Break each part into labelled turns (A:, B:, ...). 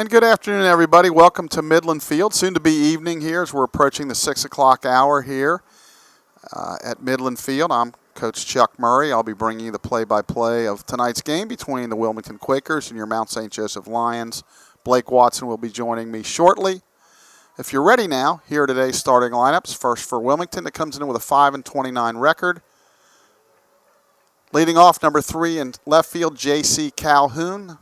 A: And good afternoon, everybody. Welcome to Midland Field. Soon to be evening here as we're approaching the 6 o'clock hour here at Midland Field. I'm Coach Chuck Murray. I'll be bringing you the play-by-play of tonight's game between the Wilmington Quakers and your Mount St. Joseph Lions. Blake Watson will be joining me shortly. If you're ready now, here are today's starting lineups. First for Wilmington, that comes in with a 5-29 record. Leading off, number 3 in left field, J.C. Calhoun.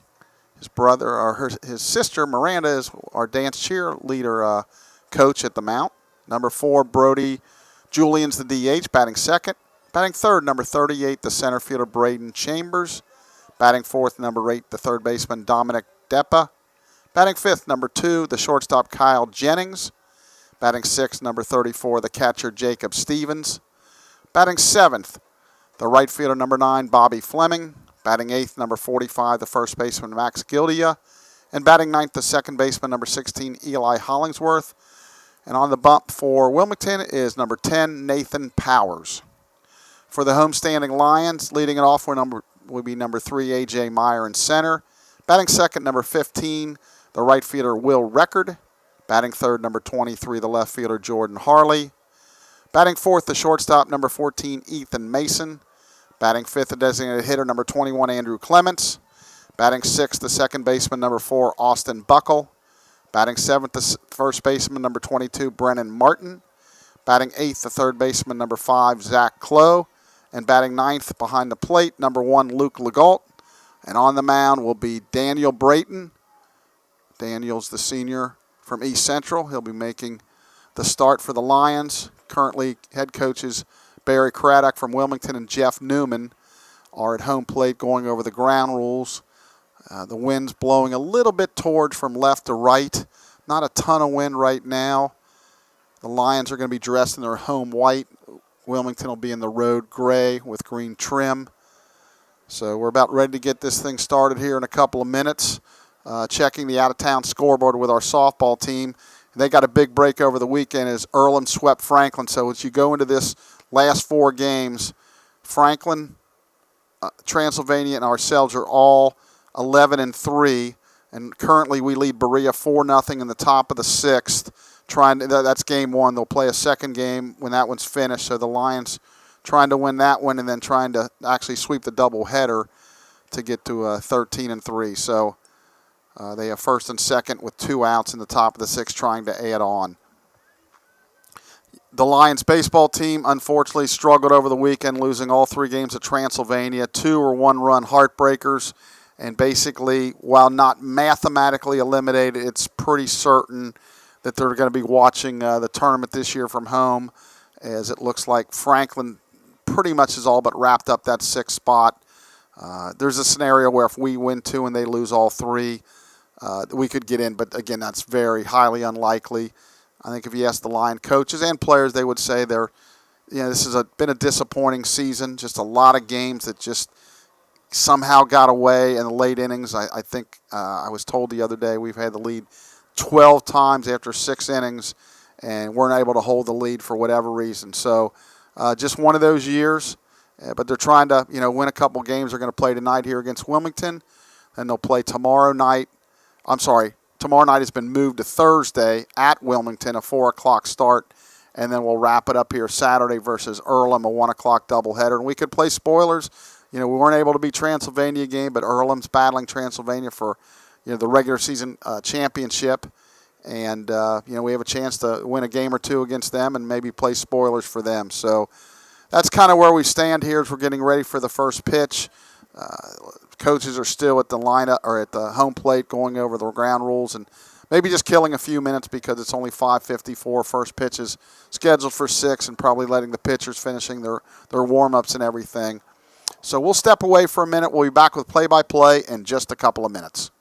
A: His sister, Miranda, is our dance cheerleader coach at the Mount. Number 4, Brody Julian's the DH, batting second. Batting third, number 38, the center fielder, Braden Chambers. Batting fourth, number 8, the third baseman, Dominic Deppa. Batting fifth, number 2, the shortstop, Kyle Jennings. Batting sixth, number 34, the catcher, Jacob Stevens. Batting seventh, the right fielder, number 9, Bobby Fleming. Batting eighth, number 45, the first baseman, Max Gildia. And batting ninth, the second baseman, number 16, Eli Hollingsworth. And on the bump for Wilmington is number 10, Nathan Powers. For the homestanding Lions, leading it off will be number 3, A.J. Meyer in center. Batting second, number 15, the right fielder, Will Record. Batting third, number 23, the left fielder, Jordan Harley. Batting fourth, the shortstop, number 14, Ethan Mason. Batting fifth, the designated hitter, number 21, Andrew Clements. Batting sixth, the second baseman, number 4, Austin Buckle. Batting seventh, the first baseman, number 22, Brennan Martin. Batting eighth, the third baseman, number 5, Zach Clough. And batting ninth behind the plate, number 1, Luke Legault. And on the mound will be Daniel Brayton. Daniel's the senior from East Central. He'll be making the start for the Lions. Currently, head coaches Barry Craddock from Wilmington and Jeff Newman are at home plate going over the ground rules. The wind's blowing a little bit towards from left to right. Not a ton of wind right now. The Lions are going to be dressed in their home white. Wilmington will be in the road gray with green trim. So we're about ready to get this thing started here in a couple of minutes. Checking the out-of-town scoreboard with our softball team. They got a big break over the weekend as Earlham swept Franklin. So as you go into this last 4 games, Franklin, Transylvania, and ourselves are all 11-3, and currently we lead Berea 4-0 in the top of the 6th. That's game 1. They'll play a second game when that one's finished. So the Lions trying to win that one and then trying to actually sweep the doubleheader to get to 13-3. So they have first and second with 2 outs in the top of the 6th, trying to add on. The Lions baseball team, unfortunately, struggled over the weekend, losing all 3 games to Transylvania. 2 were 1-run heartbreakers. And basically, while not mathematically eliminated, it's pretty certain that they're going to be watching the tournament this year from home, as it looks like Franklin pretty much is all but wrapped up that 6th spot. There's a scenario where if we win 2 and they lose all 3, we could get in. But, again, that's very highly unlikely. I think if you ask the Lion coaches and players, they would say this has been a disappointing season. Just a lot of games that just somehow got away in the late innings. I think I was told the other day we've had the lead 12 times after 6 innings and weren't able to hold the lead for whatever reason. So just one of those years. But they're trying to win a couple games. They're going to play tonight here against Wilmington. Then they'll play tomorrow night. Tomorrow night has been moved to Thursday at Wilmington, a 4 o'clock start, and then we'll wrap it up here Saturday versus Earlham, a 1 o'clock doubleheader. And we could play spoilers. We weren't able to beat Transylvania game, but Earlham's battling Transylvania for the regular season championship. And we have a chance to win a game or 2 against them and maybe play spoilers for them. So that's kind of where we stand here as we're getting ready for the first pitch. Coaches are still at the lineup or at the home plate going over the ground rules and maybe just killing a few minutes because it's only 5:54. First pitch is scheduled for 6 and probably letting the pitchers finishing their warm-ups and everything. So we'll step away for a minute. We'll be back with play-by-play in just a couple of minutes.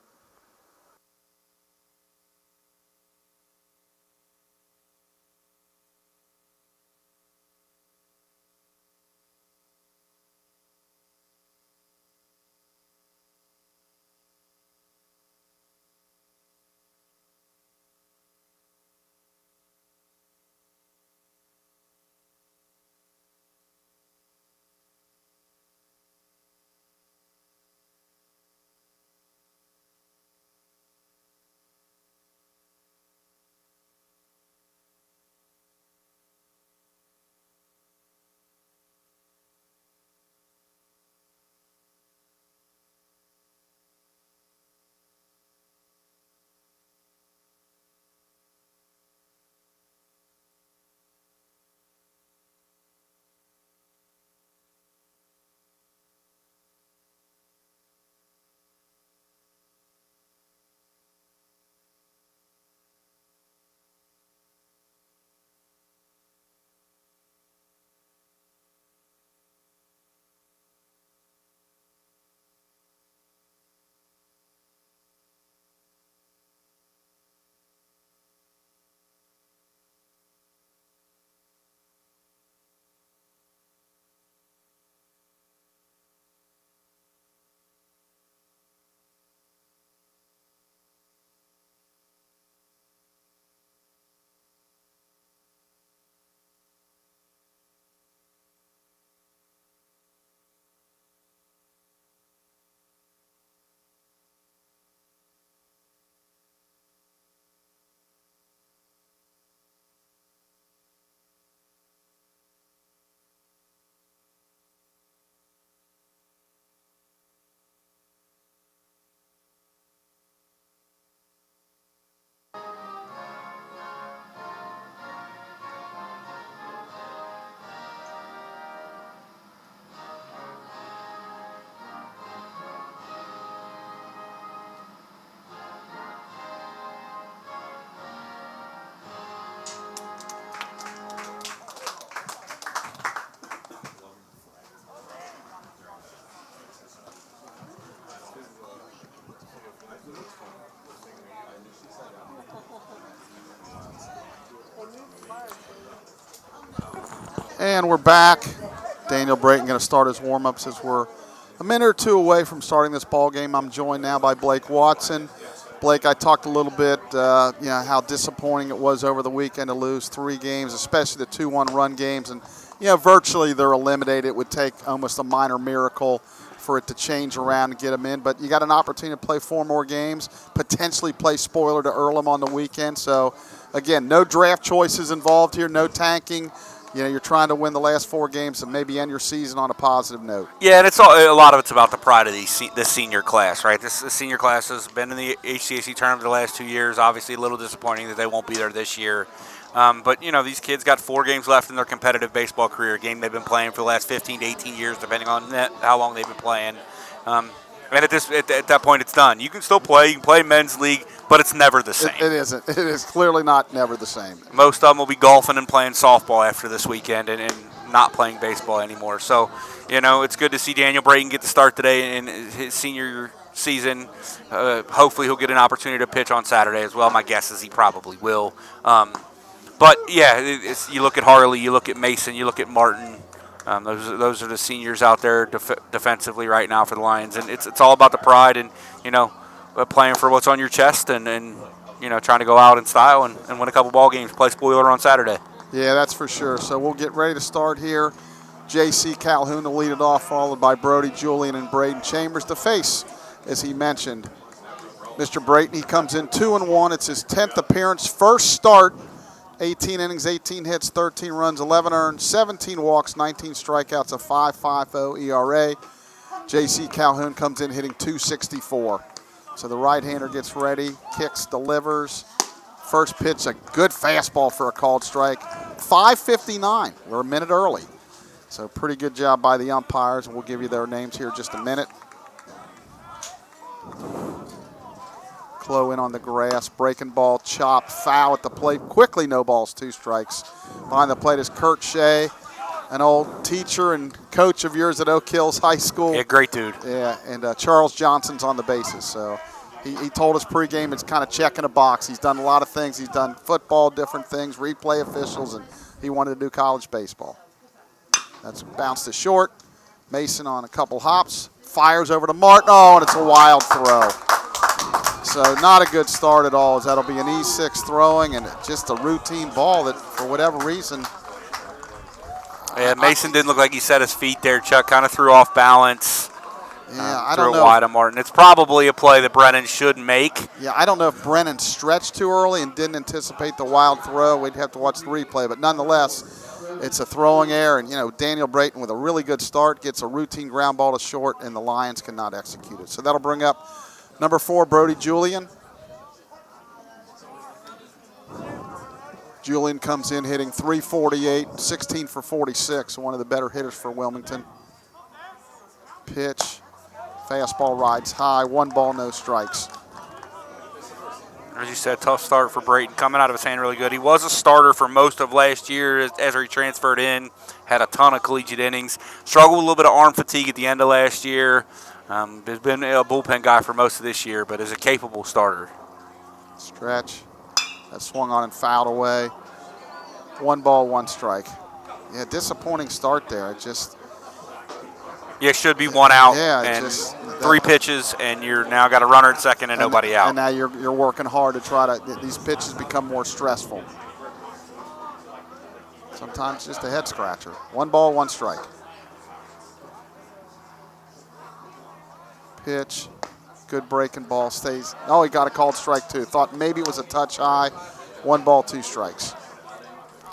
A: And we're back. Daniel Brayton going to start his warm-ups as we're a minute or two away from starting this ball game. I'm joined now by Blake Watson. Blake, I talked a little bit, how disappointing it was over the weekend to lose 3 games, especially the 2-1 run games. And, virtually they're eliminated. It would take almost a minor miracle for it to change around and get them in. But you got an opportunity to play 4 more games, potentially play spoiler to Earlham on the weekend. So, again, no draft choices involved here, no tanking. You're trying to win the last 4 games and maybe end your season on a positive note.
B: Yeah, and a lot of it's about the pride of the senior class, right? This senior class has been in the HCAC tournament the last 2 years. Obviously, a little disappointing that they won't be there this year. But, these kids got 4 games left in their competitive baseball career, a game they've been playing for the last 15 to 18 years, depending on how long they've been playing. And at that point, it's done. You can still play. You can play men's league, but it's never the same.
A: It isn't. It is clearly never the same.
B: Most of them will be golfing and playing softball after this weekend and not playing baseball anymore. So, it's good to see Daniel Brayton get the start today in his senior season. Hopefully he'll get an opportunity to pitch on Saturday as well. My guess is he probably will. But, yeah, you look at Harley, you look at Mason, you look at Martin. Those are the seniors out there defensively right now for the Lions, and it's all about the pride and playing for what's on your chest and trying to go out in style and win a couple ball games. Play spoiler on Saturday.
A: Yeah, that's for sure. So we'll get ready to start here. J.C. Calhoun to lead it off, followed by Brody, Julian, and Braden Chambers to face, as he mentioned, Mr. Brayton. He comes in 2-1. It's his 10th appearance, first start. 18 innings, 18 hits, 13 runs, 11 earned, 17 walks, 19 strikeouts, a 5.50 ERA. J.C. Calhoun comes in hitting .264. So the right-hander gets ready, kicks, delivers. First pitch, a good fastball for a called strike. 5:59. We're a minute early. So pretty good job by the umpires, and we'll give you their names here in just a minute. Low in on the grass, breaking ball, chopped, foul at the plate. Quickly, no balls, 2 strikes. Behind the plate is Kurt Shea, an old teacher and coach of yours at Oak Hills High School.
B: Yeah, great dude.
A: Yeah, and Charles Johnson's on the bases. So he told us pregame it's kind of checking a box. He's done a lot of things. He's done football, different things, replay officials, and he wanted to do college baseball. That's bounced to short. Mason on a couple hops, fires over to Martin. Oh, and it's a wild throw. So not a good start at all, as that'll be an E6 throwing and just a routine ball that, for whatever reason.
B: Yeah, Mason didn't look like he set his feet there. Chuck kind of threw off balance.
A: Yeah, I don't know.
B: Threw it wide of Martin. It's probably a play that Brennan should make.
A: Yeah, I don't know if Brennan stretched too early and didn't anticipate the wild throw. We'd have to watch the replay, but nonetheless, it's a throwing error. And, Daniel Brayton with a really good start gets a routine ground ball to short, and the Lions cannot execute it. So that'll bring up number 4, Brody Julian. Julian comes in hitting .348, 16 for 46, one of the better hitters for Wilmington. Pitch, fastball rides high, 1 ball, no strikes.
B: As you said, tough start for Brayton. Coming out of his hand really good. He was a starter for most of last year as he transferred in, had a ton of collegiate innings. Struggled with a little bit of arm fatigue at the end of last year. Has been a bullpen guy for most of this year, but is a capable starter.
A: Stretch. That swung on and fouled away. 1 ball, 1 strike. Yeah, disappointing start there.
B: Yeah, should be 1 out.
A: Yeah,
B: and 3 pitches, and you're now got a runner at second and nobody out.
A: And now you're working hard to try to. These pitches become more stressful. Sometimes just a head scratcher. 1 ball, 1 strike. Pitch, good breaking ball, stays. Oh, he got a called strike too. Thought maybe it was a touch high. 1 ball, 2 strikes.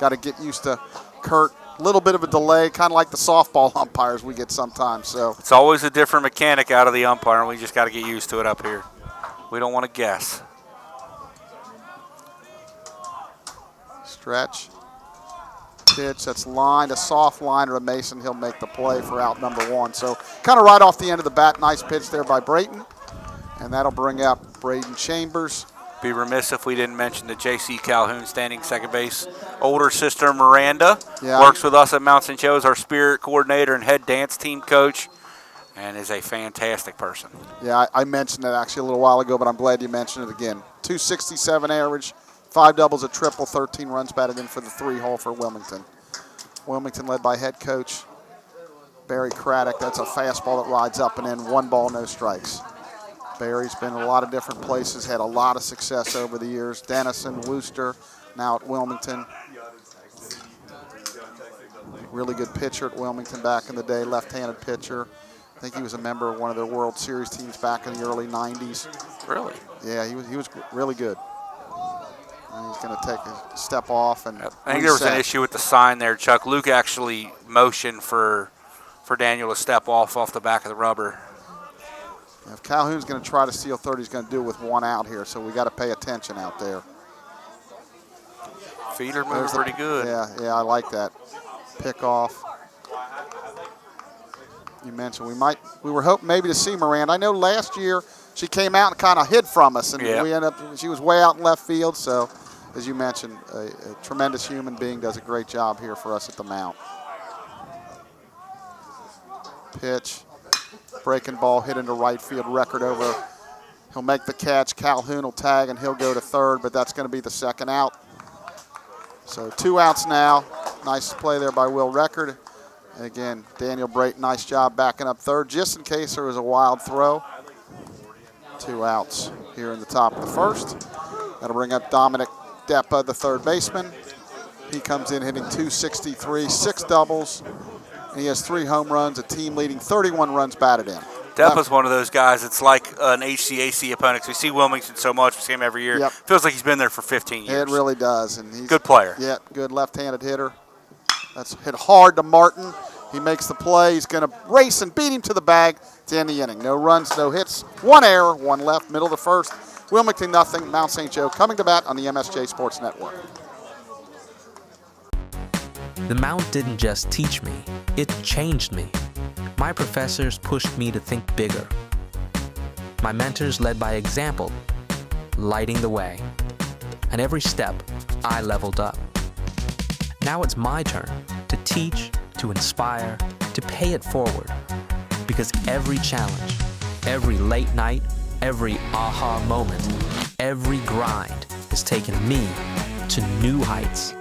A: Got to get used to Kurt. A little bit of a delay, kind of like the softball umpires we get sometimes. So
B: it's always a different mechanic out of the umpire, and we just got to get used to it up here. We don't want to guess.
A: Stretch. Pitch that's lined, a soft liner to Mason. He'll make the play for out number 1. So kind of right off the end of the bat, nice pitch there by Brayton. And that'll bring up Braden Chambers.
B: Be remiss if we didn't mention the J.C. Calhoun standing second base. Older sister Miranda works with us at Mount St. Joe as our spirit coordinator and head dance team coach, and is a fantastic person.
A: Yeah, I mentioned that actually a little while ago, but I'm glad you mentioned it again. .267 average, 5 doubles, a triple, 13 runs batted in for the 3-hole for Wilmington. Wilmington led by head coach Barry Craddock. That's a fastball that rides up and in. 1 ball, no strikes. Barry's been in a lot of different places, had a lot of success over the years. Denison, Worcester, now at Wilmington. Really good pitcher at Wilmington back in the day, left-handed pitcher. I think he was a member of one of their World Series teams back in the early 90s.
B: Really?
A: Yeah, he was really good. And he's going to take a step off and
B: I think there was an issue with the sign there, Chuck. Luke actually motioned for Daniel to step off the back of the rubber.
A: If Calhoun's going to try to steal third, he's going to do it with 1 out here, so we got to pay attention out there.
B: Feet are moving pretty good.
A: Yeah, I like that. Pick off. You mentioned we were hoping maybe to see Miranda. I know last year she came out and kind of hid from us, and we ended up, she was way out in left field, so as you mentioned, a tremendous human being, does a great job here for us at the Mount. Pitch. Breaking ball hit into right field, record over. He'll make the catch. Calhoun will tag, and he'll go to third, but that's going to be the 2nd out. So 2 outs now. Nice play there by Will Record. And again, Daniel Brayton, nice job backing up third, just in case there was a wild throw. 2 outs here in the top of the 1st. That'll bring up Dominic Deppa, the third baseman. He comes in hitting .263, 6 doubles. And he has 3 home runs, a team-leading 31 runs batted in.
B: Deppa's one of those guys. It's like an HCAC opponent. We see Wilmington so much. We see him every year.
A: Yep.
B: Feels like he's been there for 15 years.
A: It really does. And he's
B: good player.
A: Yeah, good left-handed hitter. That's hit hard to Martin. He makes the play. He's going to race and beat him to the bag to end the inning. No runs, no hits. 1 error, 1 left, middle of the 1st. Wilmington nothing. Mount St. Joe coming to bat on the MSJ Sports Network.
C: The Mount didn't just teach me, it changed me. My professors pushed me to think bigger. My mentors led by example, lighting the way. And every step, I leveled up. Now it's my turn to teach, to inspire, to pay it forward. Because every challenge, every late night, every aha moment, every grind has taken me to new heights.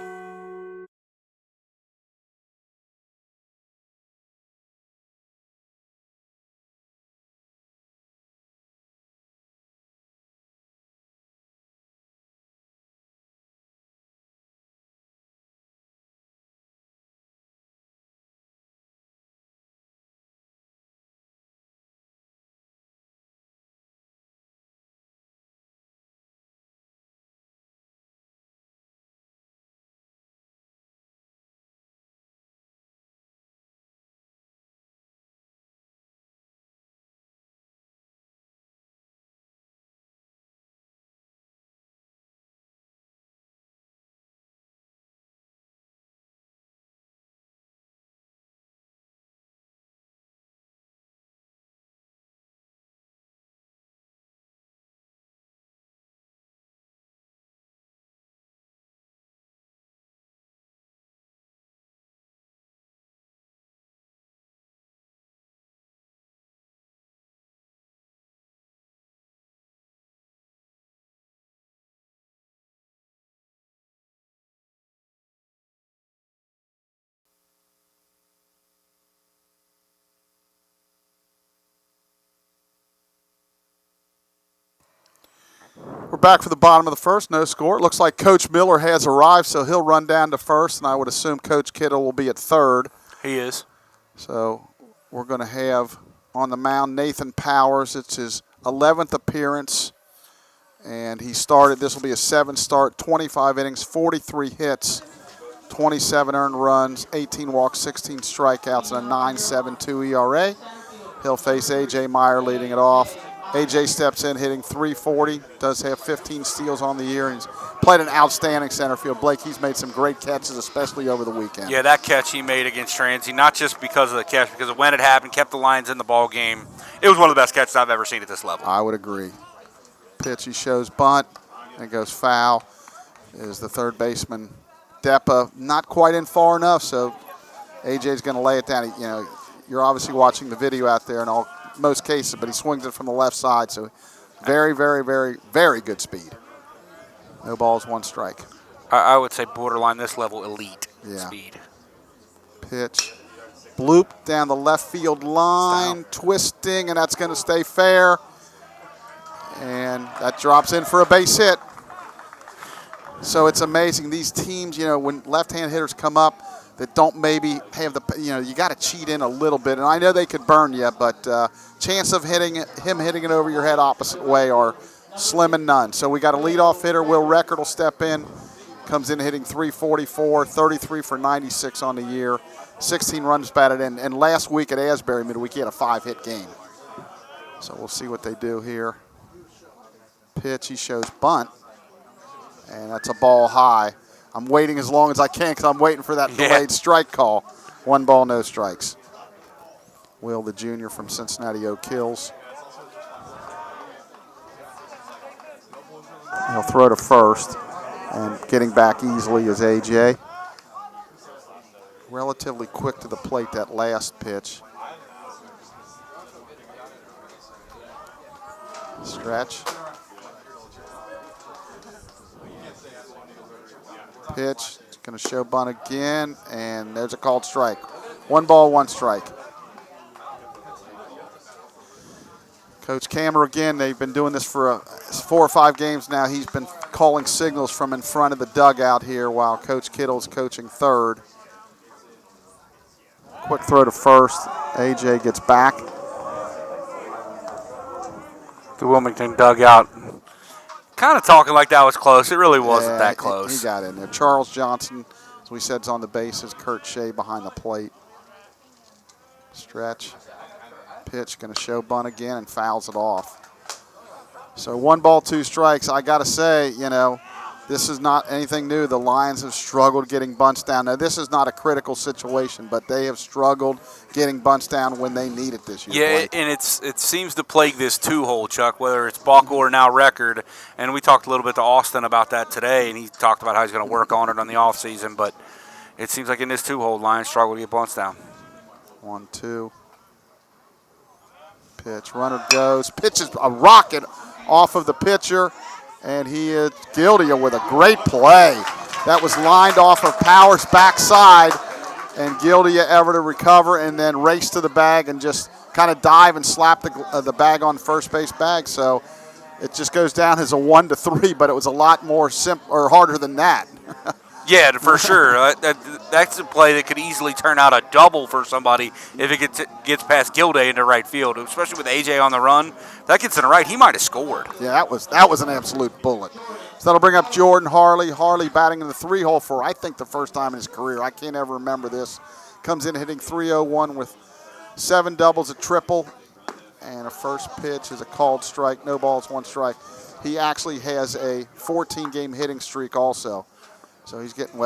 A: We're back for the bottom of the 1st. No score. It looks like Coach Miller has arrived, so he'll run down to 1st, and I would assume Coach Kittle will be at 3rd.
B: He is.
A: So we're going to have on the mound Nathan Powers. It's his 11th appearance, and he started. This will be a 7th start, 25 innings, 43 hits, 27 earned runs, 18 walks, 16 strikeouts, and a 9.72 ERA. He'll face A.J. Meyer leading it off. A.J. steps in hitting .340, does have 15 steals on the year, and he's played an outstanding center field. Blake, he's made some great catches, especially over the weekend.
B: Yeah, that catch he made against Transy, not just because of the catch, because of when it happened, kept the Lions in the ball game. It was one of the best catches I've ever seen at this level.
A: I would agree. Pitch, he shows bunt, and it goes foul. Is the third baseman, Deppa, not quite in far enough, so A.J.'s going to lay it down. You're obviously watching the video out there in most cases, but he swings it from the left side, so very, very, very, very good speed. No balls, 1 strike.
B: I would say borderline this level elite speed.
A: Pitch. Bloop down the left field line, twisting, and that's going to stay fair. And that drops in for a base hit. So it's amazing. These teams, when left-hand hitters come up that don't maybe have the, you got to cheat in a little bit. And I know they could burn you, but chance of hitting it over your head opposite way are slim and none. So we got a leadoff hitter. Will Record will step in. Comes in hitting .344, 33 for 96 on the year, 16 runs batted in. And last week at Asbury midweek, he had a 5-hit game. So we'll see what they do here. Pitch, he shows bunt. And that's a ball high. I'm waiting as long as I can because I'm waiting for that delayed strike call. 1 ball, no strikes. Will, the junior from Cincinnati Oak Hills. He'll throw to first. And getting back easily is AJ. Relatively quick to the plate, that last pitch. Stretch. Pitch, it's going to show bunt again, and there's a called strike. 1 ball, 1 strike. Coach Kammer again, they've been doing this for 4 or 5 games now. He's been calling signals from in front of the dugout here while Coach Kittle's coaching third. Quick throw to first. AJ gets back.
B: The Wilmington dugout kind of talking like that was close. It really wasn't that close.
A: He got in there. Charles Johnson, as we said, is on the bases. Kurt Shea behind the plate. Stretch. Pitch, going to show bunt again and fouls it off. So 1 ball, 2 strikes. I got to say, this is not anything new. The Lions have struggled getting bunts down. Now, this is not a critical situation, but they have struggled getting bunts down when they need it this year.
B: Yeah, and it seems to plague this 2-hole, Chuck, whether it's Buckle or now Record. And we talked a little bit to Austin about that today, and he talked about how he's going to work on it on the offseason. But it seems like in this 2-hole, Lions struggle to get bunts down.
A: 1-2. Pitch. Runner goes. Pitches a rocket off of the pitcher. And he is guilty with a great play. That was lined off of Power's backside. And Gildia ever to recover and then race to the bag and just kind of dive and slap the bag on first base bag. So it just goes down as a 1-3, but it was a lot more harder than that.
B: Yeah, for sure. That's a play that could easily turn out a double for somebody if it gets past Gilday into right field, especially with AJ on the run. If that gets in the right, he might have scored.
A: Yeah, that was an absolute bullet. So that'll bring up Jordan Harley. Harley batting in the 3-hole for, I think, the first time in his career. I can't ever remember this. Comes in hitting .301 with 7 doubles, a triple, and a first pitch is a called strike. No balls, 1 strike. He actually has a 14-game hitting streak also. So he's getting,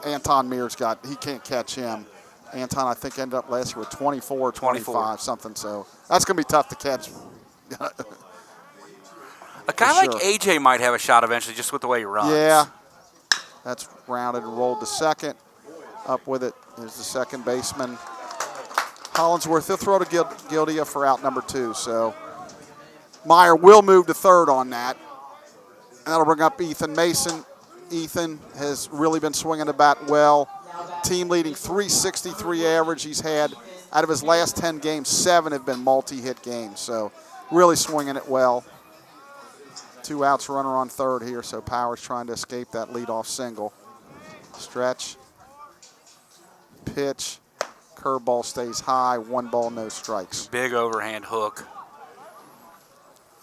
A: Anton Mears he can't catch him. Anton, I think, ended up last year with 24 or 25, something. So that's going to be tough to catch.
B: A guy like AJ might have a shot eventually just with the way he runs.
A: Yeah. That's rounded and rolled to second. Up with it is the second baseman, Hollinsworth. He'll throw to Gildia for out number 2. So Meyer will move to third on that. And that'll bring up Ethan Mason. Ethan has really been swinging the bat well. Team leading .363 average. He's had, out of his last 10 games, 7 have been multi-hit games. So really swinging it well. 2 outs, runner on third here. So Powers trying to escape that leadoff single. Stretch. Pitch. Curveball stays high. 1 ball, no strikes.
B: Big overhand hook.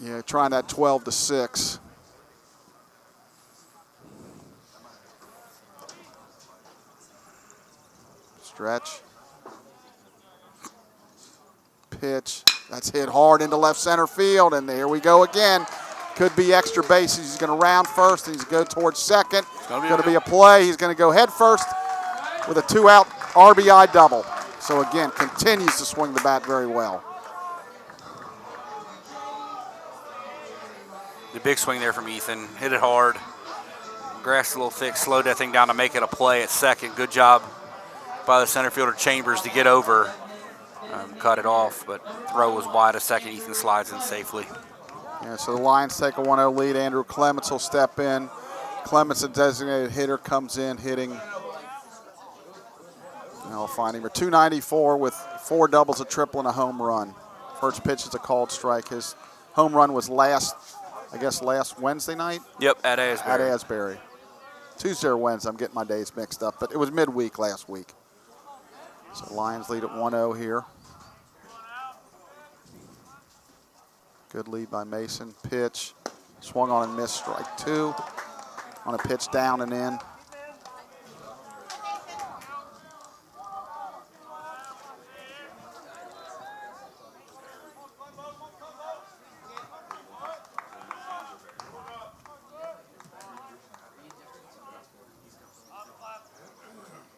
A: Yeah, trying that 12-6. Stretch. Pitch. That's hit hard into left center field, and there we go again. Could be extra bases. He's going to round first, and he's going to go towards second. It's going to be a play. He's going to go head first with a 2-out RBI double. So, again, continues to swing the bat very well.
B: The big swing there from Ethan. Hit it hard. Grass a little thick. Slowed that thing down to make it a play at second. Good job by the center fielder Chambers to get over. Cut it off, but throw was wide a second. Ethan slides in safely.
A: Yeah, so the Lions take a 1-0 lead. Andrew Clements will step in. Clements, a designated hitter, comes in hitting I'll find him. 294 with 4 doubles, a triple, and a home run. First pitch is a called strike. His home run was last Wednesday night?
B: Yep, at Asbury.
A: At Asbury. Tuesday or Wednesday. I'm getting my days mixed up, but it was midweek last week. So Lions lead at 1-0 here. Good lead by Mason. Pitch. Swung on and missed, strike 2. On a pitch down and in.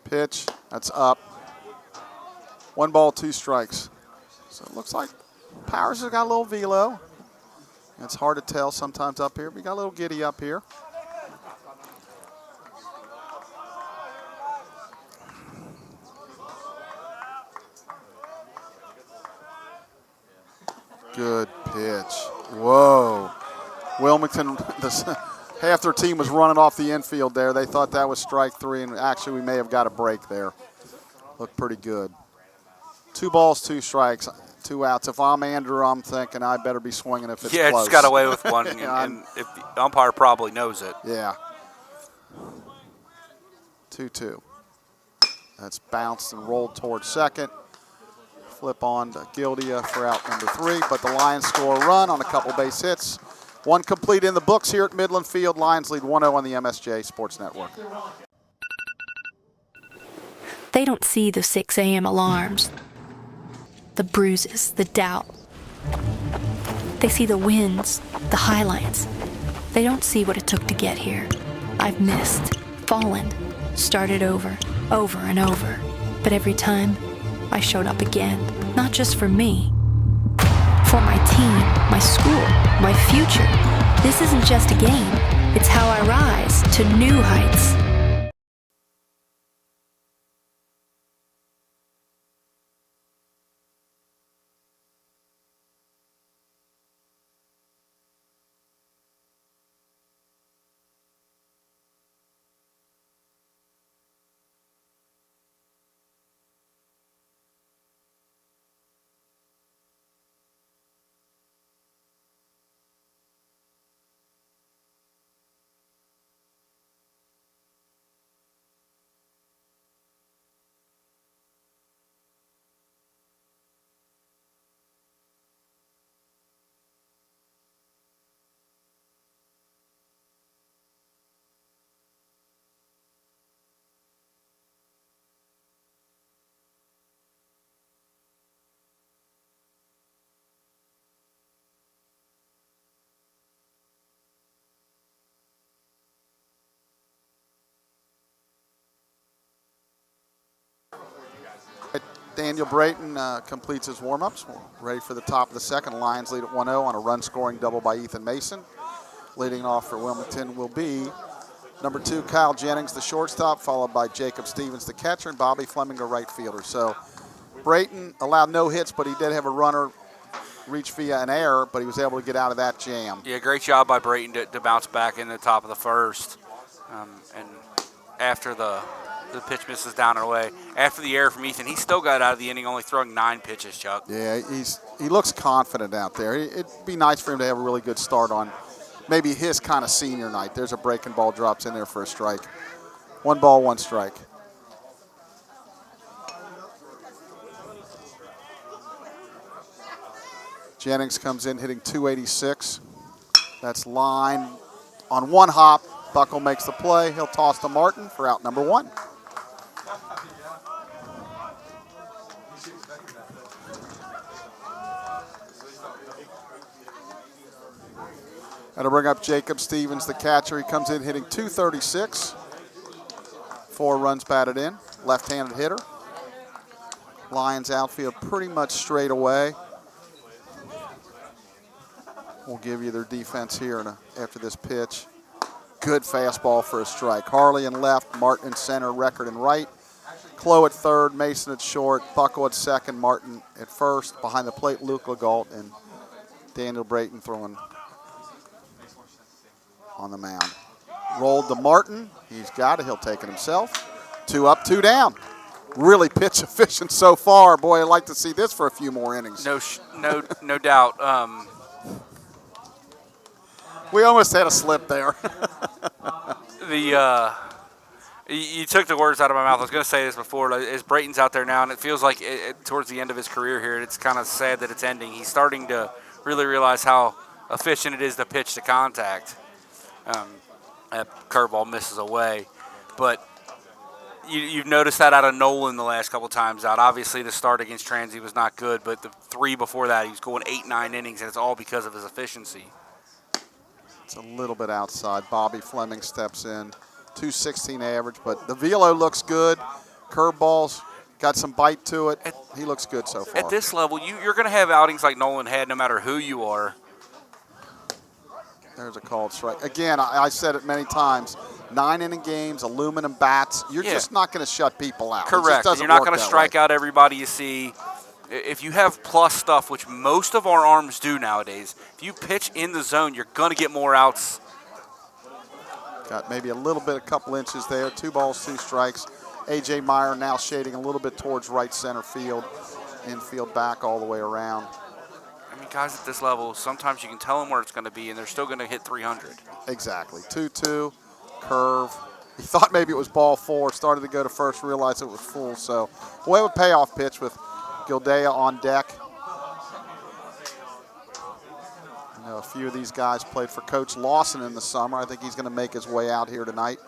A: Pitch, that's up. 1 ball, 2 strikes. So it looks like Powers has got a little velo. It's hard to tell sometimes up here, but he got a little giddy up here. Good pitch. Whoa. Wilmington, half their team was running off the infield there. They thought that was strike 3, and actually we may have got a break there. Looked pretty good. 2 balls, 2 strikes, 2 outs. If I'm Andrew, I'm thinking I better be swinging if it's close.
B: Just got away with one, and if the umpire probably knows it.
A: Yeah. 2-2. That's bounced and rolled towards second. Flip on to Gildia for out number 3, but the Lions score a run on a couple base hits. 1 complete in the books here at Midland Field. Lions lead 1-0 on the MSJ Sports Network.
D: They don't see the 6 a.m. alarms, the bruises, the doubt. They see the wins, the highlights. They don't see what it took to get here. I've missed, fallen, started over and over. But every time, I showed up again, not just for me, for my team, my school, my future. This isn't just a game. It's how I rise to new heights.
A: Daniel Brayton completes his warm-ups. We're ready for the top of the second. Lions lead at 1-0 on a run-scoring double by Ethan Mason. Leading off for Wilmington will be number 2, Kyle Jennings, the shortstop, followed by Jacob Stevens, the catcher, and Bobby Fleming, the right fielder. So Brayton allowed no hits, but he did have a runner reach via an error, but he was able to get out of that jam.
B: Yeah, great job by Brayton to bounce back in the top of the first. And after the pitch misses down and away, after the error from Ethan, he still got out of the inning, only throwing 9 pitches, Chuck.
A: Yeah, he looks confident out there. It'd be nice for him to have a really good start on maybe his kind of senior night. There's a breaking ball, drops in there for a strike. 1 ball, 1 strike. Jennings comes in hitting .286. That's line on 1 hop. Buckle makes the play. He'll toss to Martin for out number 1. That'll bring up Jacob Stevens, the catcher. He comes in hitting .236. 4 runs batted in. Left-handed hitter. Lions outfield pretty much straight away. We'll give you their defense here after this pitch. Good fastball for a strike. Harley in left, Martin in center, Record in right. Clough at third, Mason at short, Buckle at second, Martin at first. Behind the plate, Luke Legault and Daniel Brayton throwing on the mound. Rolled to Martin. He's got it. He'll take it himself. 2 up, 2 down. really pitch efficient so far. Boy, I'd like to see this for a few more innings.
B: No doubt.
A: We almost had a slip there.
B: You took the words out of my mouth. I was going to say this before. As Brayton's out there now, and it feels like towards the end of his career here, it's kind of sad that it's ending. He's starting to really realize how efficient it is to pitch to contact. That curveball misses away. But you've noticed that out of Nolan the last couple times out. Obviously, the start against Transy was not good, but the 3 before that, he was going 8-9 innings, and it's all because of his efficiency.
A: It's a little bit outside. Bobby Fleming steps in. 216 average, but the velo looks good. Curveballs got some bite to it. He looks good so far.
B: At this level, you're going to have outings like Nolan had no matter who you are.
A: There's a called strike. Again, I said it many times, 9-inning games, aluminum bats, you're just not going to shut people out.
B: Correct. You're not going to strike out everybody you see. If you have plus stuff, which most of our arms do nowadays, if you pitch in the zone, you're going to get more outs.
A: Got maybe a couple inches there. 2 balls, 2 strikes. A.J. Meyer now shading a little bit towards right center field. Infield back all the way around.
B: I mean, guys at this level, sometimes you can tell them where it's going to be, and they're still going to hit 300.
A: Exactly. 2-2, curve. He thought maybe it was ball 4. Started to go to first, realized it was full. So we'll have a payoff pitch with Gildea on deck. I know a few of these guys played for Coach Lawson in the summer. I think he's going to make his way out here tonight.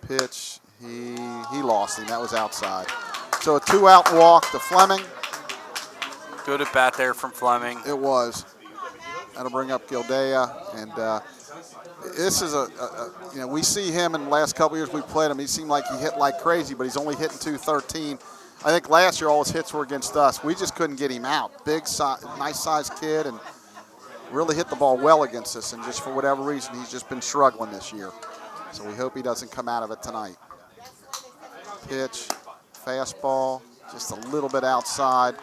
A: Pitch, he lost him. That was outside. So a 2-out walk to Fleming.
B: Good at bat there from Fleming.
A: It was. That'll bring up Gildea. And this is we see him in the last couple years we played him. He seemed like he hit like crazy, but he's only hitting 213. I think last year all his hits were against us. We just couldn't get him out. Big, nice-sized kid, and really hit the ball well against us, and just for whatever reason, he's just been struggling this year. So we hope he doesn't come out of it tonight. Pitch, fastball, just a little bit outside.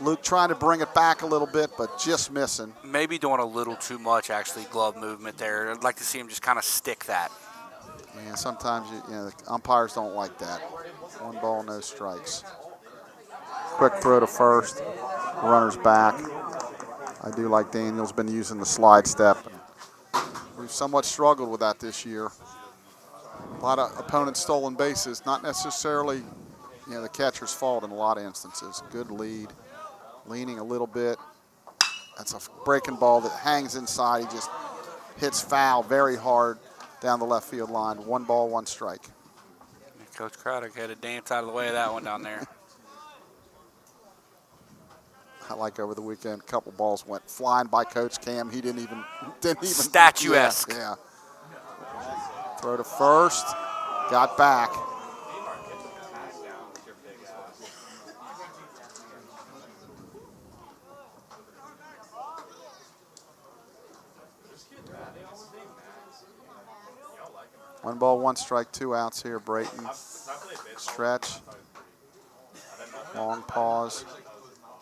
A: Luke trying to bring it back a little bit, but just missing.
B: Maybe doing a little too much, actually, glove movement there. I'd like to see him just kind of stick that.
A: Yeah, sometimes the umpires don't like that. 1 ball, no strikes. Quick throw to first. Runner's back. I do like Daniel's been using the slide step. We've somewhat struggled with that this year. A lot of opponents stolen bases, not necessarily the catcher's fault in a lot of instances. Good lead, leaning a little bit. That's a breaking ball that hangs inside. He just hits foul very hard down the left field line. 1 ball, 1 strike.
B: Coach Craddock had to dance out of the way of that one down there.
A: I like over the weekend, a couple balls went flying by Coach Cam. He didn't even
B: statuesque.
A: Yeah. Throw to first, got back. One ball, 1 strike, 2 outs here. Brayton, stretch, long pause.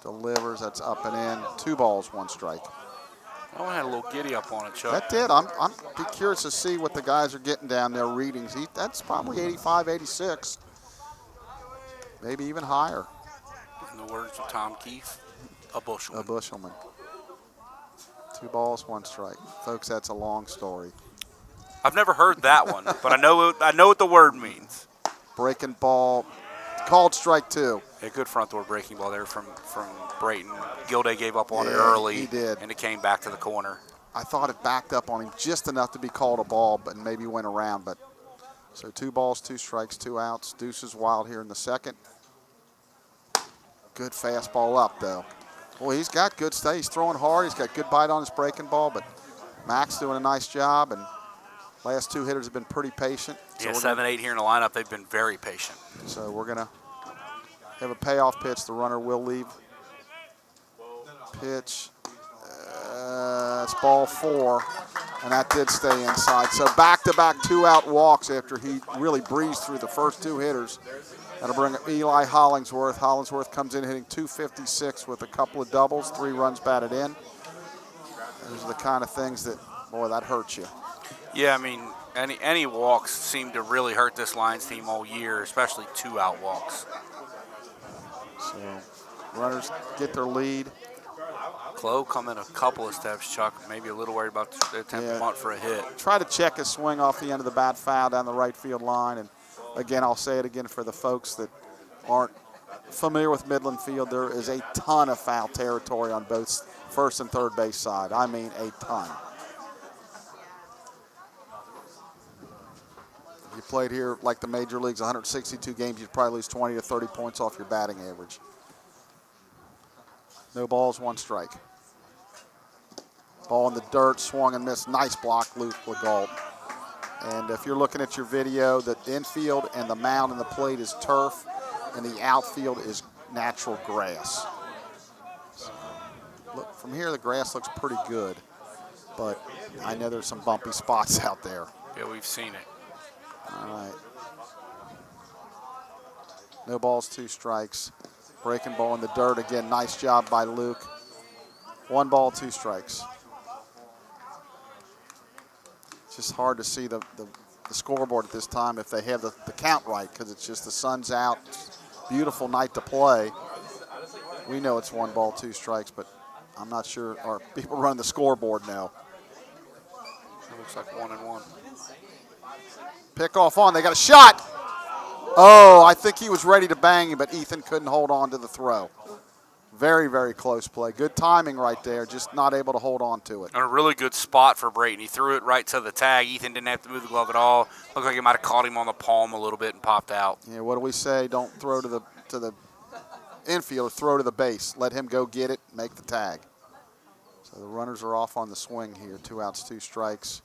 A: Delivers, that's up and in. 2 balls, 1 strike.
B: That one had a little giddy up on it, Chuck.
A: That did. I'm be curious to see what the guys are getting down there readings. That's probably 85, 86. Maybe even higher.
B: In the words of Tom Keefe, a bushelman.
A: A bushelman. 2 balls, 1 strike. Folks, that's a long story.
B: I've never heard that one, but I know what the word means.
A: Breaking ball, called strike 2.
B: A good front door breaking ball there from Brayton. Gilday gave up on it early.
A: He did.
B: And it came back to the corner.
A: I thought it backed up on him just enough to be called a ball, but maybe went around. But so 2 balls, 2 strikes, 2 outs. Deuce is wild here in the second. Good fastball up, though. Well, he's got good stay. He's throwing hard. He's got good bite on his breaking ball, but Max doing a nice job, and last 2 hitters have been pretty patient.
B: So 7, 8 here in the lineup. They've been very patient.
A: So we're going to have a payoff pitch. The runner will leave. Pitch. It's ball 4, and that did stay inside. So back-to-back 2-out walks after he really breezed through the first 2 hitters. That'll bring up Eli Hollingsworth. Hollingsworth comes in hitting .256 with a couple of doubles, 3 runs batted in. Those are the kind of things that, boy, that hurts you.
B: Yeah, I mean, Any walks seem to really hurt this Lions team all year, especially 2-out walks.
A: So runners get their lead.
B: Chloe coming a couple of steps, Chuck. Maybe a little worried about the attempt bunt for a hit.
A: Try to check his swing off the end of the bat foul down the right field line. And again, I'll say it again for the folks that aren't familiar with Midland Field, there is a ton of foul territory on both first and third base side. I mean a ton. If you played here like the major leagues, 162 games, you'd probably lose 20 to 30 points off your batting average. No balls, 1 strike. Ball in the dirt, swung and missed. Nice block, Luke Legault. And if you're looking at your video, the infield and the mound and the plate is turf, and the outfield is natural grass. So, look, from here, the grass looks pretty good, but I know there's some bumpy spots out there.
B: Yeah, we've seen it.
A: All right. No balls, 2 strikes. Breaking ball in the dirt again. Nice job by Luke. 1 ball, 2 strikes. It's just hard to see the scoreboard at this time if they have the count right, because it's just the sun's out. Beautiful night to play. We know it's 1 ball, 2 strikes, but I'm not sure. Or people running the scoreboard now.
B: It looks like 1-1.
A: Pick off on. They got a shot. Oh, I think he was ready to bang him, but Ethan couldn't hold on to the throw. Very, very close play. Good timing right there, just not able to hold on to it.
B: And a really good spot for Brayton. He threw it right to the tag. Ethan didn't have to move the glove at all. Looked like he might have caught him on the palm a little bit and popped out.
A: Yeah, what do we say? Don't throw to the infield, throw to the base. Let him go get it, make the tag. So the runners are off on the swing here. 2 outs, 2 strikes.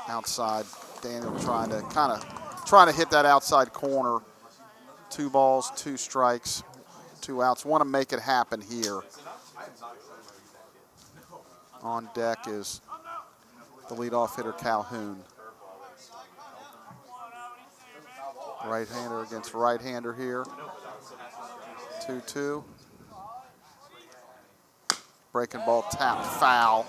A: Outside, Daniel trying to hit that outside corner. 2 balls, 2 strikes, 2 outs. Want to make it happen here. On deck is the leadoff hitter, Calhoun. Right-hander against right-hander here. 2-2. Breaking ball tapped foul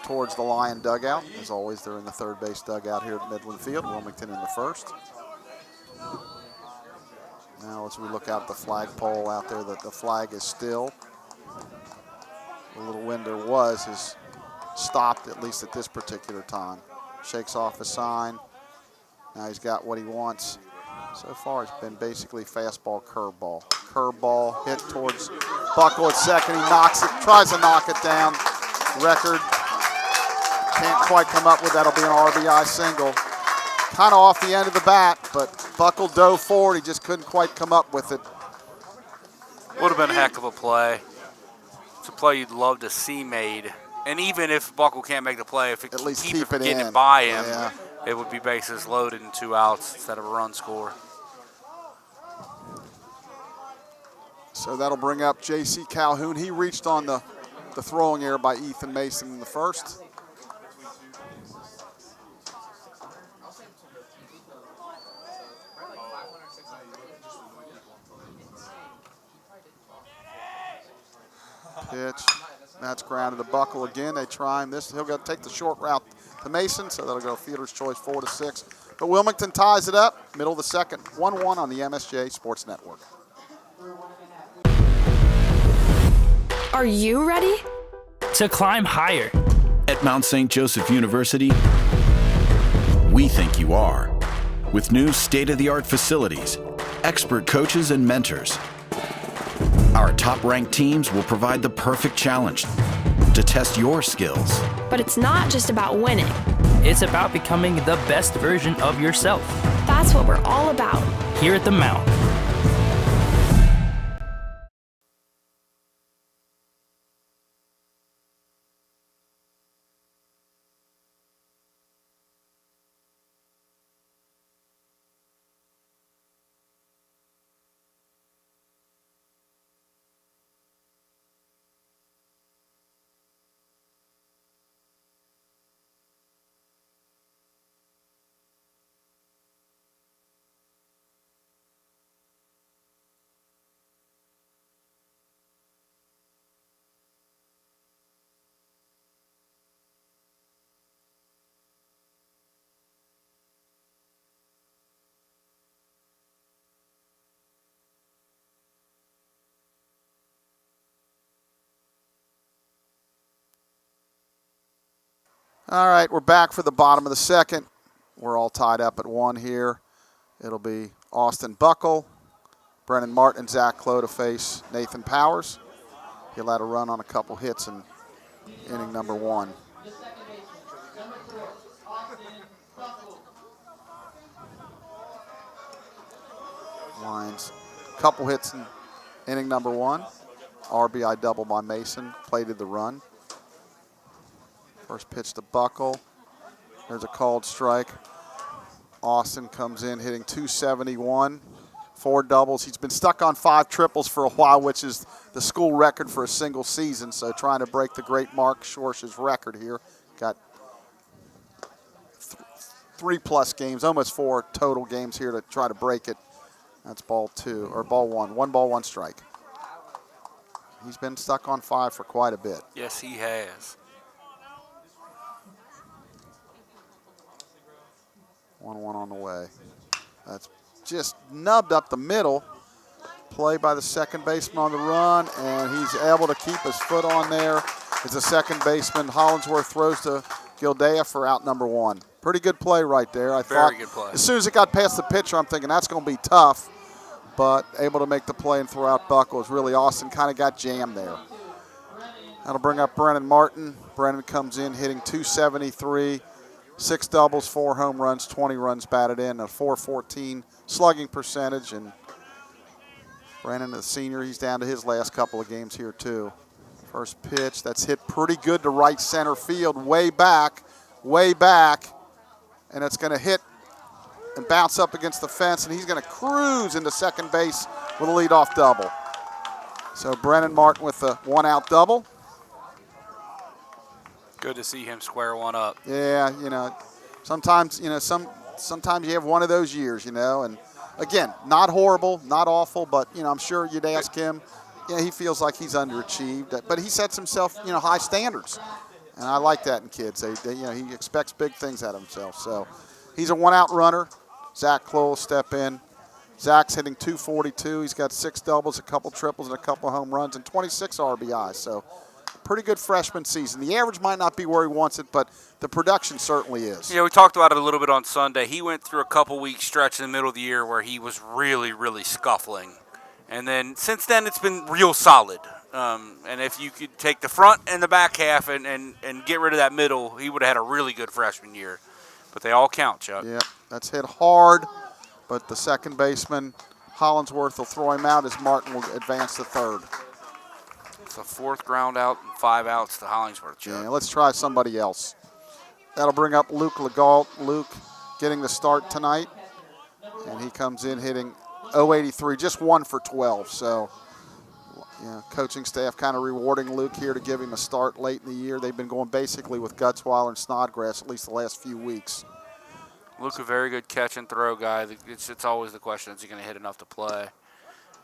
A: towards the Lion dugout. As always, they're in the third base dugout here at Midland Field. Wilmington in the first. Now as we look out the flagpole out there, the flag is still. The little wind there has stopped, at least at this particular time. Shakes off a sign. Now he's got what he wants. So far it's been basically fastball, curveball. Curveball hit towards Buckle at second. He knocks it, tries to knock it down. Record can't quite come up with. That'll be an RBI single. Kind of off the end of the bat, but Buckle dove forward. He just couldn't quite come up with it.
B: Would have been a heck of a play. It's a play you'd love to see made. And even if Buckle can't make the play, if it
A: at least
B: keep it from
A: it
B: getting
A: in.
B: it by him,
A: Yeah.
B: it would be bases loaded and 2 outs instead of a run score.
A: So that'll bring up J.C. Calhoun. He reached on the throwing error by Ethan Mason in the first. Pitch. That's grounded to Buckle again. They try him this. He'll go take the short route to Mason, so that'll go fielder's choice 4-6. But Wilmington ties it up, middle of the second, 1-1 on the MSJ Sports Network.
E: Are you ready?
F: To climb higher.
G: At Mount St. Joseph University, we think you are. With new state-of-the-art facilities, expert coaches and mentors, our top-ranked teams will provide the perfect challenge to test your skills.
E: But it's not just about winning.
F: It's about becoming the best version of yourself.
E: That's what we're all about.
F: Here at the Mount.
A: All right, we're back for the bottom of the second. We're all tied up at 1 here. It'll be Austin Buckle, Brennan Martin, and Zach Clough to face Nathan Powers. He'll had a run on a couple hits in inning number 1. Lions, couple hits in inning number 1. RBI double by Mason, plated the run. First pitch to Buckle. There's a called strike. Austin comes in hitting .271, 4 doubles. He's been stuck on 5 triples for a while, which is the school record for a single season. So trying to break the great Mark Schorsch's record here. Got 3+ games, almost 4 total games here to try to break it. That's ball 2, or ball 1. 1 ball, 1 strike. He's been stuck on 5 for quite a bit.
B: Yes, he has.
A: 1-1 on the way. That's just nubbed up the middle. Play by the second baseman on the run, and he's able to keep his foot on there. As the second baseman, Hollingsworth, throws to Gildea for out number 1. Pretty good play right there. I thought,
B: good play.
A: as soon as it got past the pitcher, I'm thinking that's going to be tough, but able to make the play and throw out Buckle is really Austin. Kind of got jammed there. That'll bring up Brennan Martin. Brennan comes in hitting .273. 6 doubles, 4 home runs, 20 runs batted in, a .414 slugging percentage. And Brandon, the senior, he's down to his last couple of games here too. First pitch, that's hit pretty good to right center field, way back, and it's going to hit and bounce up against the fence, and he's going to cruise into second base with a leadoff double. So Brennan Martin with the 1-out double.
B: Good to see him square one up.
A: Yeah, sometimes, sometimes you have one of those years, and again, not horrible, not awful, but, I'm sure you'd ask him, he feels like he's underachieved, but he sets himself, high standards. And I like that in kids. He expects big things out of himself. So he's a 1-out runner. Zach Clough will step in. Zach's hitting .242. He's got 6 doubles, a couple triples, and a couple home runs, and 26 RBIs. So pretty good freshman season. The average might not be where he wants it, but the production certainly is.
B: Yeah, we talked about it a little bit on Sunday. He went through a couple-week stretch in the middle of the year where he was really, really scuffling. And then since then, it's been real solid. And if you could take the front and the back half and get rid of that middle, he would have had a really good freshman year. But they all count, Chuck.
A: Yeah, that's hit hard, but the second baseman, Hollingsworth, will throw him out as Martin will advance to third.
B: It's a 4th ground out and 5 outs to Hollingsworth, Chuck.
A: Yeah, let's try somebody else. That'll bring up Luke Legault. Luke getting the start tonight, and he comes in hitting .083, just 1 for 12. So, coaching staff kind of rewarding Luke here to give him a start late in the year. They've been going basically with Gutzweiler and Snodgrass at least the last few weeks.
B: Luke, a very good catch and throw guy. It's always the question, is he going to hit enough to play?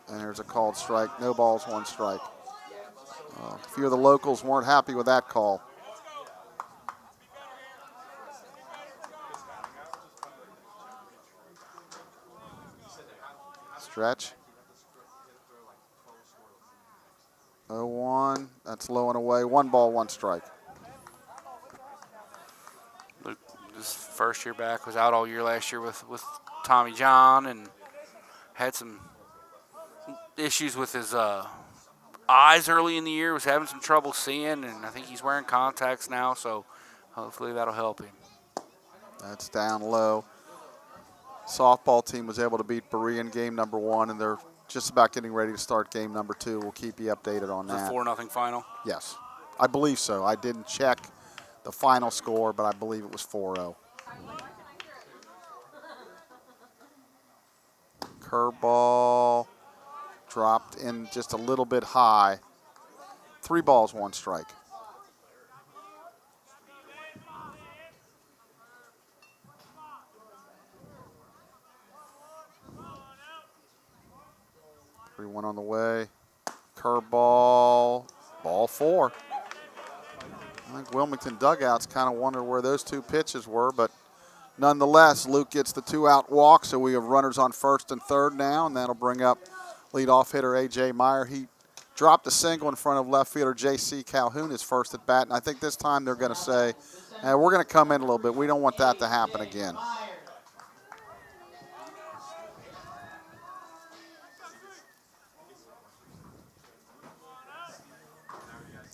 A: And there's a called strike. No balls, 1 strike. A few of the locals weren't happy with that call. Stretch. 0-1. That's low and away. 1 ball, 1 strike.
B: Luke, his first year back, was out all year last year with Tommy John and had some issues with his eyes early in the year, was having some trouble seeing, and I think he's wearing contacts now, so hopefully that'll help him.
A: That's down low. Softball team was able to beat Berea in game number 1, and they're just about getting ready to start game number 2. We'll keep you updated on that.
B: Is it 4-0 final?
A: Yes, I believe so. I didn't check the final score, but I believe it was 4-0. Curveball dropped in just a little bit high. 3 balls, 1 strike. One on the way. Curveball, ball 4. I think Wilmington dugouts kind of wonder where those 2 pitches were, but nonetheless, Luke gets the 2-out walk, so we have runners on first and third now, and that'll bring up leadoff hitter A.J. Meyer. He dropped a single in front of left fielder J.C. Calhoun, his first at bat, and I think this time they're going to say And we're going to come in a little bit. We don't want that to happen again.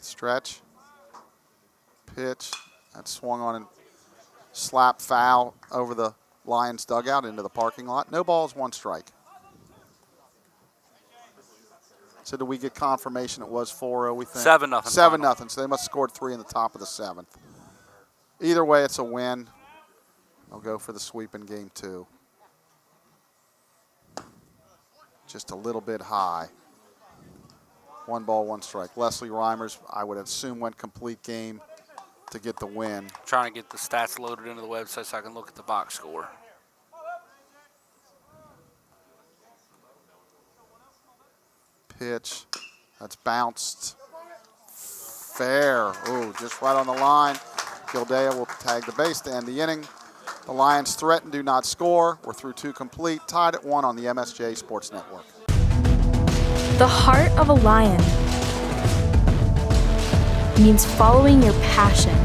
A: Stretch. Pitch. That swung on and slap foul over the Lions dugout into the parking lot. No balls, 1 strike. So did we get confirmation it was 4-0, we think?
B: 7-0.
A: 7-0. So they must have scored 3 in the top of the 7th. Either way, it's a win. I'll go for the sweep in game 2. Just a little bit high. 1 ball, 1 strike. Leslie Reimers, I would assume, went complete game to get the win.
B: Trying to get the stats loaded into the website so I can look at the box score.
A: Pitch. That's bounced. Fair. Ooh, just right on the line. Gildea will tag the base to end the inning. The Lions threaten, do not score. We're through 2 complete. Tied at 1 on the MSJ Sports Network.
E: The heart of a lion means following your passion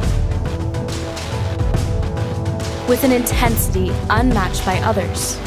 E: with an intensity unmatched by others.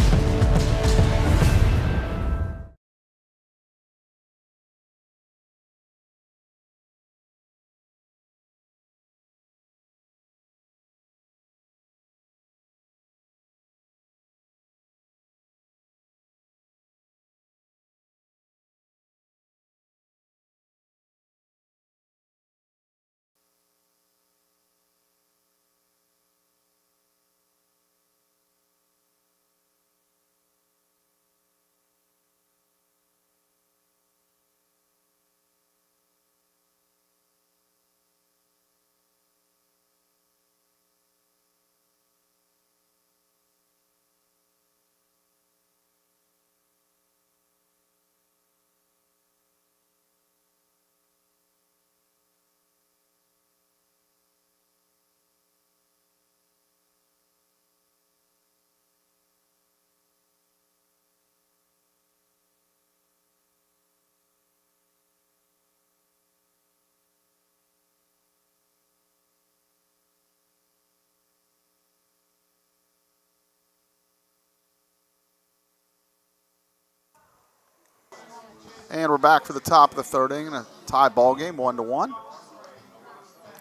A: And we're back for the top of the 3rd inning, a tie ball game, 1-1.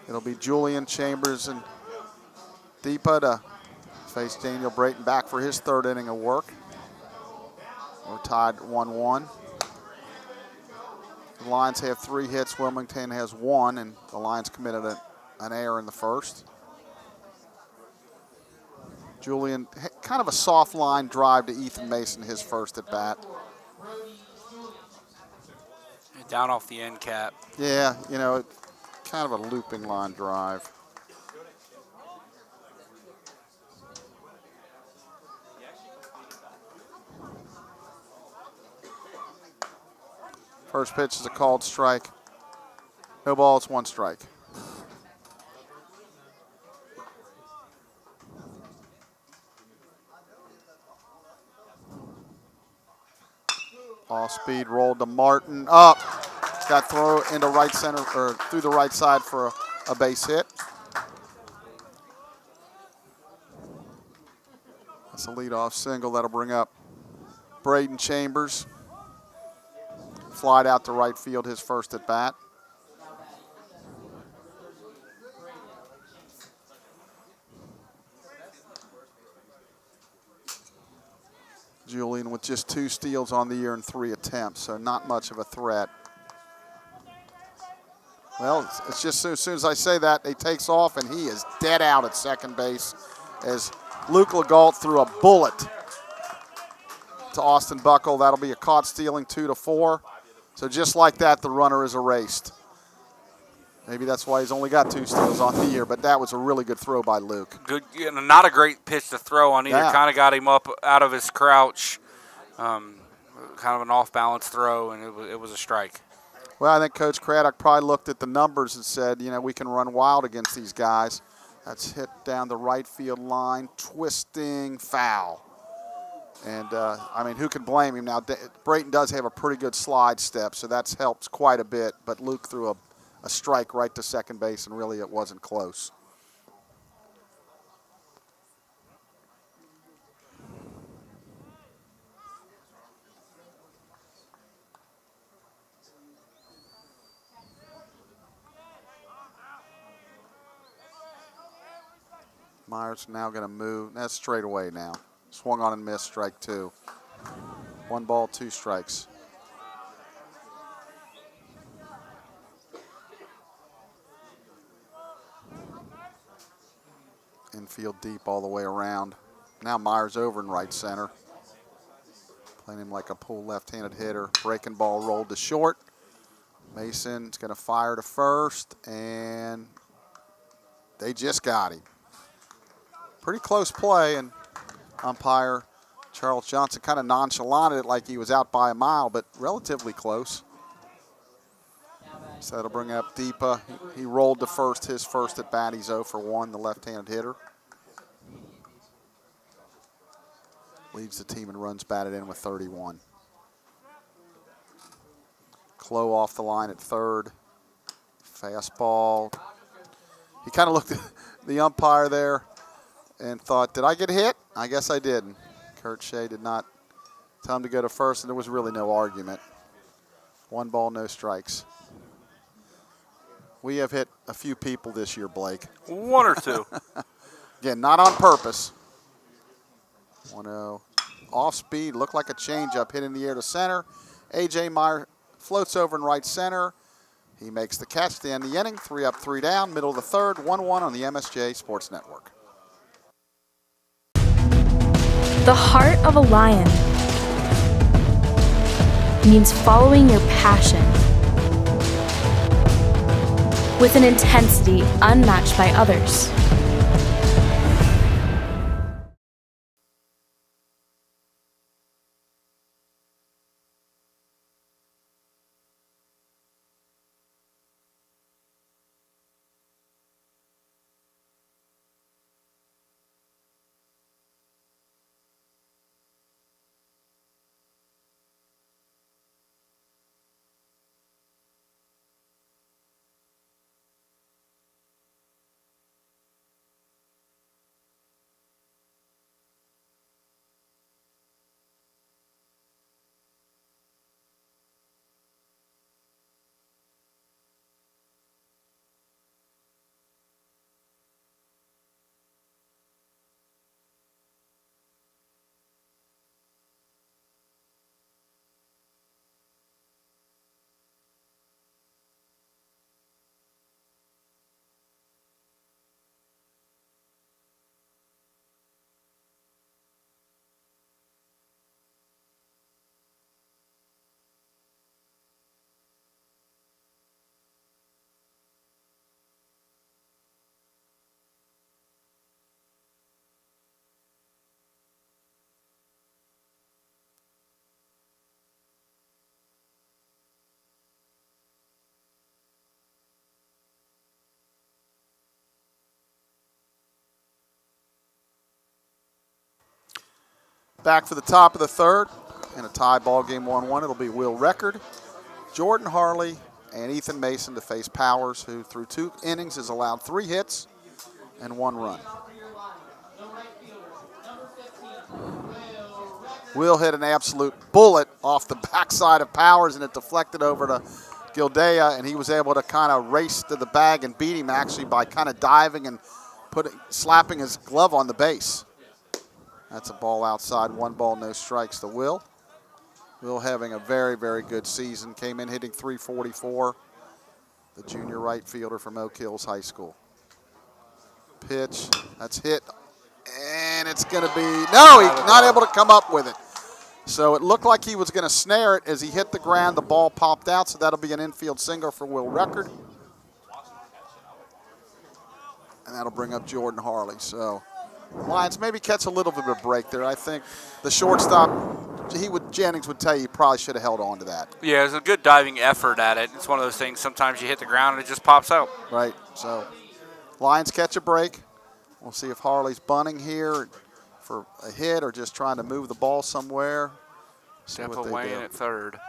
A: It'll be Julian Chambers and Deepa to face Daniel Brayton back for his 3rd inning of work. We're tied 1-1. The Lions have 3 hits. Wilmington has 1, and the Lions committed an error in the 1st. Julian, kind of a soft line drive to Ethan Mason, his 1st at bat.
B: Down off the end cap.
A: Yeah, you know, kind of a looping line drive. First pitch is a called strike. No balls, 1 strike. Off speed, rolled to Martin. Up. Got thrown into right center, or through the right side for a base hit. That's a leadoff single. That'll bring up Braden Chambers. Flied out to right field, his 1st at bat. Julian with just 2 steals on the year and 3 attempts, so not much of a threat. Well, it's just as soon as I say that, he takes off, and he is dead out at second base as Luke Legault threw a bullet to Austin Buckle. That'll be a caught stealing, 2-4. So just like that, the runner is erased. Maybe that's why he's only got 2 steals on the year, but that was a really good throw by Luke.
B: Good, not a great pitch to throw on either.
A: Yeah.
B: Kind of got him up out of his crouch. Kind of an off-balance throw, and it was a strike.
A: Well, I think Coach Craddock probably looked at the numbers and said, you know, we can run wild against these guys. That's hit down the right field line, twisting foul. And, I mean, who can blame him? Now, Brayton does have a pretty good slide step, so that's helped quite a bit. But Luke threw a strike right to second base, and really it wasn't close. Myers now going to move. That's straight away now. Swung on and missed, strike 2. 1 ball, 2 strikes. Infield deep all the way around. Now Myers over in right center. Playing him like a pull left-handed hitter. Breaking ball rolled to short. Mason's going to fire to first, and they just got him. Pretty close play, and umpire Charles Johnson kind of nonchalanted it like he was out by a mile, but relatively close. So that'll bring up Deepa. He rolled to first, his first at bat. He's 0 for 1, the left-handed hitter. Leads the team in runs batted in with 31. Clough off the line at third. Fastball. He kind of looked at the umpire there and thought, did I get hit? I guess I did. Kurt Shea did not tell him to go to first, and there was really no argument. 1 ball, no strikes. We have hit a few people this year, Blake.
B: 1 or 2.
A: Again, not on purpose. 1-0. Off speed, looked like a changeup, hit in the air to center. A.J. Meyer floats over in right center. He makes the catch to end the inning. 3 up, 3 down, middle of the third, 1-1 on the MSJ Sports Network.
E: The heart of a lion means following your passion with an intensity unmatched by others.
A: Back for the top of the third. In a tie ball game 1-1, it'll be Will Record, Jordan Harley, and Ethan Mason to face Powers, who through 2 innings has allowed 3 hits and 1 run. Will hit an absolute bullet off the backside of Powers, and it deflected over to Gildea, and he was able to kind of race to the bag and beat him actually by kind of diving and slapping his glove on the base. That's a ball outside, 1 ball, no strikes to Will. Will having a very, very good season. Came in hitting .344, the junior right fielder from Oak Hills High School. Pitch, that's hit, and it's going to be, no, he's not able to come up with it. So it looked like he was going to snare it. As he hit the ground, the ball popped out, so that'll be an infield single for Will Record. And that'll bring up Jordan Harley. So Lions maybe catch a little bit of a break there. I think the shortstop, Jennings would tell you, he probably should have held on to that.
B: Yeah, it's a good diving effort at it. It's one of those things, sometimes you hit the ground and it just pops out.
A: Right, so Lions catch a break. We'll see if Harley's bunting here for a hit or just trying to move the ball somewhere.
B: Step away at third.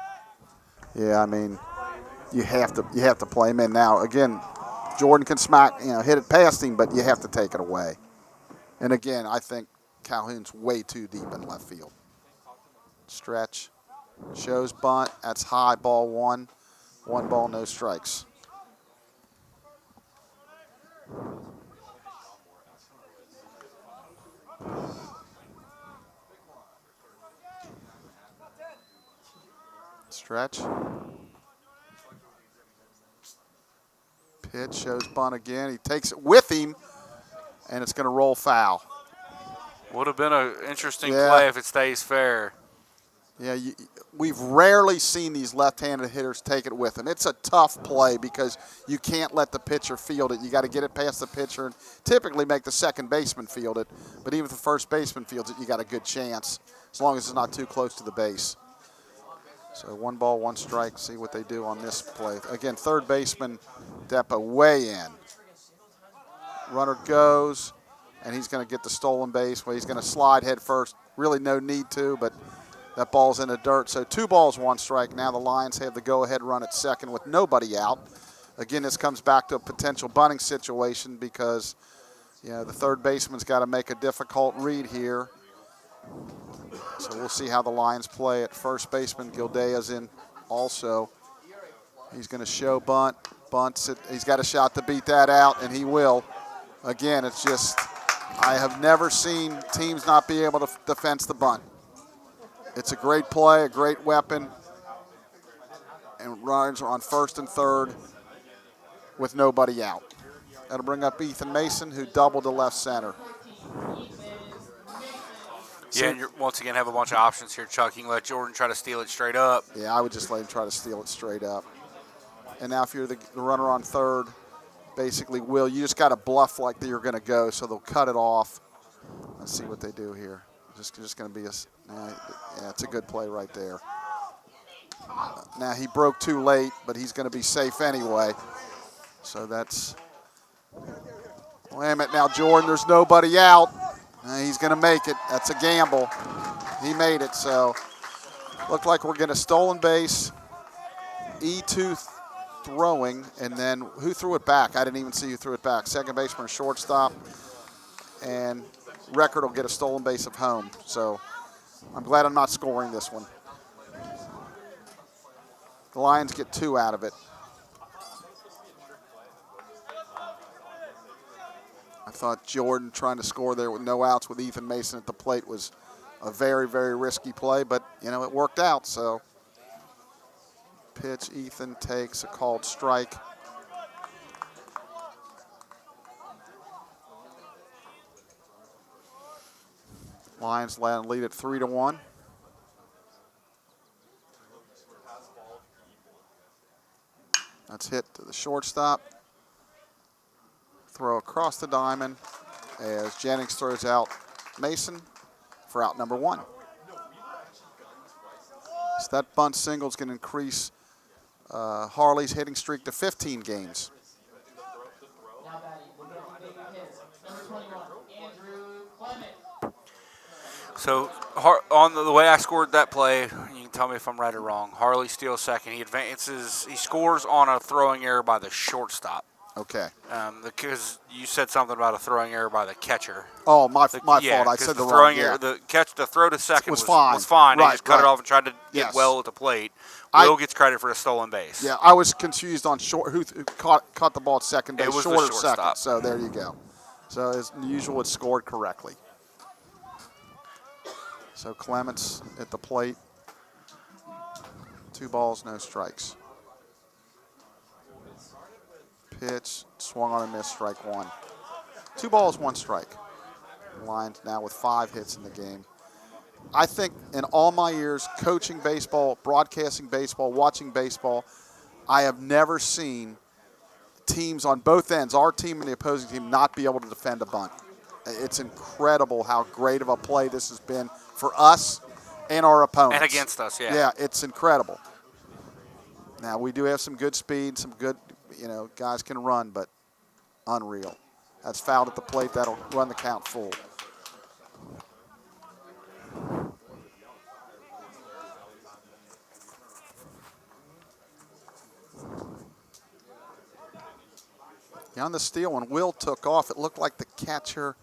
A: Yeah, I mean, you have to play him in now. Again, Jordan can hit it past him, but you have to take it away. And again, I think Calhoun's way too deep in left field. Stretch, shows bunt. That's high, ball 1. 1 ball, no strikes. Stretch. Pitch shows bunt again. He takes it with him, and it's going to roll foul.
B: Would have been an interesting play if it stays fair.
A: Yeah, we've rarely seen these left-handed hitters take it with them. It's a tough play because you can't let the pitcher field it. You got to get it past the pitcher and typically make the second baseman field it. But even if the first baseman fields it, you got a good chance as long as it's not too close to the base. So 1 ball, 1 strike. See what they do on this play. Again, third baseman Depa way in. Runner goes, and he's going to get the stolen base. Well, he's going to slide head first. Really no need to, but that ball's in the dirt. So 2 balls, 1 strike. Now the Lions have the go-ahead run at second with nobody out. Again, this comes back to a potential bunting situation because, the third baseman's got to make a difficult read here. So we'll see how the Lions play at first baseman. Gildea's in also. He's going to show bunt. Bunts it. He's got a shot to beat that out, and he will. Again, it's just I have never seen teams not be able to defense the bunt. It's a great play, a great weapon, and runners are on first and third with nobody out. That'll bring up Ethan Mason, who doubled to left center.
B: Yeah, and you once again have a bunch of options here, Chuck. You can let Jordan try to steal it straight up.
A: Yeah, I would just let him try to steal it straight up. And now if you're the runner on third, basically, you just got to bluff like you're going to go, so they'll cut it off. Let's see what they do here. Just going to be it's a good play right there. Now he broke too late, but he's going to be safe anyway. So that's, wait a minute now, Jordan, there's nobody out. He's going to make it. That's a gamble. He made it, so looked like we're getting a stolen base. E2 throwing, and then who threw it back? I didn't even see who threw it back. Second baseman, shortstop, and Record will get a stolen base of home. So I'm glad I'm not scoring this one. The Lions get 2 out of it. I thought Jordan trying to score there with no outs with Ethan Mason at the plate was a very, very risky play, but, it worked out. So pitch, Ethan takes a called strike. Lions lead at 3-1. That's hit to the shortstop. Throw across the diamond as Jennings throws out Mason for out number 1. So that bunt single is going to increase Harley's hitting streak to 15 games.
B: So on the way I scored that play, you can tell me if I'm right or wrong. Harley steals second. He advances. He scores on a throwing error by the shortstop.
A: Okay.
B: Because you said something about a throwing error by the catcher.
A: Oh, my fault. I said the wrong.
B: Error, the throw to second was
A: fine.
B: Right, he just cut it off and tried to get well at the plate. Will gets credit for a stolen base.
A: Yeah, I was confused on who caught the ball at second base.
B: It was
A: short
B: the
A: of second.
B: shortstop.
A: So there you go. So as usual, it scored correctly. So Clements at the plate. 2 balls, no strikes. Pitch, swung on and missed, strike 1. 2 balls, 1 strike. Lions now with 5 hits in the game. I think in all my years coaching baseball, broadcasting baseball, watching baseball, I have never seen teams on both ends, our team and the opposing team, not be able to defend a bunt. It's incredible how great of a play this has been for us and our opponents.
B: And against us, yeah.
A: Yeah, it's incredible. Now, we do have some good speed, some good, guys can run, but unreal. That's fouled at the plate. That'll run the count full. On the steal, when Will took off, it looked like the catcher,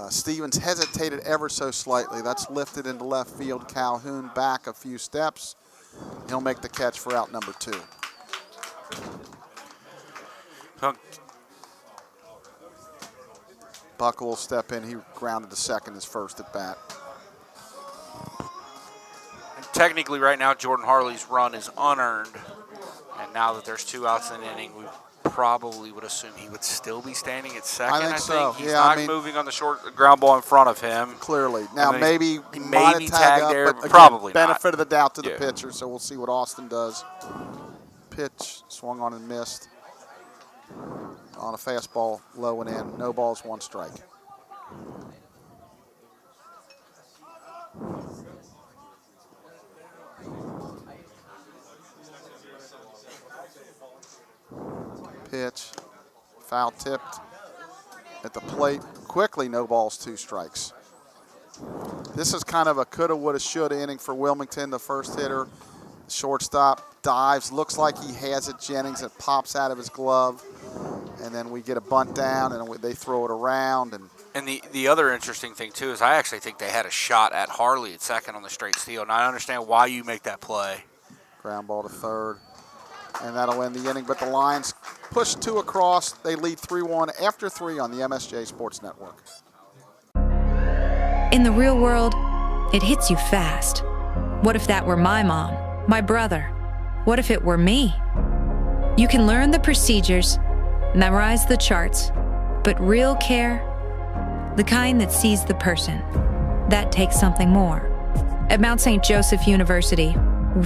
A: Stevens, hesitated ever so slightly. That's lifted into left field. Calhoun back a few steps. He'll make the catch for out number 2. Buckle will step in. He grounded to second his first at bat.
B: technically right now Jordan Harley's run is unearned. And now that there's 2 outs in the inning, we probably would assume he would still be standing at second.
A: I think so.
B: He's
A: Yeah,
B: not moving on the short ground ball in front of him.
A: Clearly. Now,
B: He
A: he
B: may
A: might
B: be
A: have tagged up,
B: there,
A: but again,
B: probably
A: benefit
B: not.
A: of the doubt to the
B: Yeah.
A: pitcher, so we'll see what Austin does. Pitch, swung on and missed. On a fastball, low and in. No balls, 1 strike. Pitch, foul tipped at the plate. Quickly, no balls, 2 strikes. This is kind of a coulda, woulda, shoulda inning for Wilmington. The first hitter, shortstop, dives. Looks like he has it. Jennings, it pops out of his glove. And then we get a bunt down, and they throw it around.
B: And the other interesting thing, too, is I actually think they had a shot at Harley at second on the straight steal. And I understand why you make that play.
A: Ground ball to third. And that'll end the inning. But the Lions push 2 across. They lead 3-1 after 3 on the MSJ Sports Network.
H: In the real world, it hits you fast. What if that were my mom, my brother? What if it were me? You can learn the procedures, memorize the charts, but real care, the kind that sees the person, that takes something more. At Mount St. Joseph University,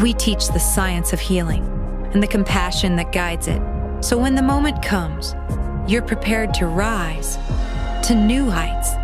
H: we teach the science of healing and the compassion that guides it. So when the moment comes, you're prepared to rise to new heights.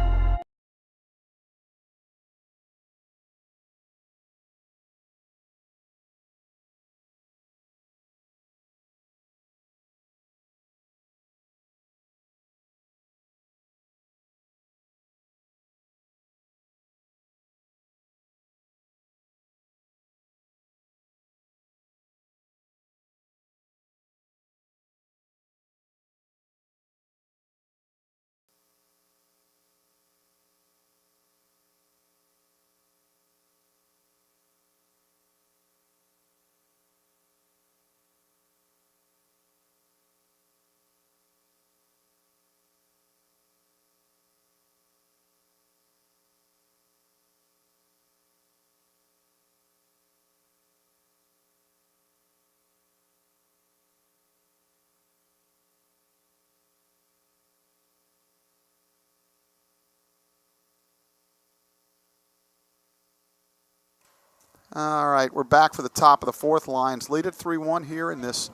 A: All right, we're back for the top of the 4th. Lions lead at 3-1 here in this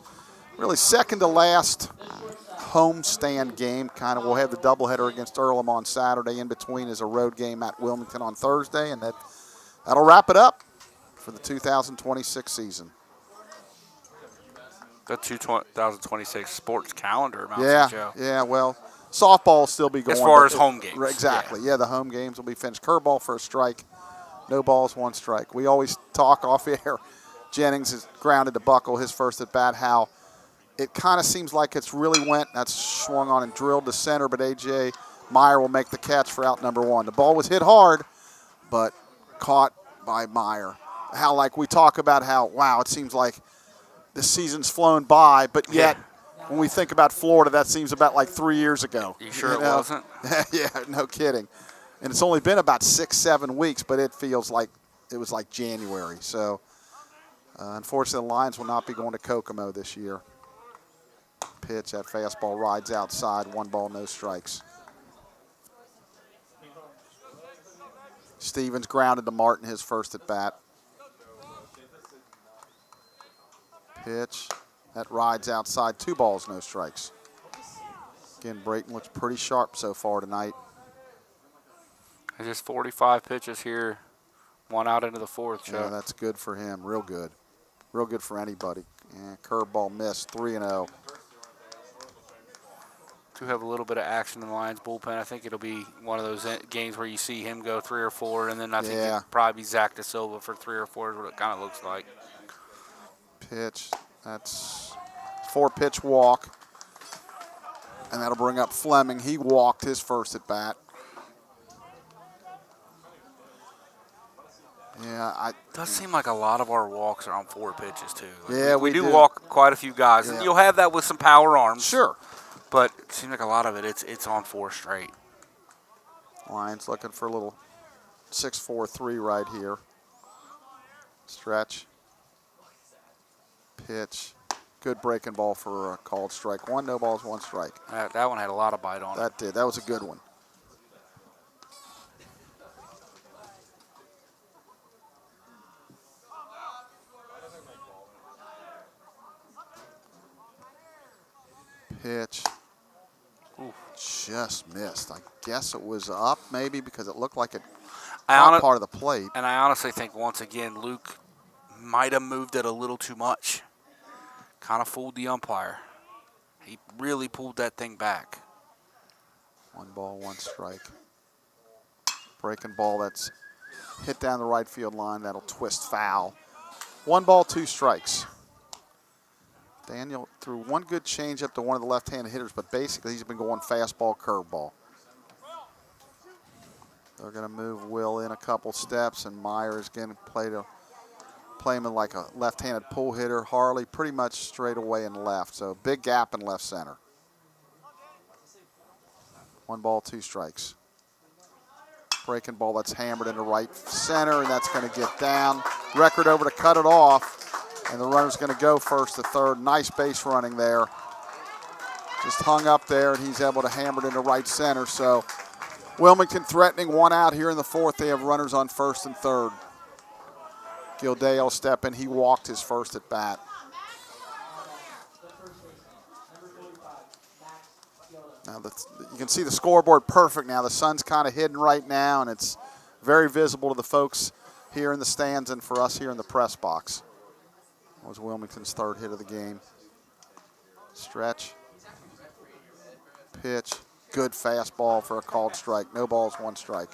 A: really second to last homestand game. We'll have the doubleheader against Earlham on Saturday. In between is a road game at Wilmington on Thursday, and that'll wrap it up for the 2026 season.
B: The 2026 sports calendar, Mount
A: Yeah,
B: St. Joe.
A: yeah. Well, softball will still be going.
B: As far as home games.
A: Exactly. Yeah, the home games will be finished. Curveball for a strike. No balls, 1 strike. We always talk off air. Jennings has grounded to Buckle, his first at bat, how it kind of seems like it's really went. That's swung on and drilled to center, but A.J. Meyer will make the catch for out number 1. The ball was hit hard, but caught by Meyer. How, like, we talk about how, wow, it seems like the season's flown by, but yet when we think about Florida, that seems about like 3 years ago.
B: You sure it wasn't?
A: Yeah, no kidding. And it's only been about 6-7 weeks, but it feels like it was like January. So, unfortunately, the Lions will not be going to Kokomo this year. Pitch, that fastball rides outside. 1 ball, no strikes. Stevens grounded to Martin, his first at bat. Pitch, that rides outside. 2 balls, no strikes. Again, Brayton looks pretty sharp so far tonight.
B: Just 45 pitches here, 1 out into the 4th.
A: Yeah, that's good for him. Real good. Real good for anybody. Yeah, curveball missed, 3-0.
B: To have a little bit of action in the Lions bullpen. I think it'll be one of those games where you see him go 3 or 4, and then I think it'll probably be Zach De Silva for 3 or 4 is what it kind of looks like.
A: Pitch. That's 4-pitch walk. And that'll bring up Fleming. He walked his first at bat. Yeah,
B: it does seem like a lot of our walks are on 4 pitches too. Like
A: yeah,
B: we do walk quite a few guys, and you'll have that with some power arms.
A: Sure,
B: but it seems like a lot of it's on 4 straight.
A: Lions looking for a little 6-4-3 right here. Stretch. Pitch. Good breaking ball for a called strike. 1, no balls, 1 strike.
B: That one had a lot of bite on it.
A: That did. That was a good one. Pitch.
B: Oof.
A: Just missed. I guess it was up maybe because it looked like it
B: I
A: caught part of the plate.
B: And I honestly think, once again, Luke might have moved it a little too much. Kind of fooled the umpire. He really pulled that thing back.
A: 1 ball, 1 strike. Breaking ball that's hit down the right field line. That'll twist foul. 1 ball, 2 strikes. Daniel threw 1 good changeup to one of the left-handed hitters, but basically he's been going fastball, curveball. They're going to move Will in a couple steps, and Meyer is going to play him in like a left-handed pull hitter. Harley pretty much straight away and left, so big gap in left center. 1 ball, 2 strikes. Breaking ball that's hammered into right center, and that's going to get down. Record over to cut it off, and the runner's going to go first to third. Nice base running there. Just hung up there, and he's able to hammer it into right center. So Wilmington threatening 1 out here in the 4th. They have runners on first and third. Gildea will step in. He walked his first at bat. Now you can see the scoreboard perfect now. The sun's kind of hidden right now, and it's very visible to the folks here in the stands and for us here in the press box. That was Wilmington's 3rd hit of the game. Stretch. Pitch. Good fastball for a called strike. No balls, 1 strike.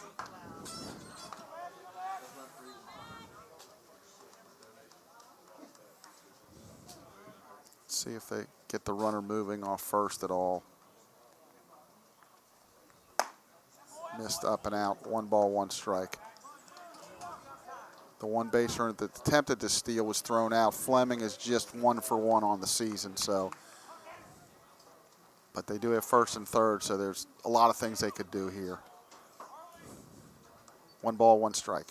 A: Let's see if they get the runner moving off first at all. Missed up and out. 1 ball, 1 strike. The 1 base runner that attempted to steal was thrown out. Fleming is just 1 for 1 on the season, so. But they do have first and third, so there's a lot of things they could do here. 1 ball, 1 strike.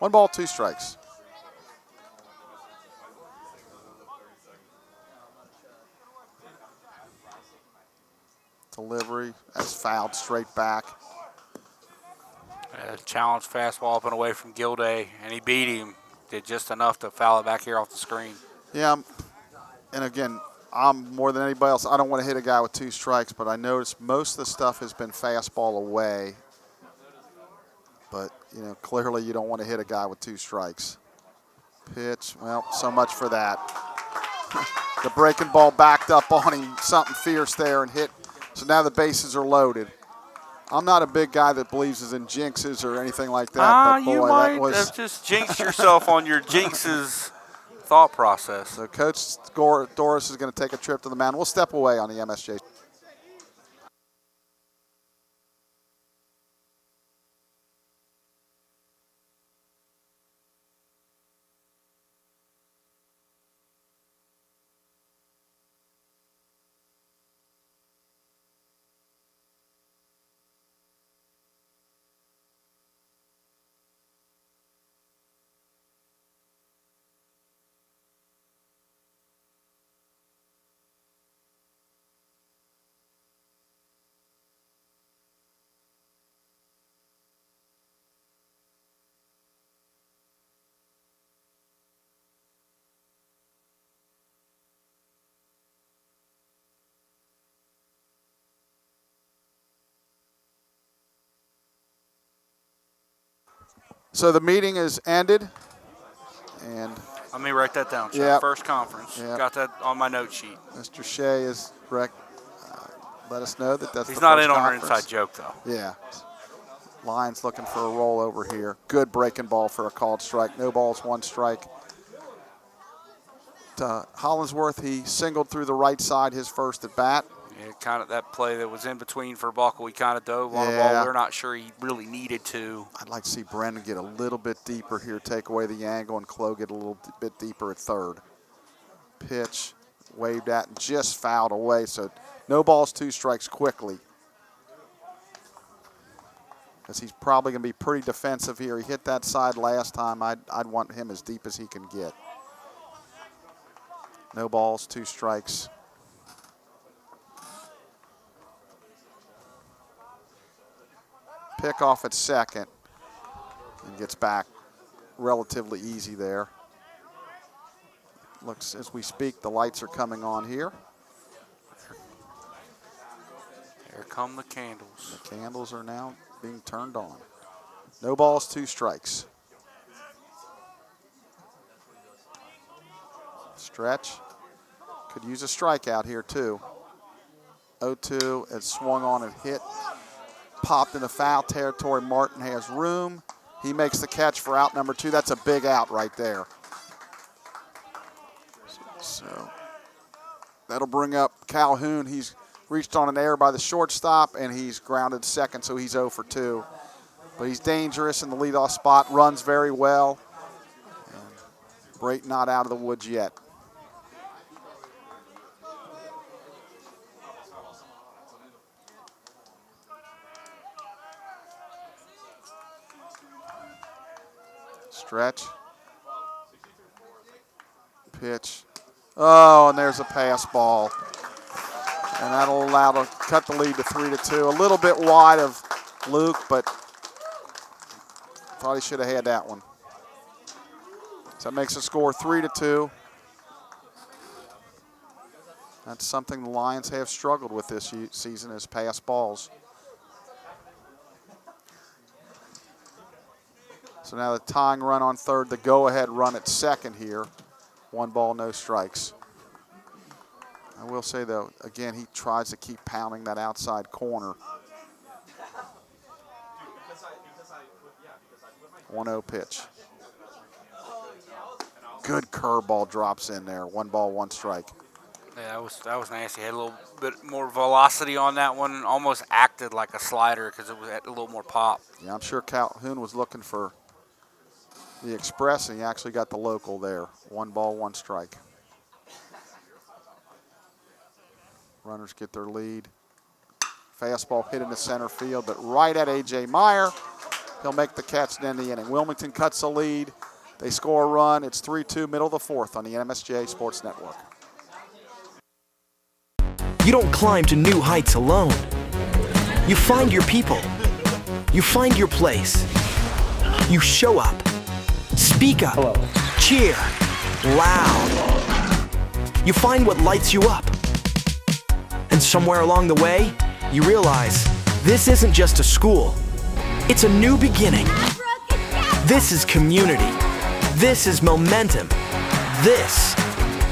A: One ball, 2 strikes. Delivery, that's fouled straight back.
B: Challenge fastball up and away from Gildea, and he beat him. Did just enough to foul it back here off the screen.
A: Yeah, and again, I'm more than anybody else. I don't want to hit a guy with 2 strikes, but I noticed most of the stuff has been fastball away. But, you know, clearly you don't want to hit a guy with 2 strikes. Pitch, well, so much for that. The breaking ball backed up on him, something fierce there, and hit. So now the bases are loaded. I'm not a big guy that believes in jinxes or anything like that. But boy,
B: you might have just jinxed yourself on your jinxes thought process.
A: So Coach Doris is going to take a trip to the mound. We'll step away on the MSJ. So the meeting is ended, and
B: let me write that down.
A: Yep.
B: First conference.
A: Yep.
B: Got that on my note sheet.
A: Mr. Shea is let us know that that's
B: He's
A: the
B: not
A: first
B: in on our
A: conference.
B: inside joke, though.
A: Yeah. Lions looking for a roll over here. Good breaking ball for a called strike. No balls, 1 strike. Hollinsworth, he singled through the right side his first at bat.
B: Yeah, kind of that play that was in between for Buckle. He kind of dove on a
A: Yeah.
B: ball we're not sure he really needed to.
A: I'd like to see Brennan get a little bit deeper here, take away the angle, and Chloe get a little bit deeper at third. Pitch, waved at and just fouled away. So no balls, 2 strikes quickly. Because he's probably going to be pretty defensive here. He hit that side last time. I'd want him as deep as he can get. No balls, 2 strikes. Pick off at second and gets back relatively easy there. Looks, as we speak, the lights are coming on here.
B: Here come the candles.
A: The candles are now being turned on. No balls, 2 strikes. Stretch. Could use a strikeout here, too. 0-2, it's swung on and hit. Popped into foul territory. Martin has room. He makes the catch for out number 2. That's a big out right there. So that'll bring up Calhoun. He's reached on an error by the shortstop, and he's grounded second, so he's 0 for 2. But he's dangerous in the leadoff spot, runs very well. And Brayton not out of the woods yet. Stretch. Pitch. Oh, and there's a pass ball. And that'll allow to cut the lead to 3-2. A little bit wide of Luke, but thought he should have had that one. So that makes the score 3-2. That's something the Lions have struggled with this season, is pass balls. So now the tying run on third, the go-ahead run at second here. 1 ball, no strikes. I will say, though, again, he tries to keep pounding that outside corner. 1-0 pitch. Good curveball drops in there. 1 ball, 1 strike.
B: Yeah, that was nasty. Had a little bit more velocity on that one. Almost acted like a slider because it had a little more pop.
A: Yeah, I'm sure Calhoun was looking for the express, and he actually got the local there. 1 ball, 1 strike. Runners get their lead. Fastball hit into center field, but right at A.J. Meyer. He'll make the catch and end the inning. Wilmington cuts the lead. They score a run. It's 3-2, middle of the 4th on the MSJ Sports Network.
I: You don't climb to new heights alone. You find your people. You find your place. You show up. Speak up. Hello. Cheer. Loud. You find what lights you up. And somewhere along the way, you realize this isn't just a school. It's a new beginning. This is community. This is momentum. This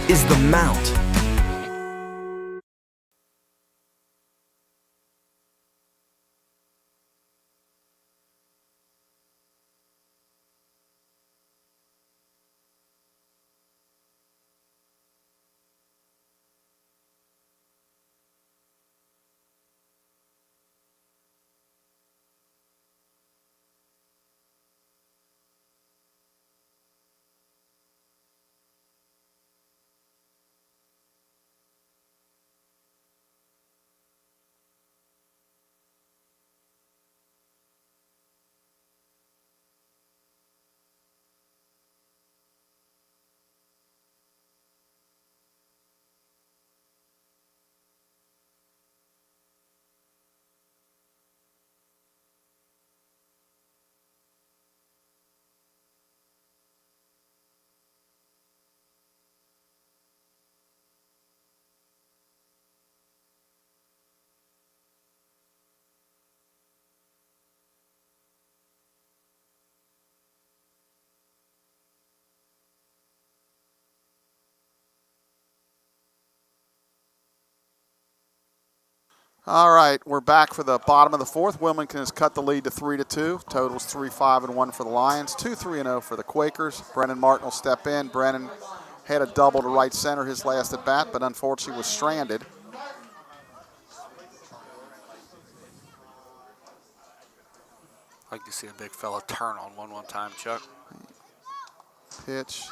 I: is the Mount.
A: All right, we're back for the bottom of the 4th. Wilmington has cut the lead to 3-2. Totals 3-5-1 for the Lions, 2-3-0 for the Quakers. Brennan Martin will step in. Brennan had a double to right center his last at bat, but unfortunately was stranded.
B: Like to see a big fella turn on one time, Chuck.
A: Pitch.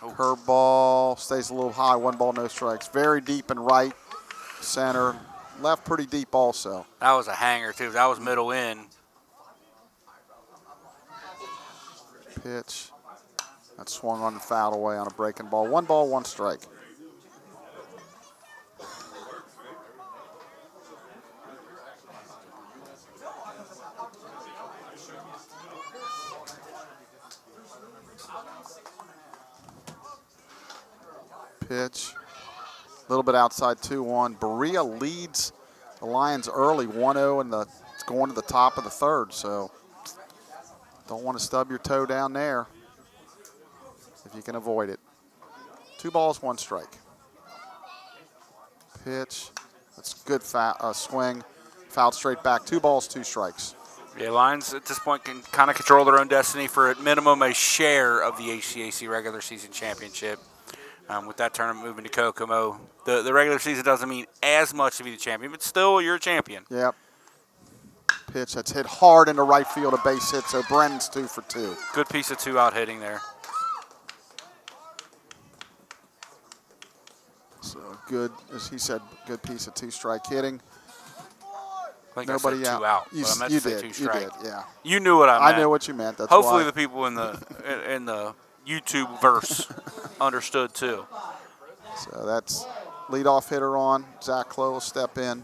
A: Curveball stays a little high. 1 ball, no strikes. Very deep in right, center, left pretty deep also.
B: That was a hanger too. That was middle in.
A: Pitch. That swung on and fouled away on a breaking ball. 1 ball, 1 strike. Pitch. A little bit outside 2-1. Berea leads the Lions early 1-0 and it's going to the top of the 3rd, so don't want to stub your toe down there if you can avoid it. 2 balls, 1 strike. Pitch. That's good swing. Fouled straight back. 2 balls, 2 strikes.
B: Yeah, Lions at this point can kind of control their own destiny for at minimum a share of the HCAC regular season championship. With that tournament moving to Kokomo, the regular season doesn't mean as much to be the champion, but still you're a champion.
A: Yep. Pitch that's hit hard into right field, a base hit, so Brennan's 2 for 2.
B: Good piece of 2-out hitting there.
A: So good, as he said, good piece of 2-strike hitting.
B: I think
A: Nobody
B: I said 2 out.
A: You,
B: But I meant
A: you
B: to say
A: did.
B: 2
A: You
B: strike.
A: did. Yeah.
B: You knew what I meant.
A: I know what you meant. That's
B: Hopefully
A: why.
B: the people in the YouTube verse understood too.
A: So that's leadoff hitter on. Zach Clough will step in.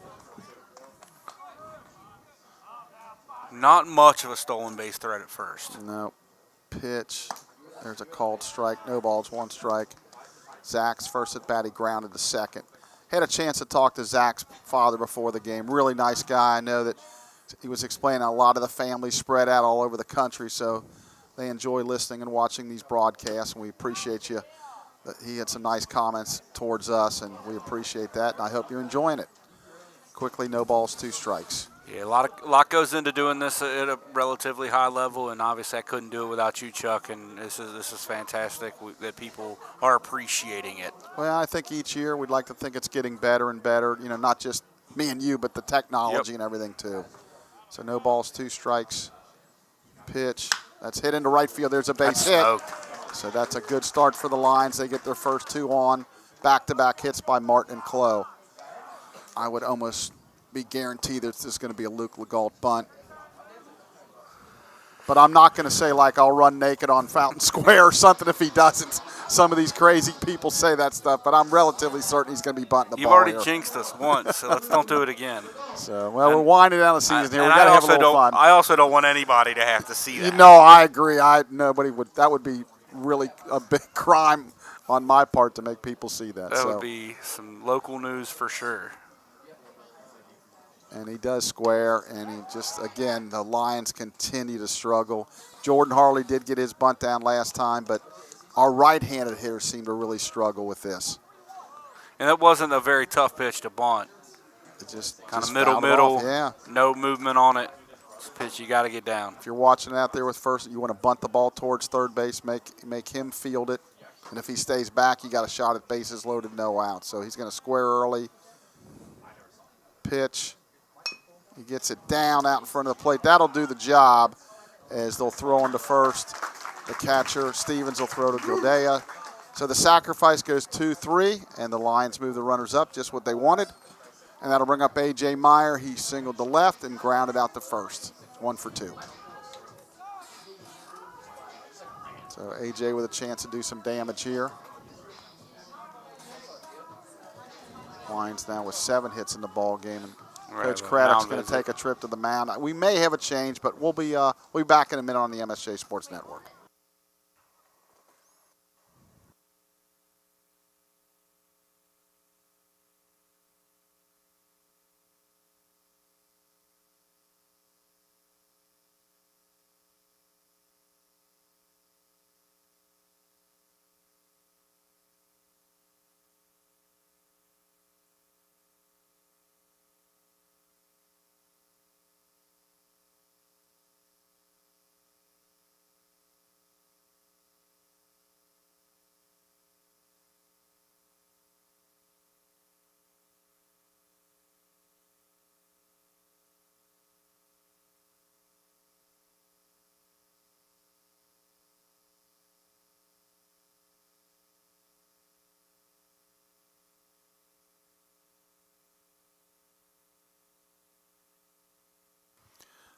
B: Not much of a stolen base threat at first.
A: No. Pitch. There's a called strike. No balls, 1 strike. Zach's first at bat. He grounded to second. Had a chance to talk to Zach's father before the game. Really nice guy. I know that he was explaining a lot of the families spread out all over the country, so they enjoy listening and watching these broadcasts, and we appreciate you. He had some nice comments towards us, and we appreciate that, and I hope you're enjoying it. Quickly, no balls, 2 strikes.
B: Yeah, a lot goes into doing this at a relatively high level, and obviously I couldn't do it without you, Chuck. And this is fantastic that people are appreciating it.
A: Well, I think each year we'd like to think it's getting better and better. You know, not just me and you, but the technology and everything too. So no balls, 2 strikes. Pitch. That's hit into right field. There's a base hit.
B: Smoked.
A: So that's a good start for the Lions. They get their first 2 on. Back-to-back hits by Martin and Clough. I would almost be guaranteed that this is going to be a Luke Legault bunt. But I'm not going to say, like, I'll run naked on Fountain Square or something if he doesn't. Some of these crazy people say that stuff, but I'm relatively certain he's going to be bunting the ball.
B: You've already
A: here.
B: Jinxed us once, so let's don't do it again.
A: So, well, we're winding down the season here. We
B: And
A: got to have a little fun.
B: I also don't want anybody to have to see that.
A: No, I agree. Nobody would. That would be really a big crime on my part to make people see that.
B: That would be some local news for sure.
A: And he does square, and he just, again, the Lions continue to struggle. Jordan Harley did get his bunt down last time, but our right-handed hitters seem to really struggle with this.
B: And that wasn't a very tough pitch to bunt.
A: It just
B: kind of
A: fouled it
B: middle,
A: off. Yeah.
B: No movement on it. It's a pitch you got to get down.
A: If you're watching out there with first, you want to bunt the ball towards third base, make him field it. And if he stays back, you got a shot at bases loaded, no out. So he's going to square early. Pitch. He gets it down out in front of the plate. That'll do the job as they'll throw on to first. The catcher, Stevens, will throw to Gildea. So the sacrifice goes 2-3, and the Lions move the runners up, just what they wanted. And that'll bring up A.J. Meyer. He singled to left and grounded out to first. 1 for 2. So A.J. with a chance to do some damage here. Lions now with 7 hits in the ball game. And Coach Craddock's going to take a trip to the mound. We may have a change, but we'll be back in a minute on the MSJ Sports Network.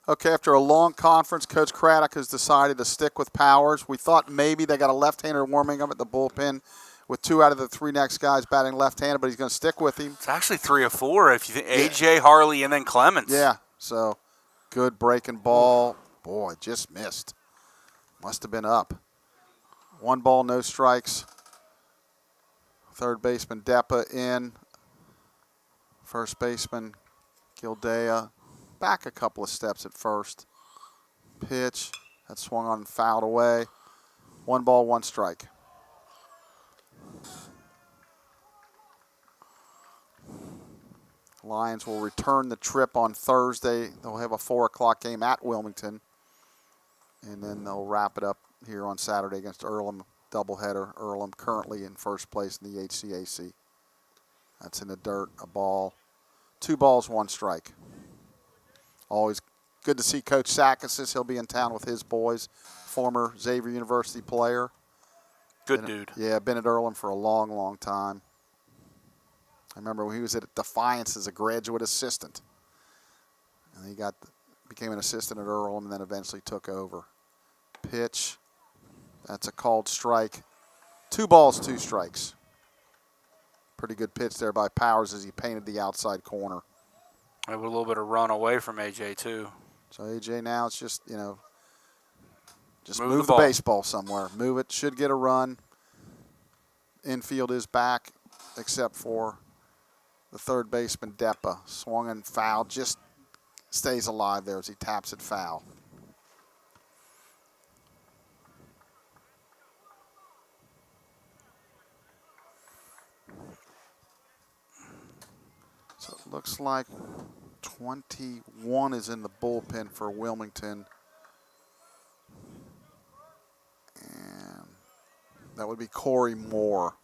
A: Okay, after a long conference, Coach Craddock has decided to stick with Powers. We thought maybe they got a left-hander warming up at the bullpen with 2 out of the 3 next guys batting left-handed, but he's going to stick with him.
B: It's actually 3 or 4 if you think AJ, Harley, and then Clemens.
A: Yeah, so good breaking ball. Boy, just missed. Must have been up. 1 ball, no strikes. Third baseman Deppa in. First baseman Gildea back a couple of steps at first. Pitch. That swung on and fouled away. 1 ball, 1 strike. Lions will return the trip on Thursday. They'll have a 4 o'clock game at Wilmington. And then they'll wrap it up here on Saturday against Earlham. Doubleheader. Earlham currently in first place in the HCAC. That's in the dirt. A ball. 2 balls, 1 strike. Always good to see Coach Sakis. He'll be in town with his boys. Former Xavier University player.
B: Good dude.
A: Yeah, been at Earlham for a long, long time. I remember when he was at Defiance as a graduate assistant. And he became an assistant at Earlham and then eventually took over. Pitch. That's a called strike. 2 balls, 2 strikes. Pretty good pitch there by Powers as he painted the outside corner.
B: Maybe a little bit of run away from AJ, too.
A: So AJ now it's just, just
B: Move
A: move
B: the
A: the
B: ball.
A: baseball somewhere. Move it. Should get a run. Infield is back except for the third baseman, Deppa. Swung and fouled. Just stays alive there as he taps it foul. So it looks like 21 is in the bullpen for Wilmington. And that would be Corey Moore.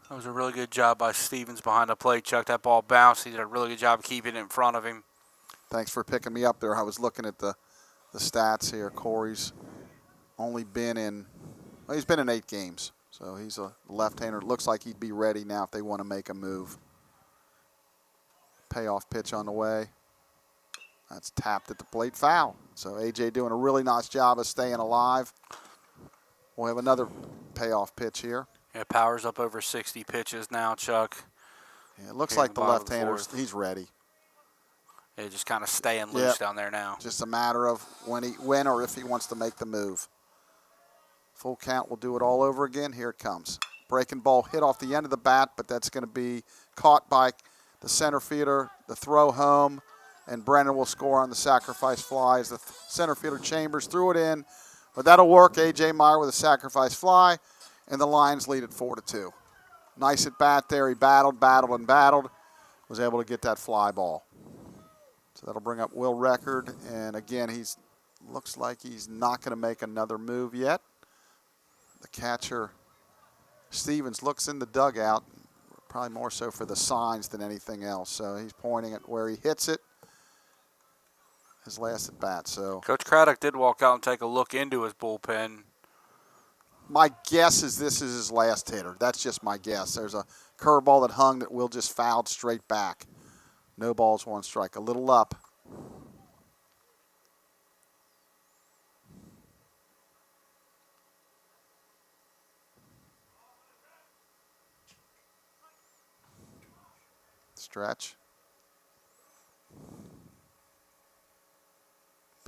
B: That was a really good job by Stevens behind the plate. Chuck, that ball bounced. He did a really good job keeping it in front of him.
A: Thanks for picking me up there. I was looking at the stats here. Corey's only been in, well, he's been in 8 games. So he's a left-hander. It looks like he'd be ready now if they want to make a move. Payoff pitch on the way. That's tapped at the plate, foul. So AJ doing a really nice job of staying alive. We'll have another payoff pitch here.
B: Yeah, Powers up over 60 pitches now, Chuck.
A: Yeah, it looks
B: Here in
A: like the
B: the bottom of the
A: left-hander,
B: fourth.
A: he's ready.
B: Yeah, just kind of staying loose down there now.
A: Just a matter of when or if he wants to make the move. Full count, we'll do it all over again. Here it comes. Breaking ball hit off the end of the bat, but that's going to be caught by the center fielder, the throw home, and Brennan will score on the sacrifice fly as the center fielder Chambers threw it in. But that'll work. A.J. Meyer with a sacrifice fly, and the Lions lead at 4-2. Nice at bat there. He battled, was able to get that fly ball. So that'll bring up Will Record, and again, looks like he's not going to make another move yet. The catcher, Stevens, looks in the dugout, probably more so for the signs than anything else. So he's pointing at where he hits it, his last at bat. So
B: Coach Craddock did walk out and take a look into his bullpen.
A: my guess is this is his last hitter. That's just my guess. There's a curveball that hung that Will just fouled straight back. No balls, 1 strike. A little up. Stretch.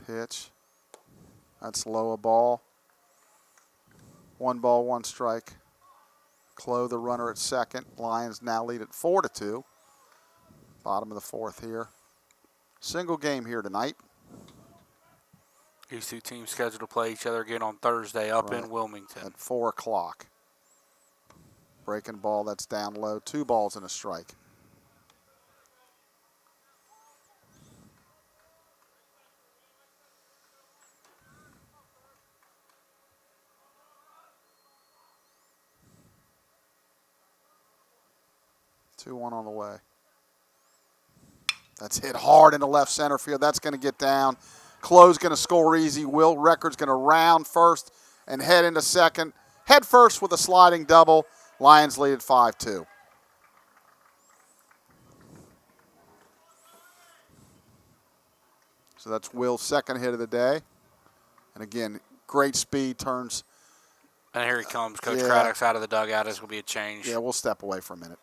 A: Pitch. That's low a ball. 1 ball, 1 strike. Clough the runner at second. Lions now lead at 4-2. Bottom of the 4th here. Single game here tonight.
B: These two teams scheduled to play each other again on Thursday up in Wilmington.
A: At 4 o'clock. Breaking ball, that's down low. 2 balls and a strike. One on the way. That's hit hard into left center field. That's going to get down. Clough's going to score easy. Will Record's going to round first and head into second. Head first with a sliding double. Lions lead at 5-2. So So that's Will's second hit of the day. And again, great speed, turns.
B: And here he comes. Coach Craddock's out of the dugout. There's going to be a change.
A: Yeah, we'll step away for a minute.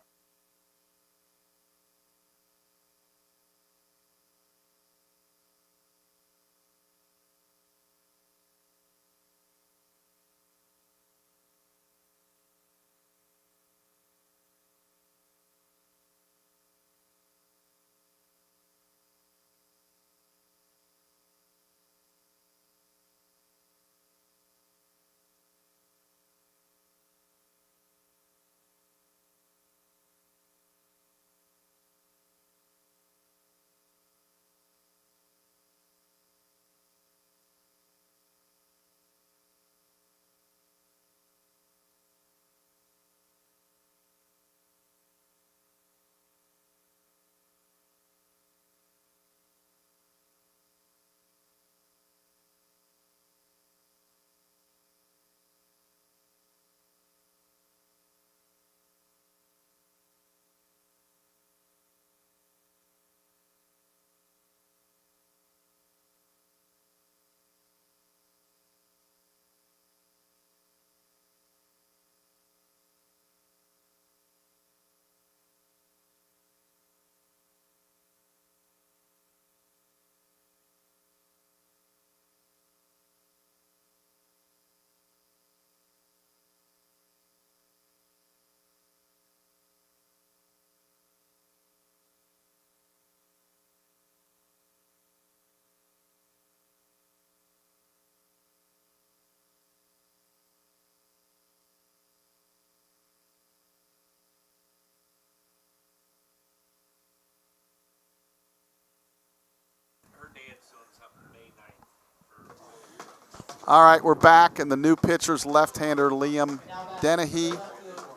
A: All right, we're back, and the new pitcher's left-hander, Liam Dennehy.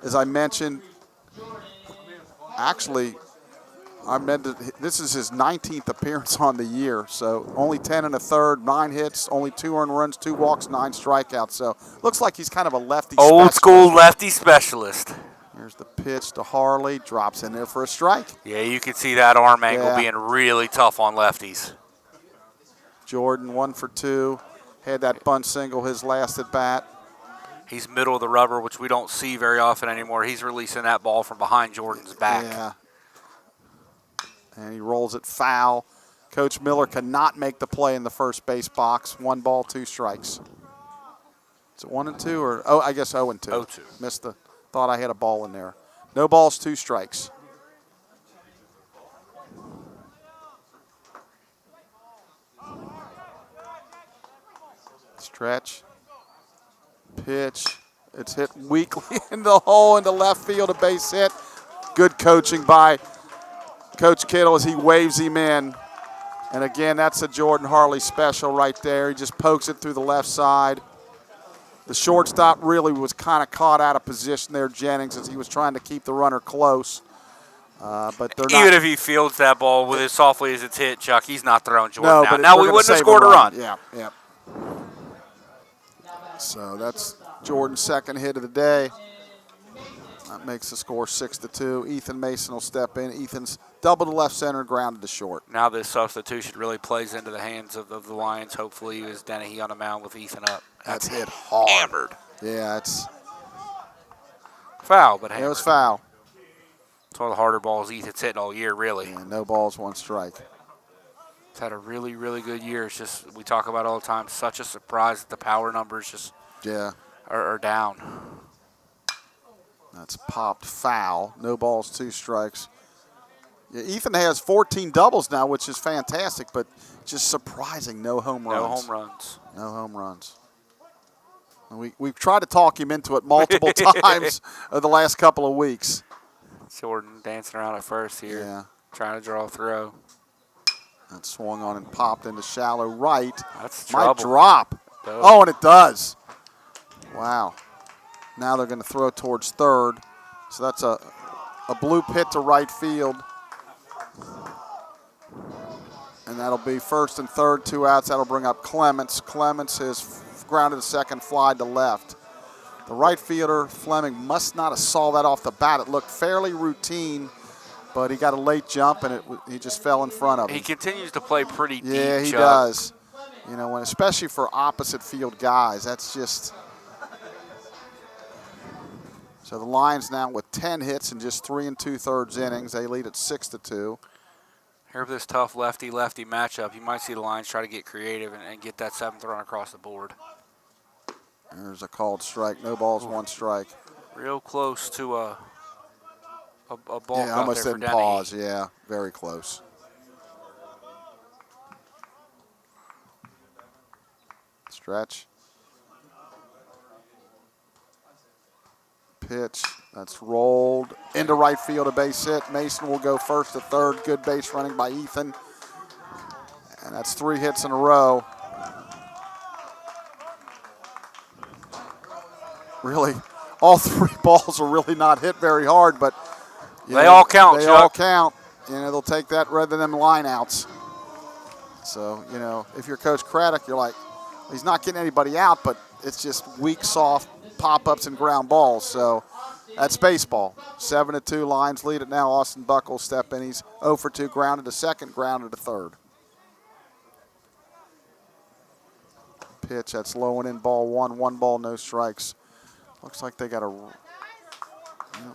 A: As I mentioned, actually, this is his 19th appearance on the year, so only 10 1/3, 9 hits, only 2 earned runs, 2 walks, 9 strikeouts. So looks like he's kind of a lefty
B: Old school lefty specialist.
A: Here's the pitch to Harley, drops in there for a strike.
B: Yeah, you can see that arm angle being really tough on lefties.
A: Jordan 1 for 2. Had that bunt single his last at bat.
B: He's middle of the rubber, which we don't see very often anymore. He's releasing that ball from behind Jordan's back.
A: Yeah. And he rolls it foul. Coach Miller cannot make the play in the first base box. 1 ball, 2 strikes. Is it 1 and 2 or I guess 0 and 2.
B: 0-2.
A: Missed the thought I had a ball in there. No balls, 2 strikes. Stretch, pitch, it's hit weakly in the hole into left field, a base hit. Good coaching by Coach Kittle as he waves him in. And again, that's a Jordan Harley special right there. He just pokes it through the left side. The shortstop really was kind of caught out of position there, Jennings, as he was trying to keep the runner close. But they're not.
B: Even if he fields that ball with as softly as it's hit, Chuck, he's not throwing Jordan
A: No,
B: out.
A: but
B: Now
A: they're
B: we
A: gonna
B: wouldn't have
A: save
B: scored a run.
A: Yeah, yeah. So that's Jordan's second hit of the day. That makes the score 6-2. Ethan Mason will step in. Ethan's doubled to left center, grounded to short.
B: Now this substitution really plays into the hands of the Lions. Hopefully, is Dennehy on the mound with Ethan up.
A: That's hit hard.
B: Hammered.
A: Yeah, it's
B: foul, but hammered.
A: It was foul.
B: It's one of the harder balls Ethan's hitting all year, really.
A: Yeah, no balls, 1 strike.
B: He's had a really, really good year. It's just, we talk about it all the time, such a surprise that the power numbers just are down.
A: That's popped foul. No balls, 2 strikes. Yeah, Ethan has 14 doubles now, which is fantastic, but just surprising, no home runs.
B: No home runs.
A: No home runs. And we've tried to talk him into it multiple times over the last couple of weeks.
B: Jordan dancing around at first here.
A: Yeah.
B: Trying to draw a throw.
A: That swung on and popped into shallow right.
B: That's
A: Might
B: trouble.
A: drop. Oh, and it does. Wow. Now they're going to throw towards third. So that's a blue pit to right field. And that'll be first and third, 2 outs. That'll bring up Clements. Clements has grounded a second fly to left. The right fielder, Fleming, must not have saw that off the bat. It looked fairly routine. but he got a late jump, and he just fell in front of him.
B: He continues to play pretty deep,
A: Yeah, he
B: Chuck.
A: does. You know, especially for opposite field guys, that's just. So the Lions now with 10 hits in just 3 2/3 innings. They lead at 6-2.
B: Here for this tough lefty-lefty matchup, you might see the Lions try to get creative and get that 7th run across the board.
A: There's a called strike. No balls, 1 strike.
B: Real close to a ball
A: Yeah,
B: out
A: almost
B: there for
A: didn't
B: Denny.
A: pause. Yeah, very close. Stretch. Pitch. That's rolled into right field, a base hit. Mason will go first to third. Good base running by Ethan. And that's 3 hits in a row. Really, all 3 balls are really not hit very hard, but
B: they all count,
A: They
B: Chuck.
A: all count. You know, they'll take that rather than lineouts. So, you know, if you're Coach Craddock, you're like, he's not getting anybody out, but it's just weak, soft pop-ups and ground balls. So that's baseball. 7-2, Lions lead it now. Austin Buckles step in. He's 0 for 2, grounded to second, grounded to third. Pitch, that's low and in, ball 1. 1 ball, no strikes. Looks like they got it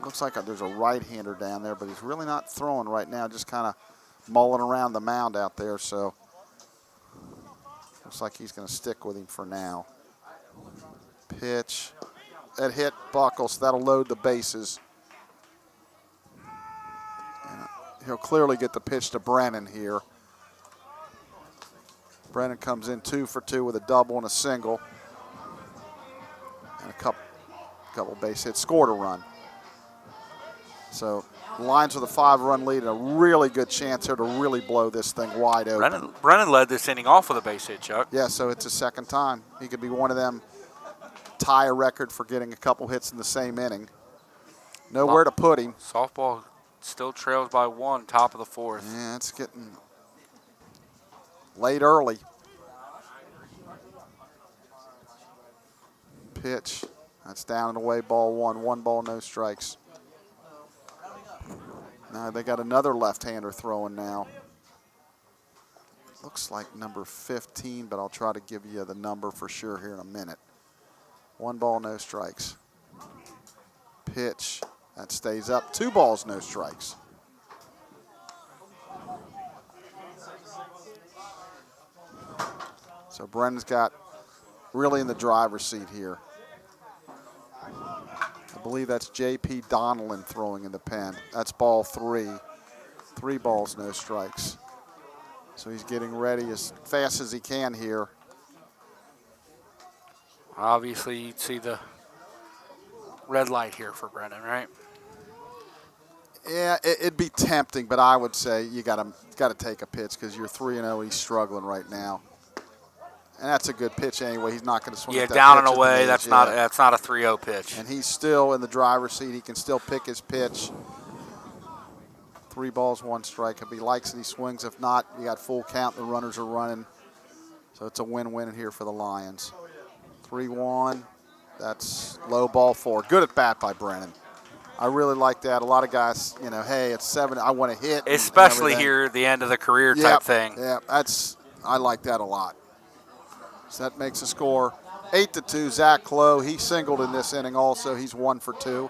A: looks like there's a right-hander down there, but he's really not throwing right now, just kind of mulling around the mound out there. So looks like he's going to stick with him for now. Pitch. That hit Buckles. That'll load the bases. And he'll clearly get the pitch to Brennan here. Brennan comes in 2 for 2 with a double and a single. And a couple base hits. Scored a run. So the Lions with a 5-run lead and a really good chance here to really blow this thing wide open.
B: Brennan led this inning off with a base hit, Chuck.
A: Yeah, so it's his 2nd time. He could be one of them, tie a record for getting a couple hits in the same inning. Nowhere to put him.
B: Softball still trails by 1, top of the 4th.
A: Yeah, it's getting late early. Pitch. That's down and away, ball 1. 1 ball, no strikes. Now they got another left-hander throwing now. Looks like number 15, but I'll try to give you the number for sure here in a minute. 1 ball, no strikes. Pitch. That stays up. 2 balls, no strikes. So Brennan's got really in the driver's seat here. I believe that's J.P. Donnellan throwing in the pen. That's ball 3. 3 balls, no strikes. So he's getting ready as fast as he can here.
B: Obviously, you'd see the red light here for Brennan, right?
A: Yeah, it'd be tempting, but I would say you got to take a pitch because you're 3-0. He's struggling right now, and that's a good pitch anyway. He's not going to swing.
B: Yeah,
A: at that
B: down
A: pitch
B: and away.
A: at the
B: That's not a 3-0 pitch.
A: And he's still in the driver's seat. He can still pick his pitch. 3 balls, 1 strike. If he likes it, he swings. If not, you got full count. The runners are running, so it's a win-win here for the Lions. 3-1. That's low, ball 4. Good at bat by Brennan. I really like that. A lot of guys, you know, hey, it's 7. I want to hit.
B: Especially here, the end of the career type thing.
A: Yeah, I like that a lot. So that makes the score 8-2. Zach Lowe, he singled in this inning also. He's 1 for 2.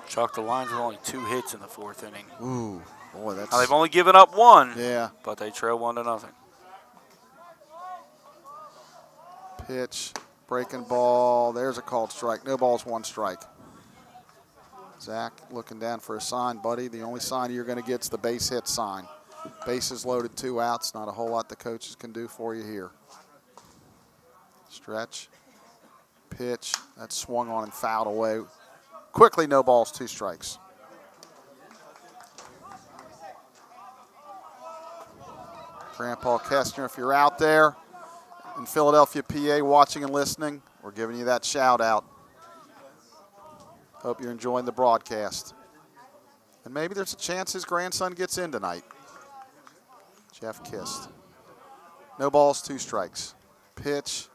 B: Chuck, the Lions with only 2 hits in the 4th inning.
A: Ooh, boy, that's.
B: Now, they've only given up 1.
A: Yeah.
B: But they trail 1-0.
A: Pitch, breaking ball. There's a called strike. No balls, 1 strike. Zach looking down for a sign, buddy. The only sign you're going to get is the base hit sign. Bases loaded, 2 outs. Not a whole lot the coaches can do for you here. Stretch. Pitch. That's swung on and fouled away. Quickly, no balls, 2 strikes. Grandpa Kestner, if you're out there in Philadelphia, PA, watching and listening, we're giving you that shout out. Hope you're enjoying the broadcast. And maybe there's a chance his grandson gets in tonight. Jeff Kist. No balls, 2 strikes. Pitch.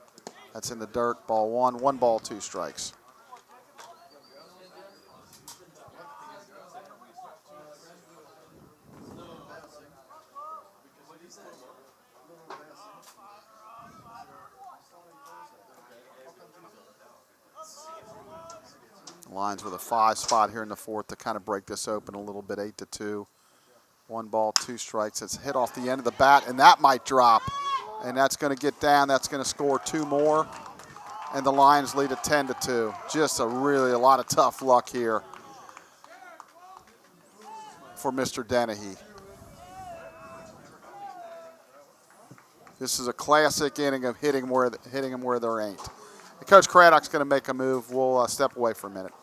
A: That's in the dirt. Ball 1. 1 ball, 2 strikes. Lions with a 5 spot here in the 4th to kind of break this open a little bit, 8-2. 1 ball, 2 strikes. It's hit off the end of the bat, and that might drop. And that's going to get down. That's going to score 2 more. And the Lions lead at 10-2. Just a lot of tough luck here for Mr. Dennehy. This is a classic inning of hitting them where there ain't. And Coach Craddock's going to make a move. We'll step away for a minute.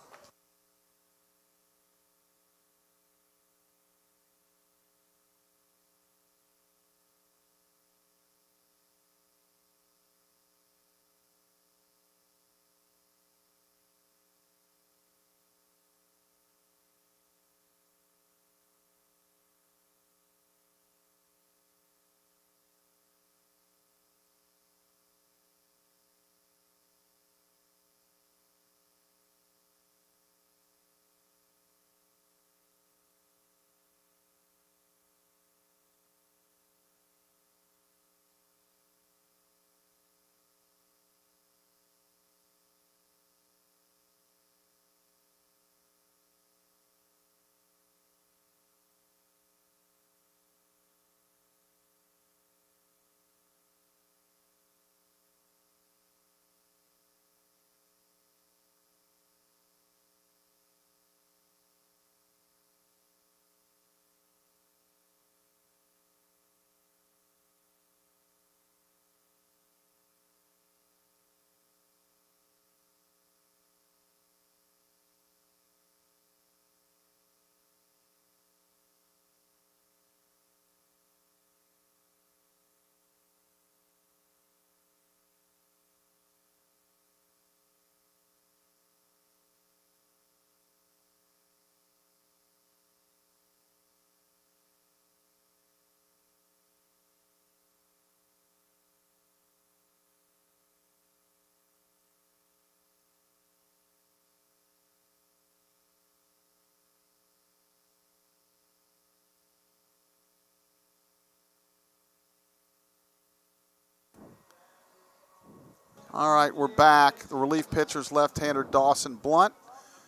A: All right, we're back. The relief pitcher's left-hander Dawson Blunt.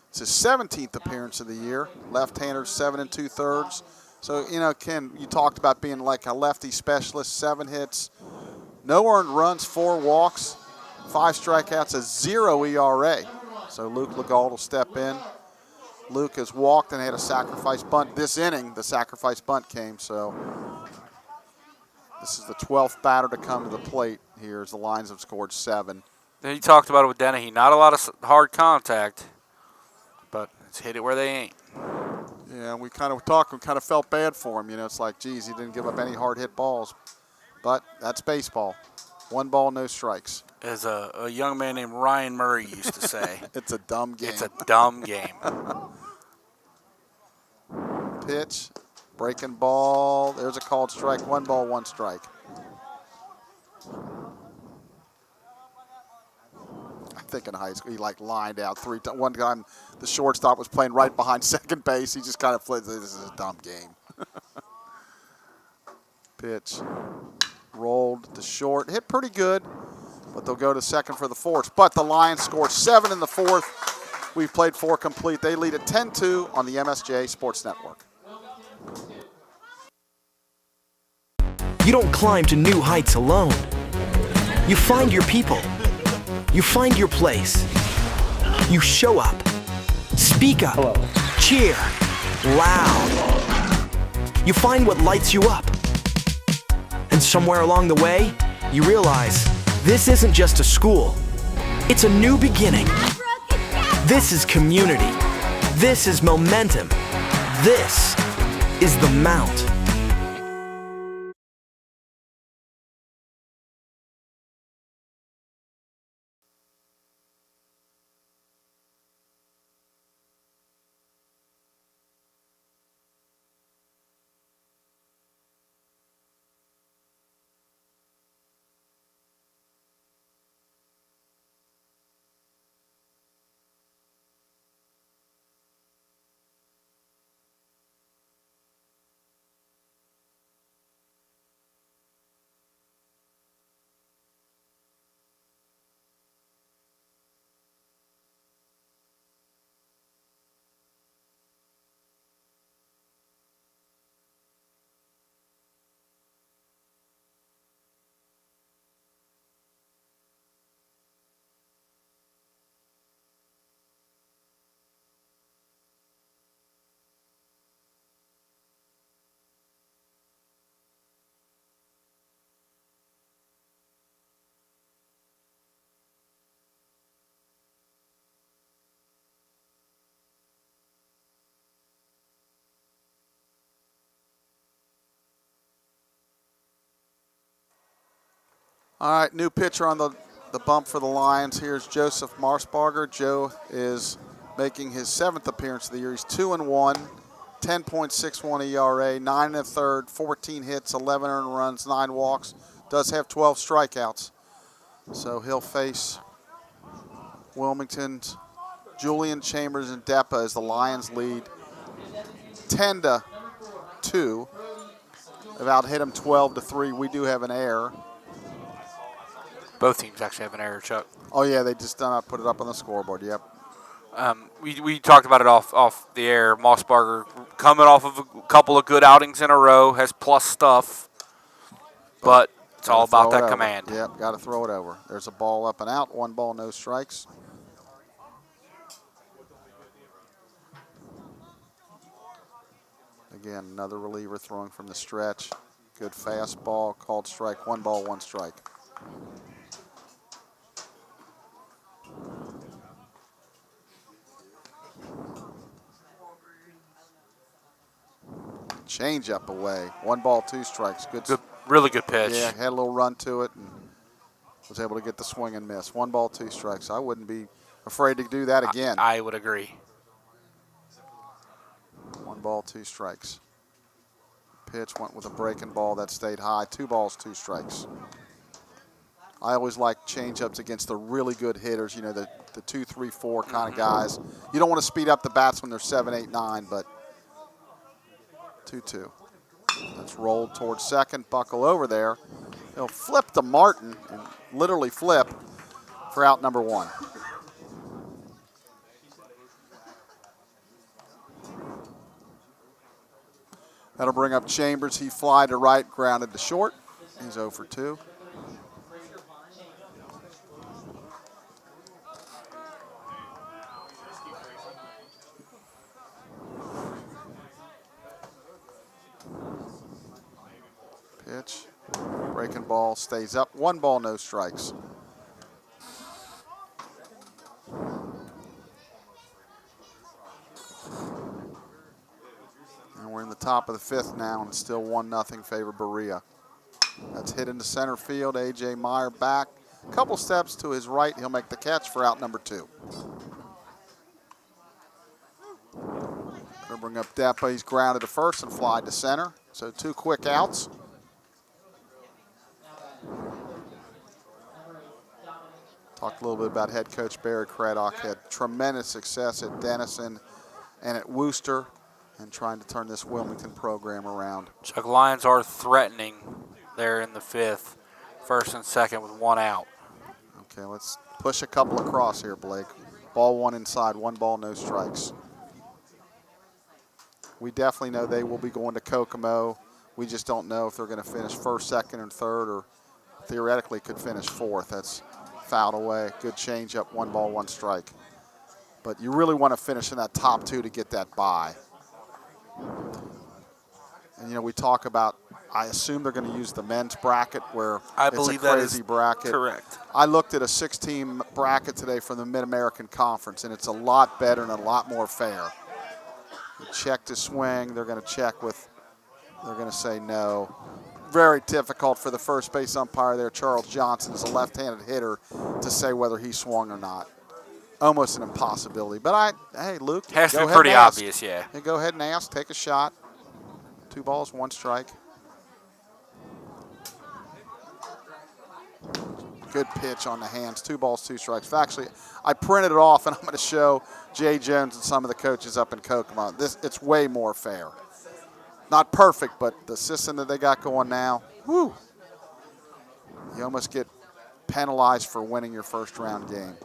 A: It's his 17th appearance of the year. Left-hander, 7 2/3. So, Ken, you talked about being like a lefty specialist. 7 hits, no earned runs, 4 walks, 5 strikeouts, a 0 ERA. So Luke Legault will step in. Luke has walked and had a sacrifice bunt. This inning, the sacrifice bunt came, so this is the 12th batter to come to the plate here as the Lions have scored 7.
B: You talked about it with Dennehy. Not a lot of hard contact, but it's hit it where they ain't.
A: Yeah, we kind of felt bad for him. It's like, geez, he didn't give up any hard hit balls. But that's baseball. 1 ball, no strikes.
B: As a young man named Ryan Murray used to say.
A: It's a dumb game.
B: It's a dumb game.
A: Pitch, breaking ball. There's a called strike. 1 ball, 1 strike. I think in high school he lined out 3 times. One time the shortstop was playing right behind second base. He just kind of flipped. This is a dumb game. Pitch, rolled to short. Hit pretty good, but they'll go to second for the 4th. But the Lions scored 7 in the 4th. We've played 4 complete. They lead at 10-2 on the MSJ Sports Network.
I: You don't climb to new heights alone. You find your people. You find your place. You show up. Speak up. Hello. Cheer. Loud. You find what lights you up. And somewhere along the way, you realize this isn't just a school. It's a new beginning. This is community. This is momentum. This is the Mount.
A: All right, new pitcher on the bump for the Lions. Here's Joseph Marsbarger. Joe is making his 7th appearance of the year. He's 2-1, 10.61 ERA, 9 1/3, 14 hits, 11 earned runs, 9 walks. Does have 12 strikeouts. So he'll face Wilmington's Julian Chambers and Deppa as the Lions lead 10-2. They've out-hit them 12-3. We do have an error.
B: Both teams actually have an error, Chuck.
A: Oh, yeah, they just put it up on the scoreboard, yep.
B: We talked about it off the air. Mossbarger coming off of a couple of good outings in a row, has plus stuff, but it's all about that command.
A: Yep, got to throw it over. There's a ball up and out. 1 ball, no strikes. Again, another reliever throwing from the stretch. Good fastball, called strike. 1 ball, 1 strike. Change up away. 1 ball, 2 strikes. Good,
B: really good pitch.
A: Yeah, had a little run to it and was able to get the swing and miss. 1 ball, 2 strikes. I wouldn't be afraid to do that again.
B: I would agree.
A: 1 ball, 2 strikes. Pitch went with a breaking ball that stayed high. 2 balls, 2 strikes. I always like change-ups against the really good hitters, you know, the 2, 3, 4 kind of guys. You don't want to speed up the bats when they're 7, 8, 9, but 2-2. That's rolled towards second. Buckle over there. He'll flip to Martin and literally flip for out number 1. That'll bring up Chambers. He fly to right, grounded to short. He's 0 for 2. Pitch, breaking ball, stays up. 1 ball, no strikes. And we're in the top of the 5th now, and it's still 1-0 favor Berea. That's hit into center field. A.J. Meyer back. A couple steps to his right. He'll make the catch for out number 2. Gonna bring up Deppa. He's grounded to first and fly to center. So 2 quick outs. Talked a little bit about head coach Barry Craddock. Had tremendous success at Denison and at Worcester and trying to turn this Wilmington program around.
B: Chuck, Lions are threatening there in the 5th, 1st and 2nd with 1 out.
A: Okay, let's push a couple across here, Blake. Ball 1 inside, 1 ball, no strikes. We definitely know they will be going to Kokomo. We just don't know if they're going to finish 1st, 2nd, and 3rd, or theoretically could finish 4th. That's fouled away. Good changeup, 1 ball, 1 strike. But you really want to finish in that top 2 to get that bye. And, you know, we talk about, I assume they're going to use the men's bracket where it's a crazy bracket.
B: Correct.
A: I looked at a 6-team bracket today from the Mid-American Conference, and it's a lot better and a lot more fair. You check to swing, they're going to check with, they're going to say no. Very difficult for the first base umpire there, Charles Johnson, is a left-handed hitter, to say whether he swung or not. Almost an impossibility. But hey, Luke,
B: has to be pretty obvious, yeah.
A: Hey, go ahead and ask, take a shot. 2 balls, 1 strike. Good pitch on the hands. 2 balls, 2 strikes. Actually, I printed it off, and I'm going to show Jay Jones and some of the coaches up in Kokomo. It's way more fair. Not perfect, but the system that they got going now, whoo. You almost get penalized for winning your first-round game.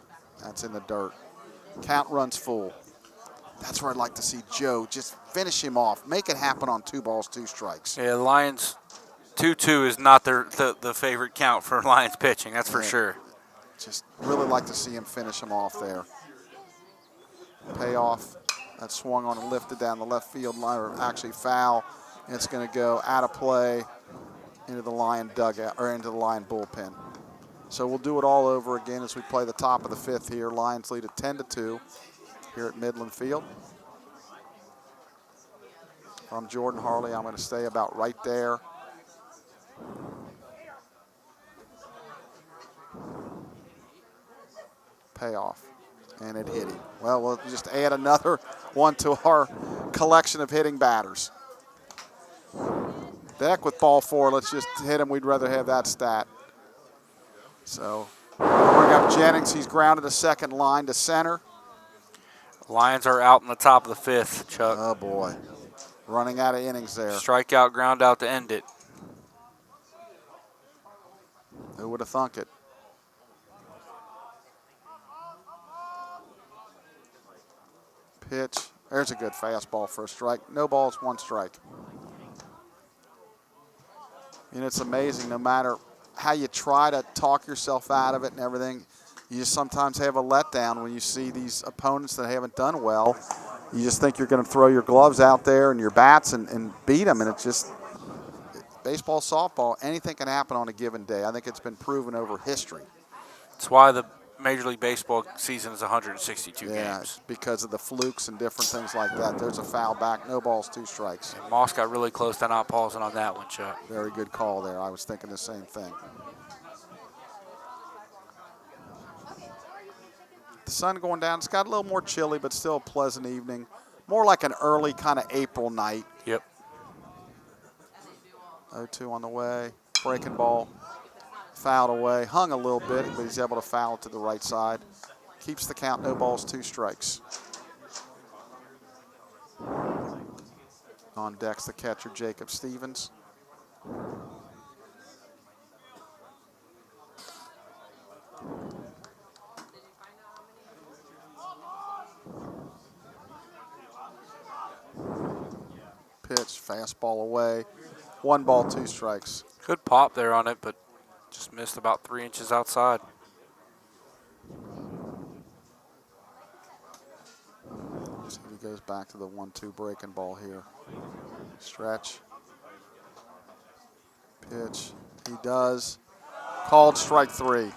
A: That's in the dirt. Count runs full. That's where I'd like to see Joe just finish him off. Make it happen on 2 balls, 2 strikes.
B: Yeah, Lions 2-2 is not the favorite count for Lions pitching, that's for sure.
A: Just really like to see him finish him off there. Payoff. That swung on and lifted down the left field line, or actually foul. And it's going to go out of play into the Lion dugout, or into the Lion bullpen. So we'll do it all over again as we play the top of the 5th here. Lions lead at 10-2 here at Midland Field. From Jordan Harley, I'm going to stay about right there. payoff. And it hit him. Well, we'll just add another one to our collection of hitting batters. Beck with ball 4. Let's just hit him. We'd rather have that stat. So bring up Jennings. He's grounded a second line to center.
B: Lions are out in the top of the 5th, Chuck.
A: Oh, boy. Running out of innings there.
B: Strikeout, ground out to end it.
A: Who would have thunk it? Pitch. There's a good fastball for a strike. No balls, 1 strike. And it's amazing, no matter how you try to talk yourself out of it and everything, you just sometimes have a letdown when you see these opponents that haven't done well. You just think you're going to throw your gloves out there and your bats and beat them, and it's just baseball, softball, anything can happen on a given day. I think it's been proven over history.
B: That's why the Major League Baseball season is 162
A: yeah,
B: games.
A: Because of the flukes and different things like that. There's a foul back, no balls, 2 strikes.
B: And Moss got really close to not pausing on that one, Chuck.
A: Very good call there. I was thinking the same thing. The sun going down. It's got a little more chilly, but still a pleasant evening. More like an early kind of April night.
B: Yep.
A: 0-2 on the way. Breaking ball. Fouled away. Hung a little bit, but he's able to foul it to the right side. Keeps the count. No balls, 2 strikes. On deck's the catcher, Jacob Stevens. Pitch, fastball away. 1 ball, 2 strikes.
B: Good pop there on it, but just missed about 3 inches outside.
A: See if he goes back to the 1-2 breaking ball here. Stretch. Pitch. He does. Called strike 3.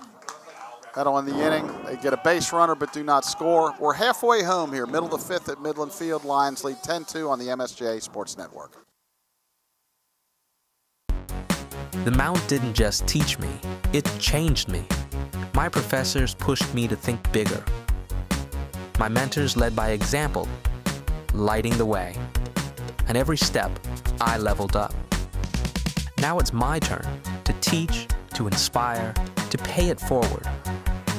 A: That'll end the inning. They get a base runner but do not score. We're halfway home here. Middle of the 5th at Midland Field. Lions lead 10-2 on the MSJ Sports Network.
C: The Mount didn't just teach me, it changed me. My professors pushed me to think bigger. My mentors led by example, lighting the way. And every step, I leveled up. Now it's my turn to teach, to inspire, to pay it forward.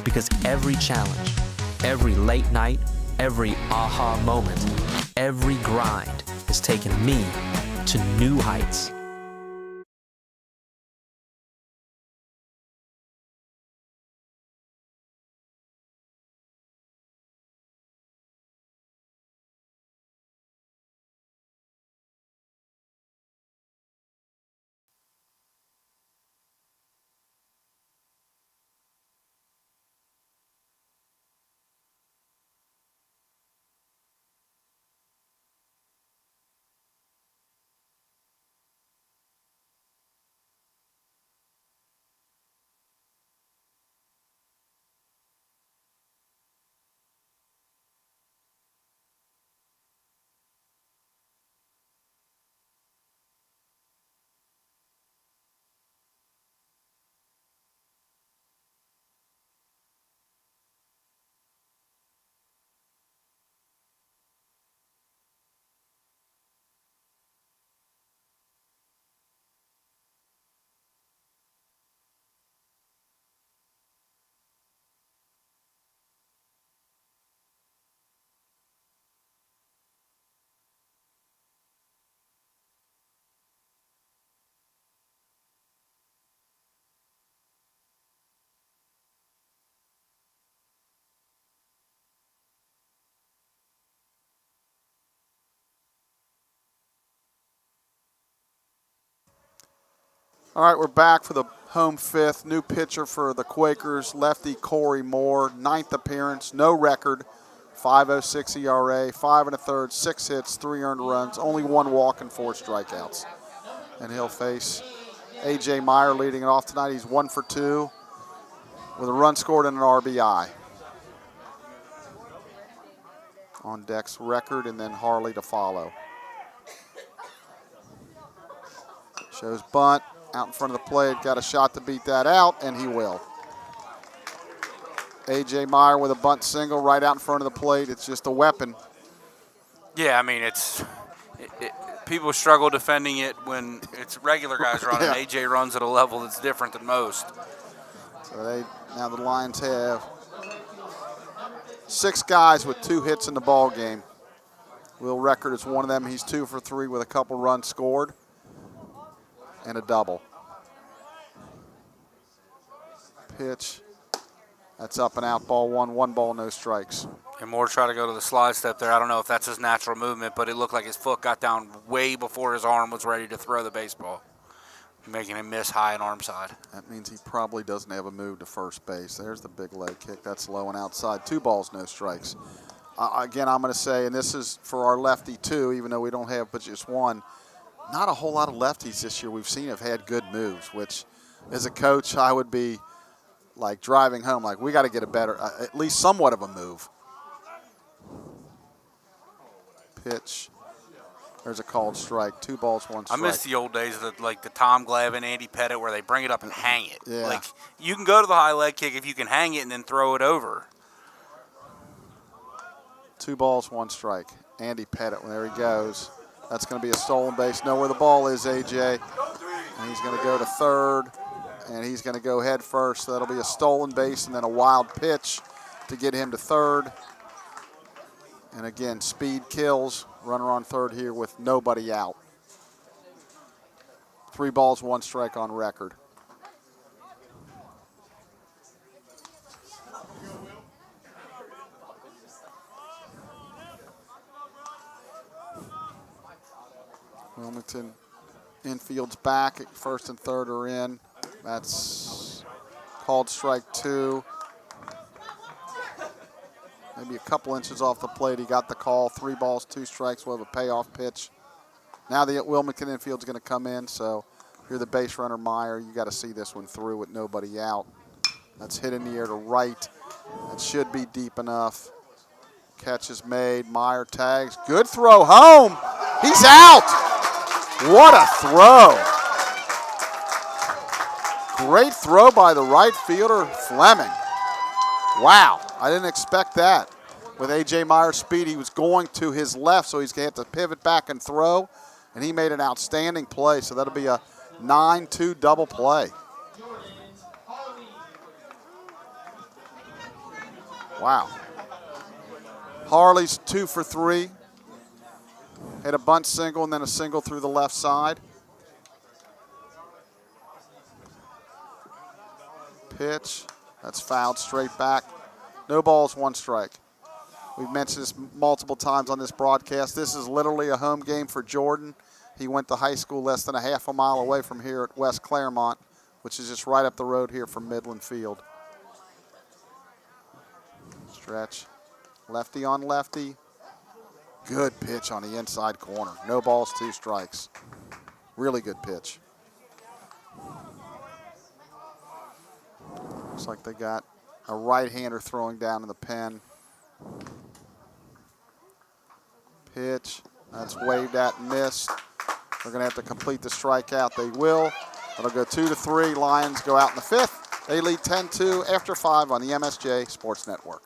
C: Because every challenge, every late night, every aha moment, every grind has taken me to new heights.
A: All right, we're back for the home 5th. New pitcher for the Quakers, lefty Corey Moore. 9th appearance, no record. 5.06 ERA, 5 1/3, 6 hits, 3 earned runs, only 1 walk and 4 strikeouts. And he'll face A.J. Meyer leading it off tonight. He's 1 for 2 with a run scored and an RBI. On deck's record, and then Harley to follow. Shows bunt. Out in front of the plate, got a shot to beat that out, and he will. A.J. Meyer with a bunt single right out in front of the plate. It's just a weapon.
B: Yeah, I mean, people struggle defending it when it's regular guys running.
A: Yeah.
B: A.J. runs at a level that's different than most.
A: So now the Lions have 6 guys with 2 hits in the ball game. Will Record is one of them. He's 2 for 3 with a couple runs scored and a double. Pitch. That's up and out, ball 1, 1 ball, no strikes.
B: And Moore tried to go to the slide step there. I don't know if that's his natural movement, but it looked like his foot got down way before his arm was ready to throw the baseball, making him miss high and arm side.
A: That means he probably doesn't have a move to first base. There's the big leg kick. That's low and outside. 2 balls, no strikes. Again, I'm going to say, and this is for our lefty too, even though we don't have but just one, not a whole lot of lefties this year we've seen have had good moves, which as a coach I would be like driving home, like we got to get a better, at least somewhat of a move. Pitch. There's a called strike. 2 balls, 1 strike.
B: I miss the old days of the Tom Glavine, Andy Pettit, where they bring it up and hang it.
A: Yeah.
B: Like, you can go to the high leg kick if you can hang it and then throw it over.
A: 2 balls, 1 strike. Andy Pettit, there he goes. That's going to be a stolen base. Know where the ball is, AJ. And he's going to go to third, and he's going to go head first. So that'll be a stolen base and then a wild pitch to get him to third. And again, speed kills. Runner on third here with nobody out. 3 balls, 1 strike on Record. Wilmington infield's back. First and third are in. That's called strike 2. Maybe a couple inches off the plate. He got the call. 3 balls, 2 strikes. We'll have a payoff pitch. Now the Wilmington infield's going to come in. So if you're the base runner, Meyer, you got to see this one through with nobody out. That's hit in the air to right. That should be deep enough. Catch is made. Meyer tags. Good throw home. He's out. What a throw. Great throw by the right fielder, Fleming. Wow, I didn't expect that. With A.J. Meyer's speed, he was going to his left, so he's going to have to pivot back and throw, and he made an outstanding play, so that'll be a 9-2 double play. Wow. Harley's 2 for 3. Hit a bunt single and then a single through the left side. Pitch. That's fouled straight back. No balls, 1 strike. We've mentioned this multiple times on this broadcast. This is literally a home game for Jordan. He went to high school less than a half a mile away from here at West Claremont, which is just right up the road here from Midland Field. Stretch. Lefty on lefty. Good pitch on the inside corner. No balls, 2 strikes. Really good pitch. Looks like they got a right-hander throwing down in the pen. Pitch. That's waved at and missed. They're going to have to complete the strikeout. They will. It'll go 2-3. Lions go out in the 5th. They lead 10-2 after 5 on the MSJ Sports Network.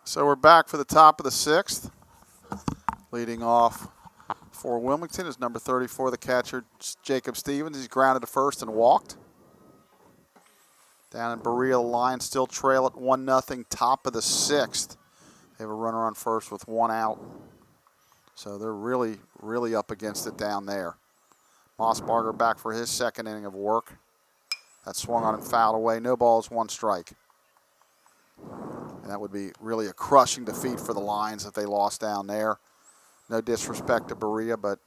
A: So we're back for the top of the 6th. Leading off for Wilmington is number 34, the catcher, Jacob Stevens. He's grounded to first and walked. Down in Berea, the Lions still trail at 1-0, top of the 6th. They have a runner on first with 1 out. So they're really, really up against it down there. Mossbarger back for his second inning of work. That swung on and fouled away. No balls, 1 strike. And that would be really a crushing defeat for the Lions if they lost down there. No disrespect to Berea, but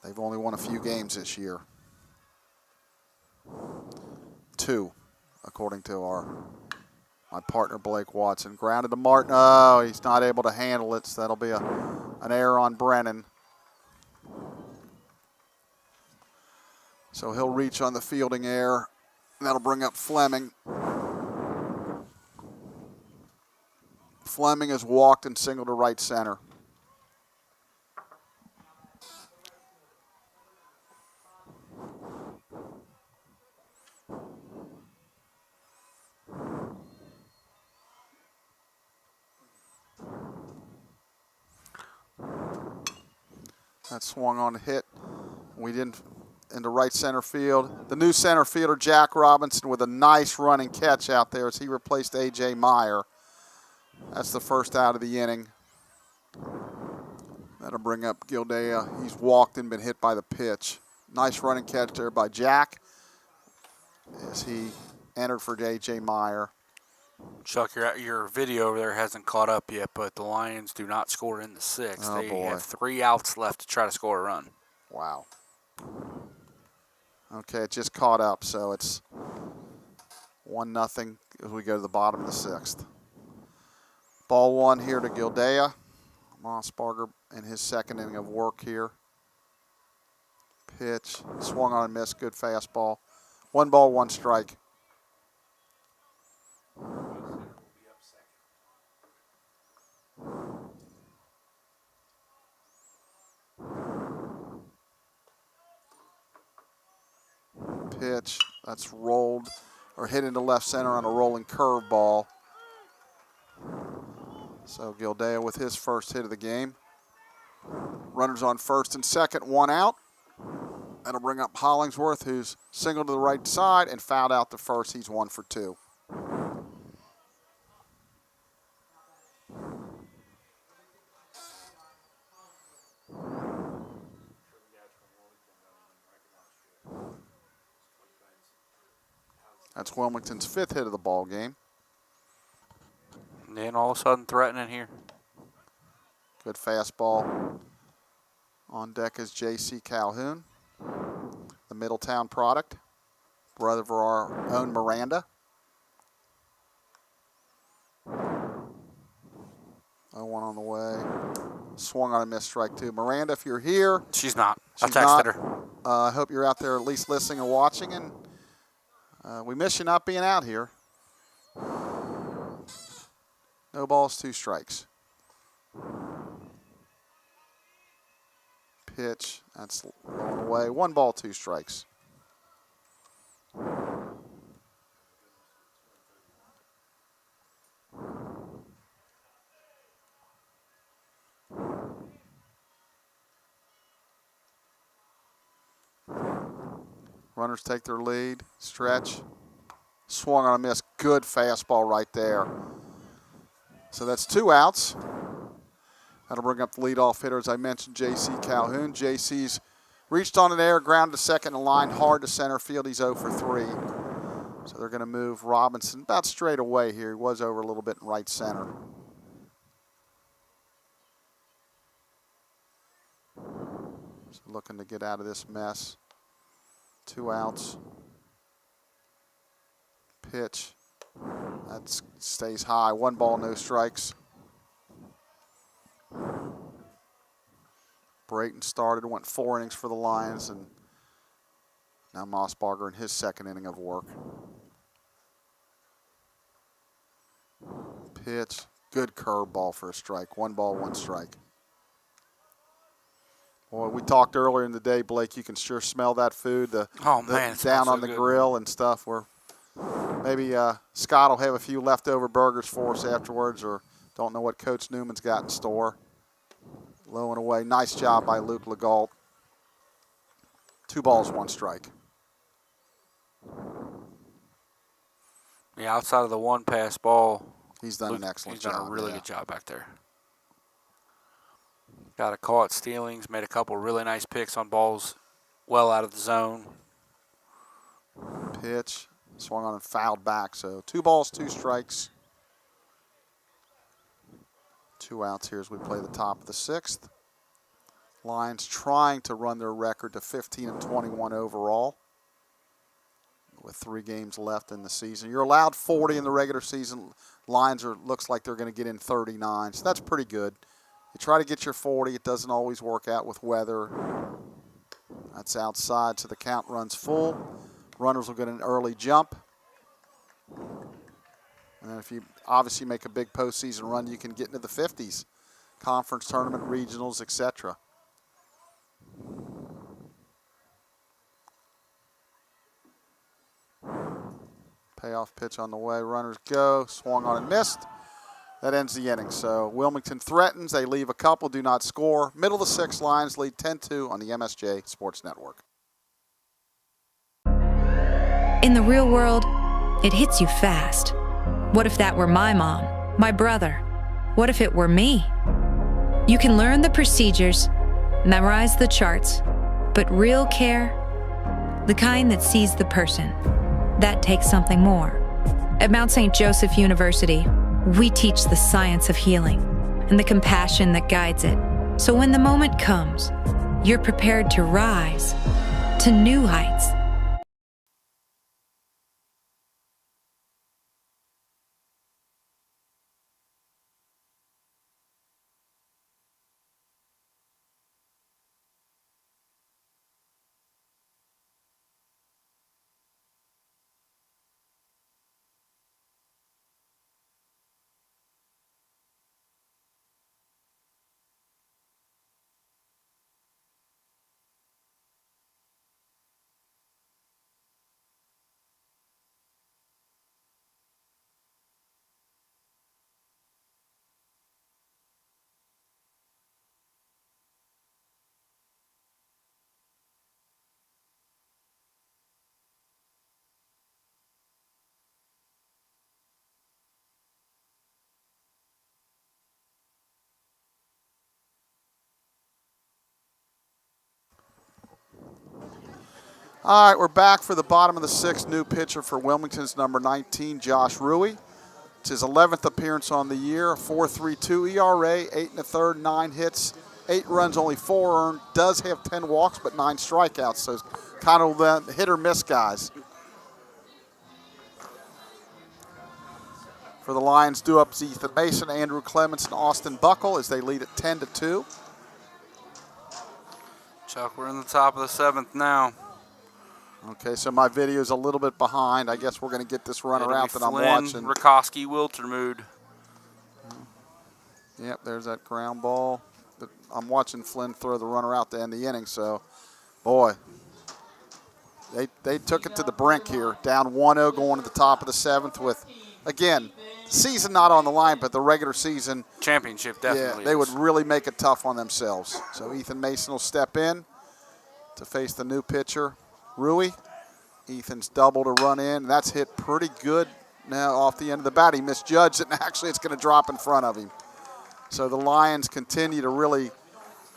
A: they've only won a few games this year. 2, according to my partner Blake Watson. Grounded to Martin. Oh, he's not able to handle it, so that'll be an error on Brennan. So he'll reach on the fielding error. That'll bring up Fleming. Fleming has walked and singled to right center. That swung on a hit. We didn't into right center field. The new center fielder, Jack Robinson, with a nice running catch out there as he replaced A.J. Meyer. That's the first out of the inning. That'll bring up Gildea. He's walked and been hit by the pitch. Nice running catch there by Jack as he entered for A.J. Meyer.
B: Chuck, your video over there hasn't caught up yet, but the Lions do not score in the 6th.
A: Oh,
B: they
A: boy.
B: have 3 outs left to try to score a run.
A: Wow. Okay, it just caught up, so it's 1-0 as we go to the bottom of the 6th. Ball 1 here to Gildea. Mossbarger in his second inning of work here. Pitch, swung on and missed, good fastball. 1 ball, 1 strike. Pitch, that's rolled or hit into left center on a rolling curveball. So Gildea with his first hit of the game. Runners on first and second, 1 out. That'll bring up Hollingsworth, who's singled to the right side and fouled out to first. He's 1 for 2. That's Wilmington's 5th hit of the ball game.
B: And then all of a sudden threatening here.
A: Good fastball. On deck is J.C. Calhoun, the Middletown product, brother of our own Miranda. 0-1 on the way. Swung on a missed strike, too. Miranda, if you're here.
B: She's not. I
A: She's
B: texted
A: not.
B: her.
A: I hope you're out there at least listening and watching, and we miss you not being out here. No balls, 2 strikes. Pitch, that's going away. 1 ball, 2 strikes. Runners take their lead. Stretch. Swung on a miss. Good fastball right there. So that's 2 outs. That'll bring up the leadoff hitter, as I mentioned, J.C. Calhoun. J.C.'s reached on an air, ground to second and line hard to center field. He's 0 for 3. So they're going to move Robinson about straight away here. He was over a little bit in right center. So looking to get out of this mess. 2 outs. Pitch. That stays high. 1 ball, no strikes. Brayton started, went 4 innings for the Lions, and now Mossbarger in his second inning of work. Pitch. Good curveball for a strike. 1 ball, 1 strike. Boy, we talked earlier in the day, Blake, you can sure smell that food.
B: Man, it smells
A: down
B: so
A: on the
B: good.
A: grill and stuff. Maybe Scott will have a few leftover burgers for us afterwards, or Don't know what Coach Newman's got in store. Low and away. Nice job by Luke Legault. 2 balls, 1 strike.
B: Yeah, outside of the 1 pass ball,
A: He's done an excellent job.
B: He's done a really
A: yeah.
B: good job back there. Got a call at stealings, made a couple really nice picks on balls well out of the zone.
A: Pitch, swung on and fouled back. So 2 balls, 2 strikes. 2 outs here as we play the top of the 6th. Lions trying to run their record to 15-21 overall with 3 games left in the season. You're allowed 40 in the regular season. Lions looks like they're going to get in 39, so that's pretty good. You try to get your 40. It doesn't always work out with weather. That's outside, so the count runs full. Runners will get an early jump. And if you obviously make a big postseason run, you can get into the 50s. Conference tournament, regionals, etc. Payoff pitch on the way. Runners go. Swung on and missed. That ends the inning. So Wilmington threatens. They leave a couple, do not score. Middle of the 6th, Lions lead 10-2 on the MSJ Sports Network.
H: In the real world, it hits you fast. What if that were my mom, my brother? What if it were me? You can learn the procedures, memorize the charts, but real care, the kind that sees the person, that takes something more. At Mount St. Joseph University, we teach the science of healing and the compassion that guides it. So when the moment comes, you're prepared to rise to new heights.
A: All right, we're back for the bottom of the 6th. New pitcher for Wilmington's number 19, Josh Rui. It's his 11th appearance on the year. 4.32 ERA, 8 1/3, 9 hits, 8 runs, only 4 earned. Does have 10 walks, but 9 strikeouts. So it's kind of the hit or miss guys. For the Lions, due up is Ethan Mason, Andrew Clements, and Austin Buckle as they lead at 10-2.
B: Chuck, we're in the top of the 7th now.
A: Okay, so my video is a little bit behind. I guess we're going to get this runner out that I'm watching.
B: Rakoski, Wiltermood.
A: Yep, there's that ground ball. I'm watching Flynn throw the runner out to end the inning. So, boy, they took it to the brink here. Down 1-0 going to the top of the 7th with, again, season not on the line, but the regular season.
B: Championship, definitely.
A: Yeah, they would really make it tough on themselves. So Ethan Mason will step in to face the new pitcher, Rui. Ethan's double to run in. That's hit pretty good now off the end of the bat. He misjudged it, and actually it's going to drop in front of him. So the Lions continue to really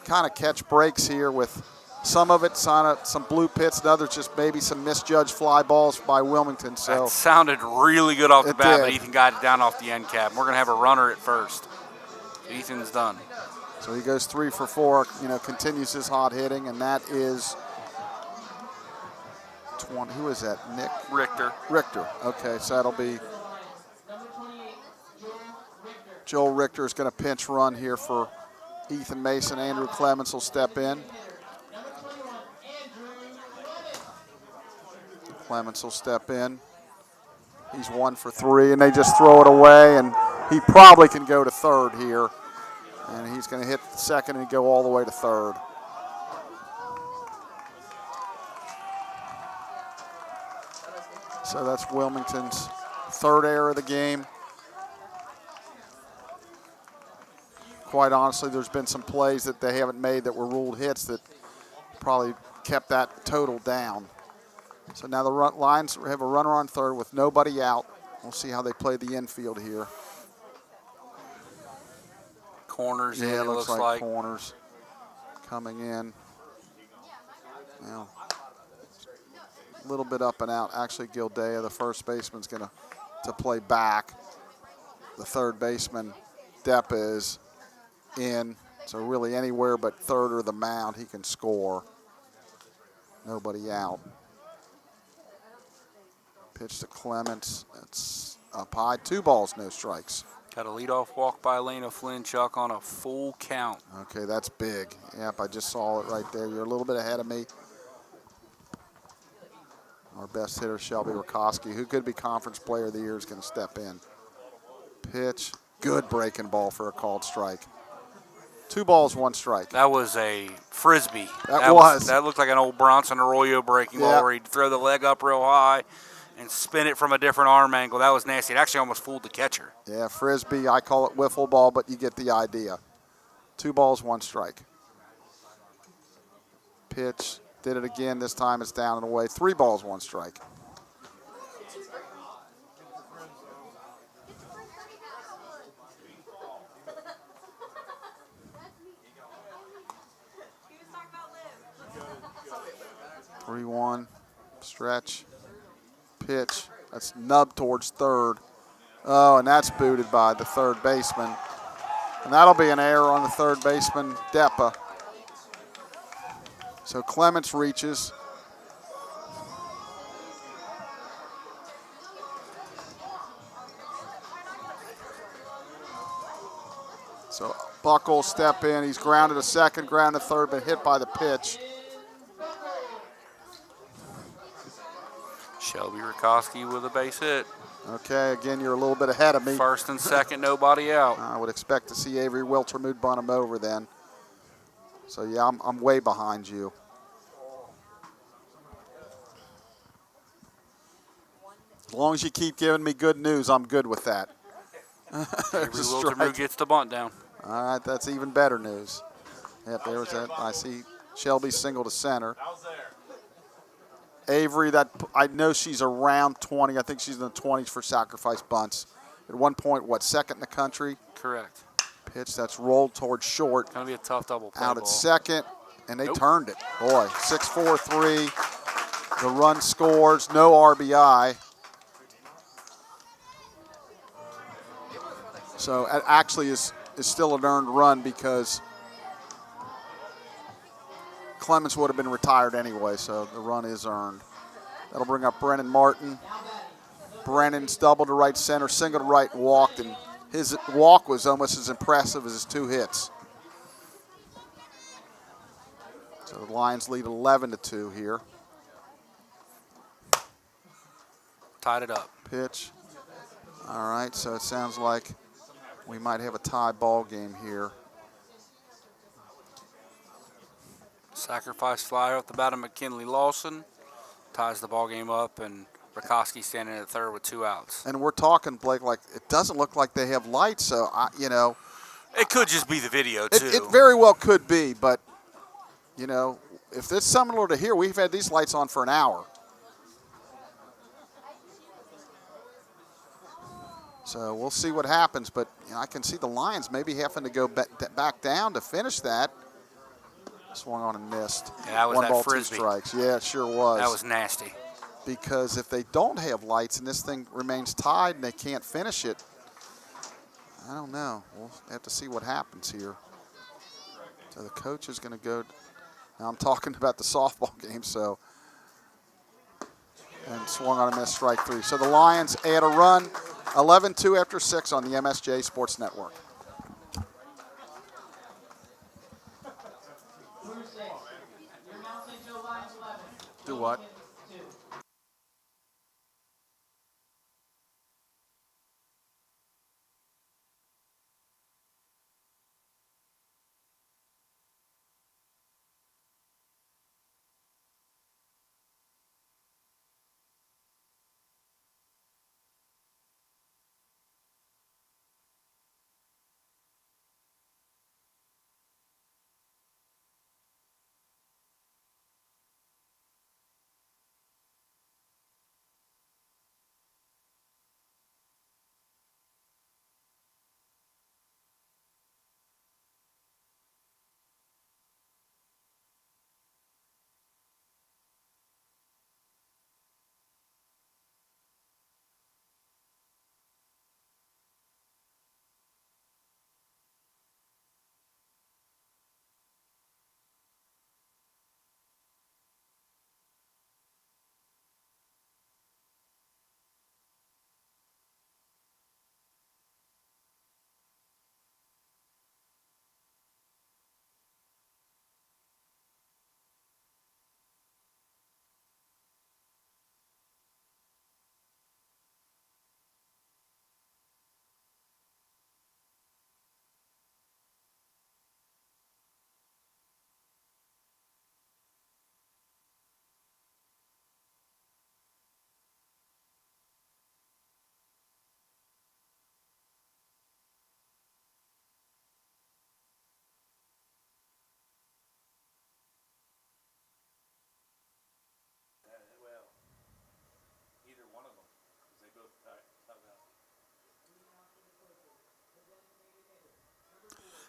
A: kind of catch breaks here with some of it, some blue pits, and others just maybe some misjudged fly balls by Wilmington. So
B: that sounded really good off the bat, but
A: did.
B: Ethan got it down off the end cap. We're going to have a runner at first. Ethan's done.
A: So he goes 3 for 4, continues his hot hitting, and that is 20. Who is that? Nick?
B: Richter.
A: Okay, so that'll be Joel Richter is going to pinch run here for Ethan Mason. Andrew Clements will step in. He's 1 for 3, and they just throw it away, and he probably can go to third here. And he's going to hit second and go all the way to third. So that's Wilmington's 3rd error of the game. quite honestly, there's been some plays that they haven't made that were ruled hits that probably kept that total down. So now the Lions have a runner on third with nobody out. We'll see how they play the infield here.
B: Corners,
A: Yeah,
B: it looks
A: like
B: like.
A: corners coming in. Now, a little bit up and out. Actually, Gildea, the first baseman's going to play back. The third baseman, Depa, is in. So really anywhere but third or the mound, he can score. Nobody out. Pitch to Clements. It's up high. 2 balls, no strikes.
B: Got a leadoff walk by Lena Flinchuk on a full count.
A: Okay, that's big. Yep, I just saw it right there. You're a little bit ahead of me. Our best hitter, Shelby Rakoski, who could be Conference Player of the Year, is going to step in. Pitch. Good breaking ball for a called strike. 2 balls, 1 strike.
B: That was a frisbee.
A: That
B: looked like an old Bronson Arroyo breaking ball where he'd throw the leg up real high and spin it from a different arm angle. That was nasty. It actually almost fooled the catcher.
A: Yeah, frisbee. I call it wiffle ball, but you get the idea. 2 balls, 1 strike. Pitch. Did it again. This time it's down and away. 3 balls, 1 strike. Three, 1, stretch, pitch. That's nubbed towards third. Oh, and that's booted by the third baseman. And that'll be an error on the third baseman, Depa. So Clements reaches. So Buckle step in. He's grounded to second, grounded to third, but hit by the pitch.
B: Shelby Rakoski with a base hit.
A: Okay, again, you're a little bit ahead of me.
B: First and second, nobody out.
A: I would expect to see Avery Wiltermuth bunt him over then. So, yeah, I'm way behind you. As long as you keep giving me good news, I'm good with that.
B: Avery Wiltermuth gets the bunt down.
A: All right, that's even better news. Yep, there's that. I see Shelby single to center. Avery, that I know she's around 20. I think she's in the 20s for sacrifice bunts. At one point, second in the country?
B: Correct.
A: Pitch that's rolled towards short.
B: Going to be a tough double play
A: Out
B: ball.
A: at second, and they turned it. Boy, 6-4-3. The run scores, no RBI. So it actually is still an earned run because Clements would have been retired anyway, so the run is earned. That'll bring up Brennan Martin. Brennan's double to right center, single to right, walked, and his walk was almost as impressive as his 2 hits. So the Lions lead 11-2 here.
B: Tied it up.
A: Pitch. All right, so it sounds like we might have a tie ball game here.
B: Sacrifice fly off the bat of McKinley Lawson. Ties the ball game up, and Rakoski standing at third with 2 outs.
A: And we're talking, Blake, like it doesn't look like they have lights, so,
B: It could just be the video, too.
A: It very well could be, but, if it's similar to here, we've had these lights on for an hour. So we'll see what happens, but I can see the Lions maybe having to go back down to finish that. Swung on and missed.
B: Yeah, that was
A: 1
B: that
A: ball,
B: frisbee.
A: 2 strikes. Yeah, it sure was.
B: That was nasty.
A: Because if they don't have lights and this thing remains tied and they can't finish it, I don't know. We'll have to see what happens here. So the coach is going to go. Now I'm talking about the softball game, so. And swung on a missed, strike 3. So the Lions add a run, 11-2 after 6 on the MSJ Sports Network. Do what?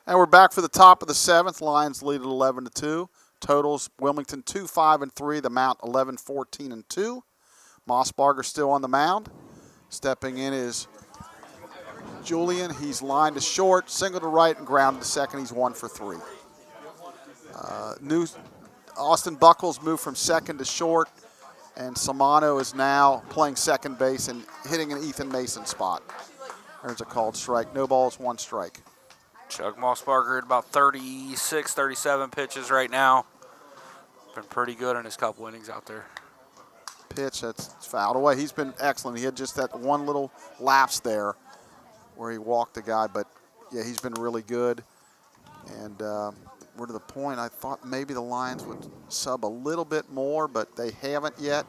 A: And we're back for the top of the 7th. Lions lead at 11-2. Totals: Wilmington 2-5-3. The Mount 11-14-2. Mossbarger still on the mound. Stepping in is Julian. He's lined to short, single to right, and grounded to second. He's 1 for 3. Austin Buckles moved from second to short, and Samano is now playing second base and hitting an Ethan Mason spot. There's a called strike. No balls, 1 strike.
B: Chuck Mossbarger at about 36, 37 pitches right now. Been pretty good in his couple innings out there.
A: Pitch that's fouled away. He's been excellent. He had just that one little lapse there where he walked the guy, but yeah, he's been really good. And we're to the point I thought maybe the Lions would sub a little bit more, but they haven't yet.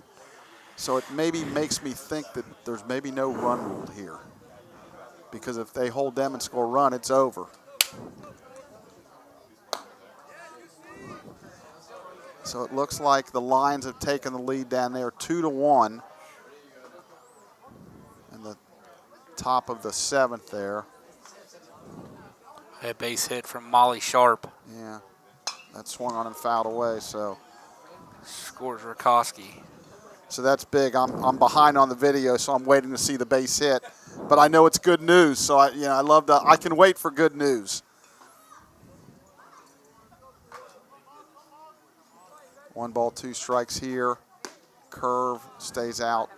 A: So it maybe makes me think that there's maybe no run rule here, because if they hold them and score a run, it's over. So it looks like the Lions have taken the lead down there 2-1 in the top of the 7th there.
B: A base hit from Molly Sharp.
A: Yeah, that swung on and fouled away. So
B: scores Rakoski.
A: So that's big. I'm behind on the video, so I'm waiting to see the base hit. But I know it's good news, so I love that. I can wait for good news. 1 ball, 2 strikes here. Curve stays out.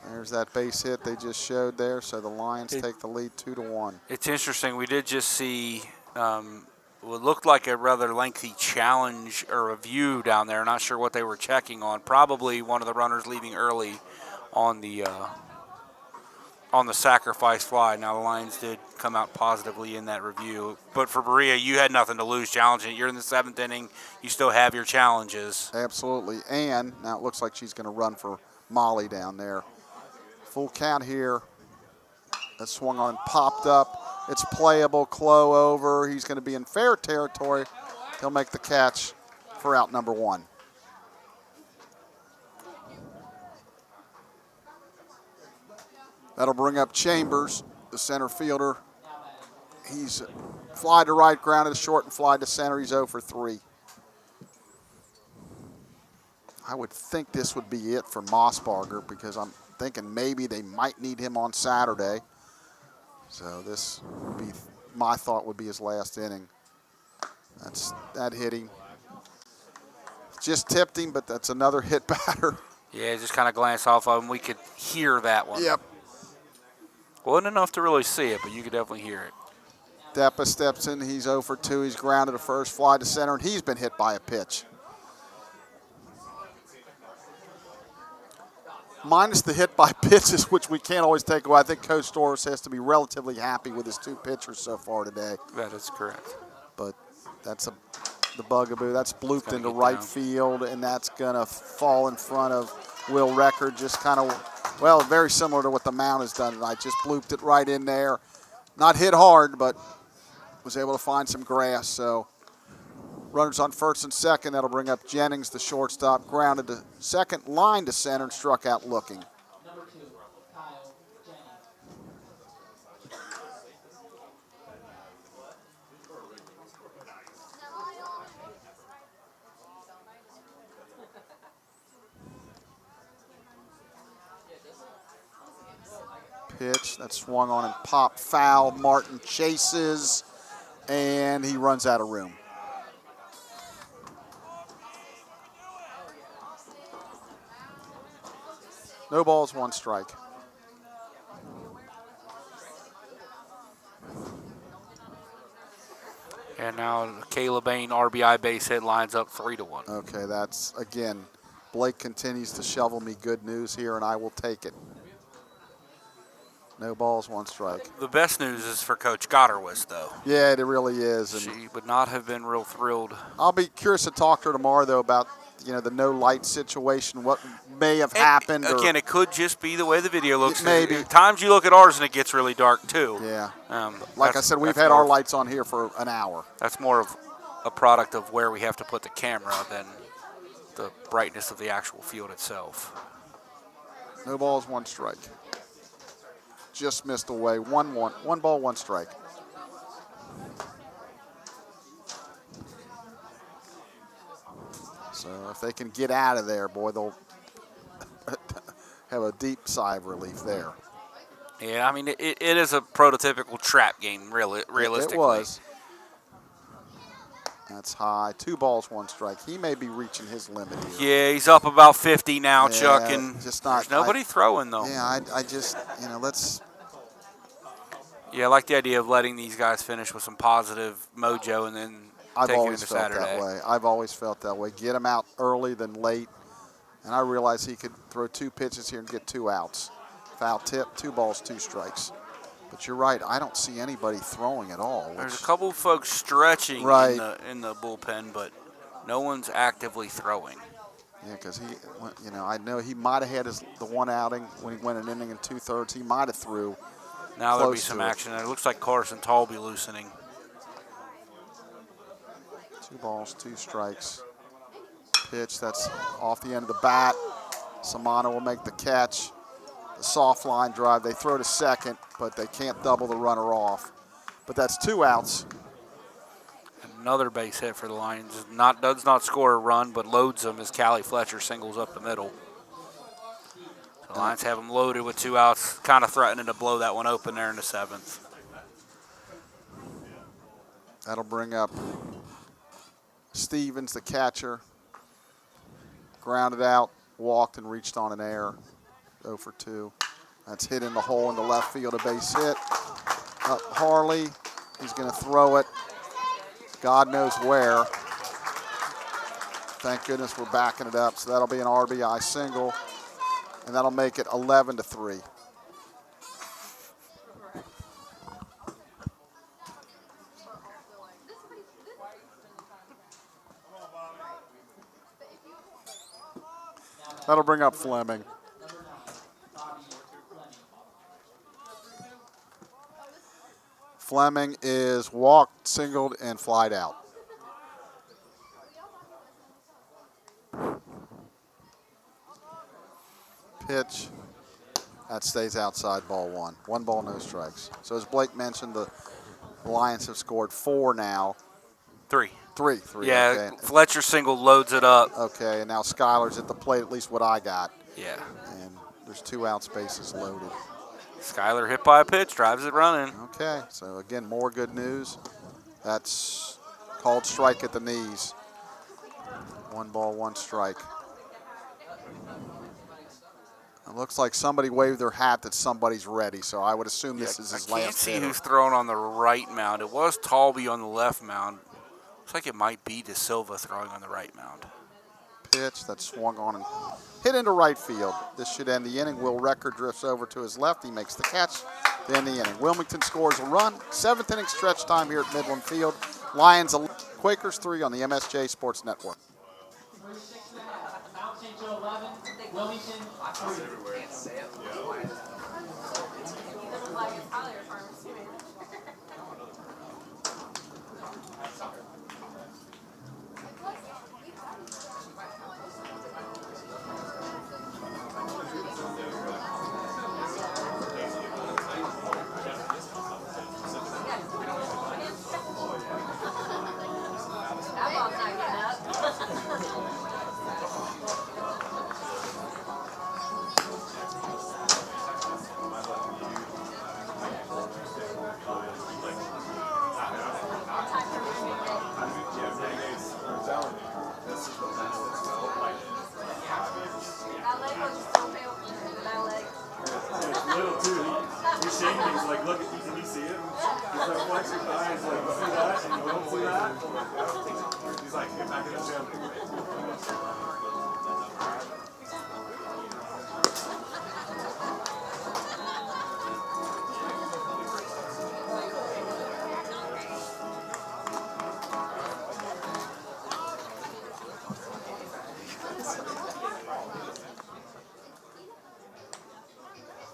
A: There's that base hit they just showed there. So the Lions take the lead 2-1.
B: It's interesting. We did just see what looked like a rather lengthy challenge or review down there. Not sure what they were checking on. Probably one of the runners leaving early on the sacrifice fly. Now the Lions did come out positively in that review. But for Berea, you had nothing to lose challenging it. You're in the 7th inning. You still have your challenges.
A: Absolutely. And now it looks like she's going to run for Molly down there. Full count here. That swung on, popped up. It's playable. Clow over. He's going to be in fair territory. He'll make the catch for out number 1. That'll bring up Chambers, the center fielder. He's fly to right, grounded to short, and fly to center. He's 0 for 3. I would think this would be it for Mossbarger, because I'm thinking maybe they might need him on Saturday. So this would be, my thought would be his last inning. That hit him. Just tipped him, but that's another hit batter.
B: Yeah, just kind of glanced off of him. We could hear that one.
A: Yep.
B: Wasn't enough to really see it, but you could definitely hear it.
A: Deppa steps in. He's 0 for 2. He's grounded to first, fly to center, and he's been hit by a pitch. Minus the hit by pitches, which we can't always take away. I think Coach Doris has to be relatively happy with his 2 pitchers so far today.
B: That is correct.
A: But that's the bugaboo. That's blooped into right field, and that's going to fall in front of Will Record. Just kind of, well, very similar to what the Mount has done tonight. Just blooped it right in there. Not hit hard, but was able to find some grass. So runners on first and second. That'll bring up Jennings, the shortstop, grounded to second, line to center, and struck out looking. Pitch that swung on and popped foul. Martin chases, and he runs out of room. No balls, 1 strike.
B: And now Kayla Bain RBI base hit lines up 3-1.
A: Okay, that's, again, Blake continues to shovel me good news here, and I will take it. No balls, 1 strike.
B: The best news is for Coach Gotterwist, though.
A: Yeah, it really is. And
B: she would not have been real thrilled.
A: I'll be curious to talk to her tomorrow, though, about the no light situation, what may have happened.
B: Again, it could just be the way the video looks.
A: Maybe.
B: At times you look at ours and it gets really dark, too.
A: Yeah. Like I said, we've had our lights on here for an hour.
B: That's more of a product of where we have to put the camera than the brightness of the actual field itself.
A: No balls, 1 strike. Just missed away. 1-1. 1 ball, 1 strike. So if they can get out of there, boy, they'll have a deep sigh of relief there.
B: Yeah, I mean, it is a prototypical trap game, realistically.
A: It was. That's high. 2 balls, 1 strike. He may be reaching his limit here.
B: Yeah, he's up about 50 now,
A: Yeah,
B: Chuck, and
A: just not,
B: there's nobody throwing, though.
A: Yeah, I just, let's.
B: Yeah, I like the idea of letting these guys finish with some positive mojo and then taking it into Saturday.
A: That way. I've always felt that way. Get him out early than late. And I realized he could throw 2 pitches here and get 2 outs. Foul tip, 2 balls, 2 strikes. But you're right, I don't see anybody throwing at all.
B: There's a couple folks stretching in the bullpen, but no one's actively throwing.
A: Yeah, because I know he might have had the one outing when he went an inning and 2/3. He might have threw.
B: Now there'll be some action. It looks like Carson Talby loosening.
A: 2 balls, 2 strikes. Pitch, that's off the end of the bat. Samana will make the catch. The soft line drive, they throw to second, but they can't double the runner off. But that's 2 outs.
B: Another base hit for the Lions. Does not score a run, but loads them as Callie Fletcher singles up the middle. The Lions have them loaded with 2 outs, kind of threatening to blow that one open there in the 7th.
A: That'll bring up Stevens, the catcher. Grounded out, walked and reached on an error. 0 for 2. That's hit in the hole in the left field, a base hit. Up Harley, he's going to throw it. God knows where. Thank goodness we're backing it up. So that'll be an RBI single, and that'll make it 11-3. That'll bring up Fleming. Fleming is walked, singled, and flied out. Pitch. That stays outside, ball 1. 1 ball, no strikes. So as Blake mentioned, the Lions have scored 4 now.
B: 3.
A: 3.
B: Yeah,
A: okay.
B: Fletcher single loads it up.
A: Okay, and now Skylar's at the plate, at least what I got.
B: Yeah.
A: And there's 2 out, bases loaded.
B: Skylar hit by a pitch, drives it running.
A: Okay, so again, more good news. That's called strike at the knees. 1 ball, 1 strike. It looks like somebody waved their hat that somebody's ready, so I would assume this is his last
B: I can't see
A: hitter.
B: who's throwing on the right mound. It was Talby on the left mound. Looks like it might be De Silva throwing on the right mound.
A: Pitch that swung on and hit into right field. This should end the inning. Will Recker drifts over to his left. He makes the catch to end the inning. Wilmington scores a run. 7th inning stretch time here at Midland Field. Lions, Quakers 3 on the MSJ Sports Network.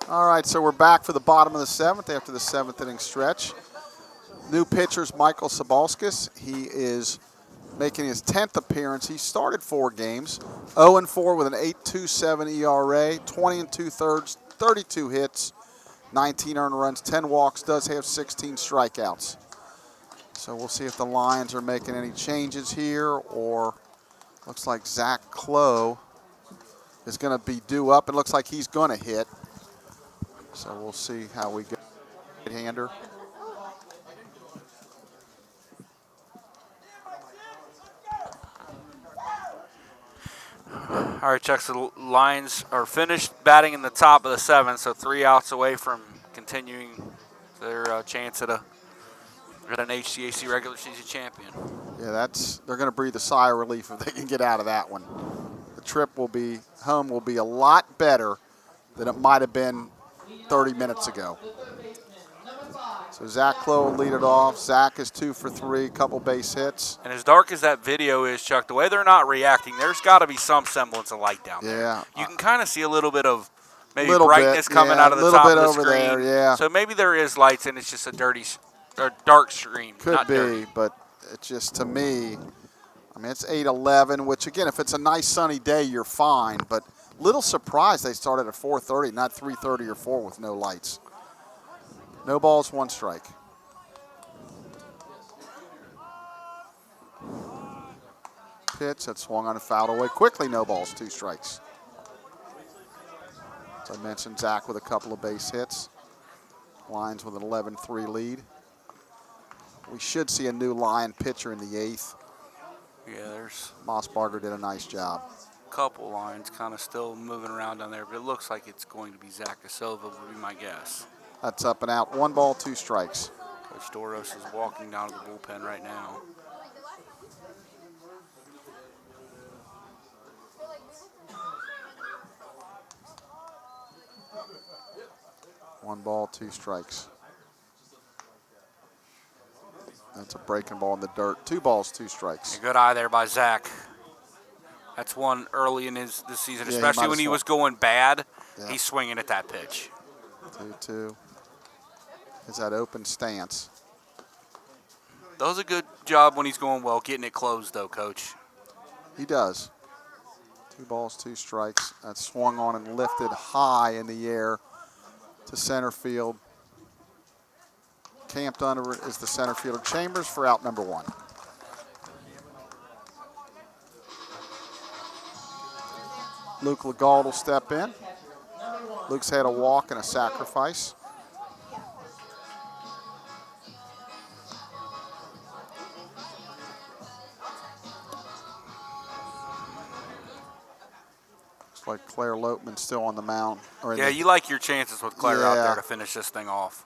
A: All right, so we're back for the bottom of the 7th after the 7th inning stretch. New pitcher's Michael Sabalskis. He is making his 10th appearance. He started 4 games, 0-4 with an 8.27 ERA, 20 2/3, 32 hits, 19 earned runs, 10 walks, does have 16 strikeouts. So we'll see if the Lions are making any changes here or Looks like Zach Clough is going to be due up. It looks like he's going to hit. So we'll see how we go. Right-hander.
B: All right, Chuck, so the Lions are finished batting in the top of the 7th, so 3 outs away from continuing their chance at an HCAC regular season champion.
A: Yeah, they're going to breathe a sigh of relief if they can get out of that one. The trip home will be a lot better than it might have been 30 minutes ago. So Zach Clough will lead it off. Zach is 2 for 3, couple base hits.
B: And as dark as that video is, Chuck, the way they're not reacting, there's got to be some semblance of light down there.
A: Yeah.
B: You can kind of see a little bit of maybe
A: little
B: brightness
A: bit,
B: coming
A: yeah,
B: out of the top of the
A: over
B: screen.
A: there, yeah.
B: So maybe there is lights and it's just a dark screen.
A: Could
B: not
A: be,
B: dirty.
A: but it's just, to me, I mean, it's 8:11, which, again, if it's a nice sunny day, you're fine. But little surprised they started at 4:30, not 3:30 or 4 with no lights. No balls, 1 strike. Pitch that swung on and fouled away quickly. No balls, 2 strikes. As I mentioned, Zach with a couple of base hits. Lions with an 11-3 lead. We should see a new Lion pitcher in the 8th.
B: Yeah, there's
A: Mossbarger did a nice job.
B: a couple lines kind of still moving around down there, but it looks like it's going to be Zach Da Silva would be my guess.
A: That's up and out. 1 ball, 2 strikes.
B: Coach Doros is walking down to the bullpen right now.
A: One ball, 2 strikes. That's a breaking ball in the dirt. 2 balls, 2 strikes.
B: A good eye there by Zach. That's one early in this season,
A: Yeah,
B: especially when he was going bad.
A: Yeah.
B: He's swinging at that pitch.
A: 2-2. Is that open stance?
B: Does a good job when he's going well, getting it closed though, Coach.
A: He does. 2 balls, 2 strikes. That's swung on and lifted high in the air to center field. Camped under is the center fielder Chambers for out number 1. Luke Legault will step in. Luke's had a walk and a sacrifice. Looks like Claire Lopeman's still on the mound.
B: Yeah, you like your chances with Claire out
A: Yeah.
B: there to finish this thing off.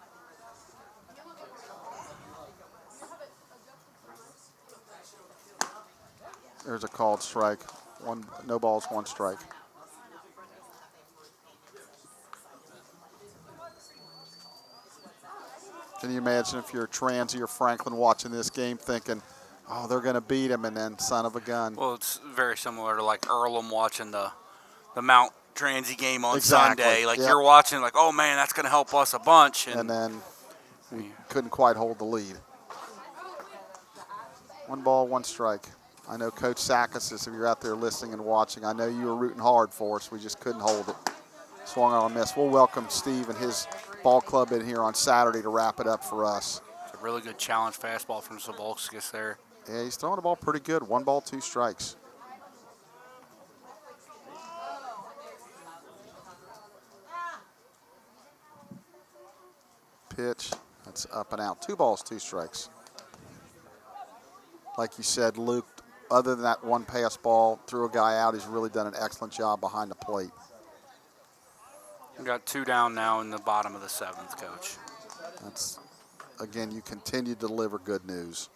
A: There's a called strike. No balls, 1 strike. Can you imagine if you're Transy or Franklin watching this game thinking, oh, they're going to beat him, and then son of a gun.
B: Well, it's very similar to like Earlham watching the Mount Transy game on
A: Exactly,
B: Sunday. Like
A: yep.
B: you're watching like, oh man, that's going to help us a bunch.
A: And then we couldn't quite hold the lead. 1 ball, 1 strike. I know Coach Sakis, if you're out there listening and watching, I know you were rooting hard for us. We just couldn't hold it. Swung on a miss. We'll welcome Steve and his ball club in here on Saturday to wrap it up for us.
B: It's a really good challenge fastball from Zabolskis there.
A: Yeah, he's throwing the ball pretty good. 1 ball, 2 strikes. Pitch. That's up and out. 2 balls, 2 strikes. Like you said, Luke, other than that 1 pass ball, threw a guy out. He's really done an excellent job behind the plate.
B: We've got 2 down now in the bottom of the 7th, Coach.
A: That's, again, you continue to deliver good news.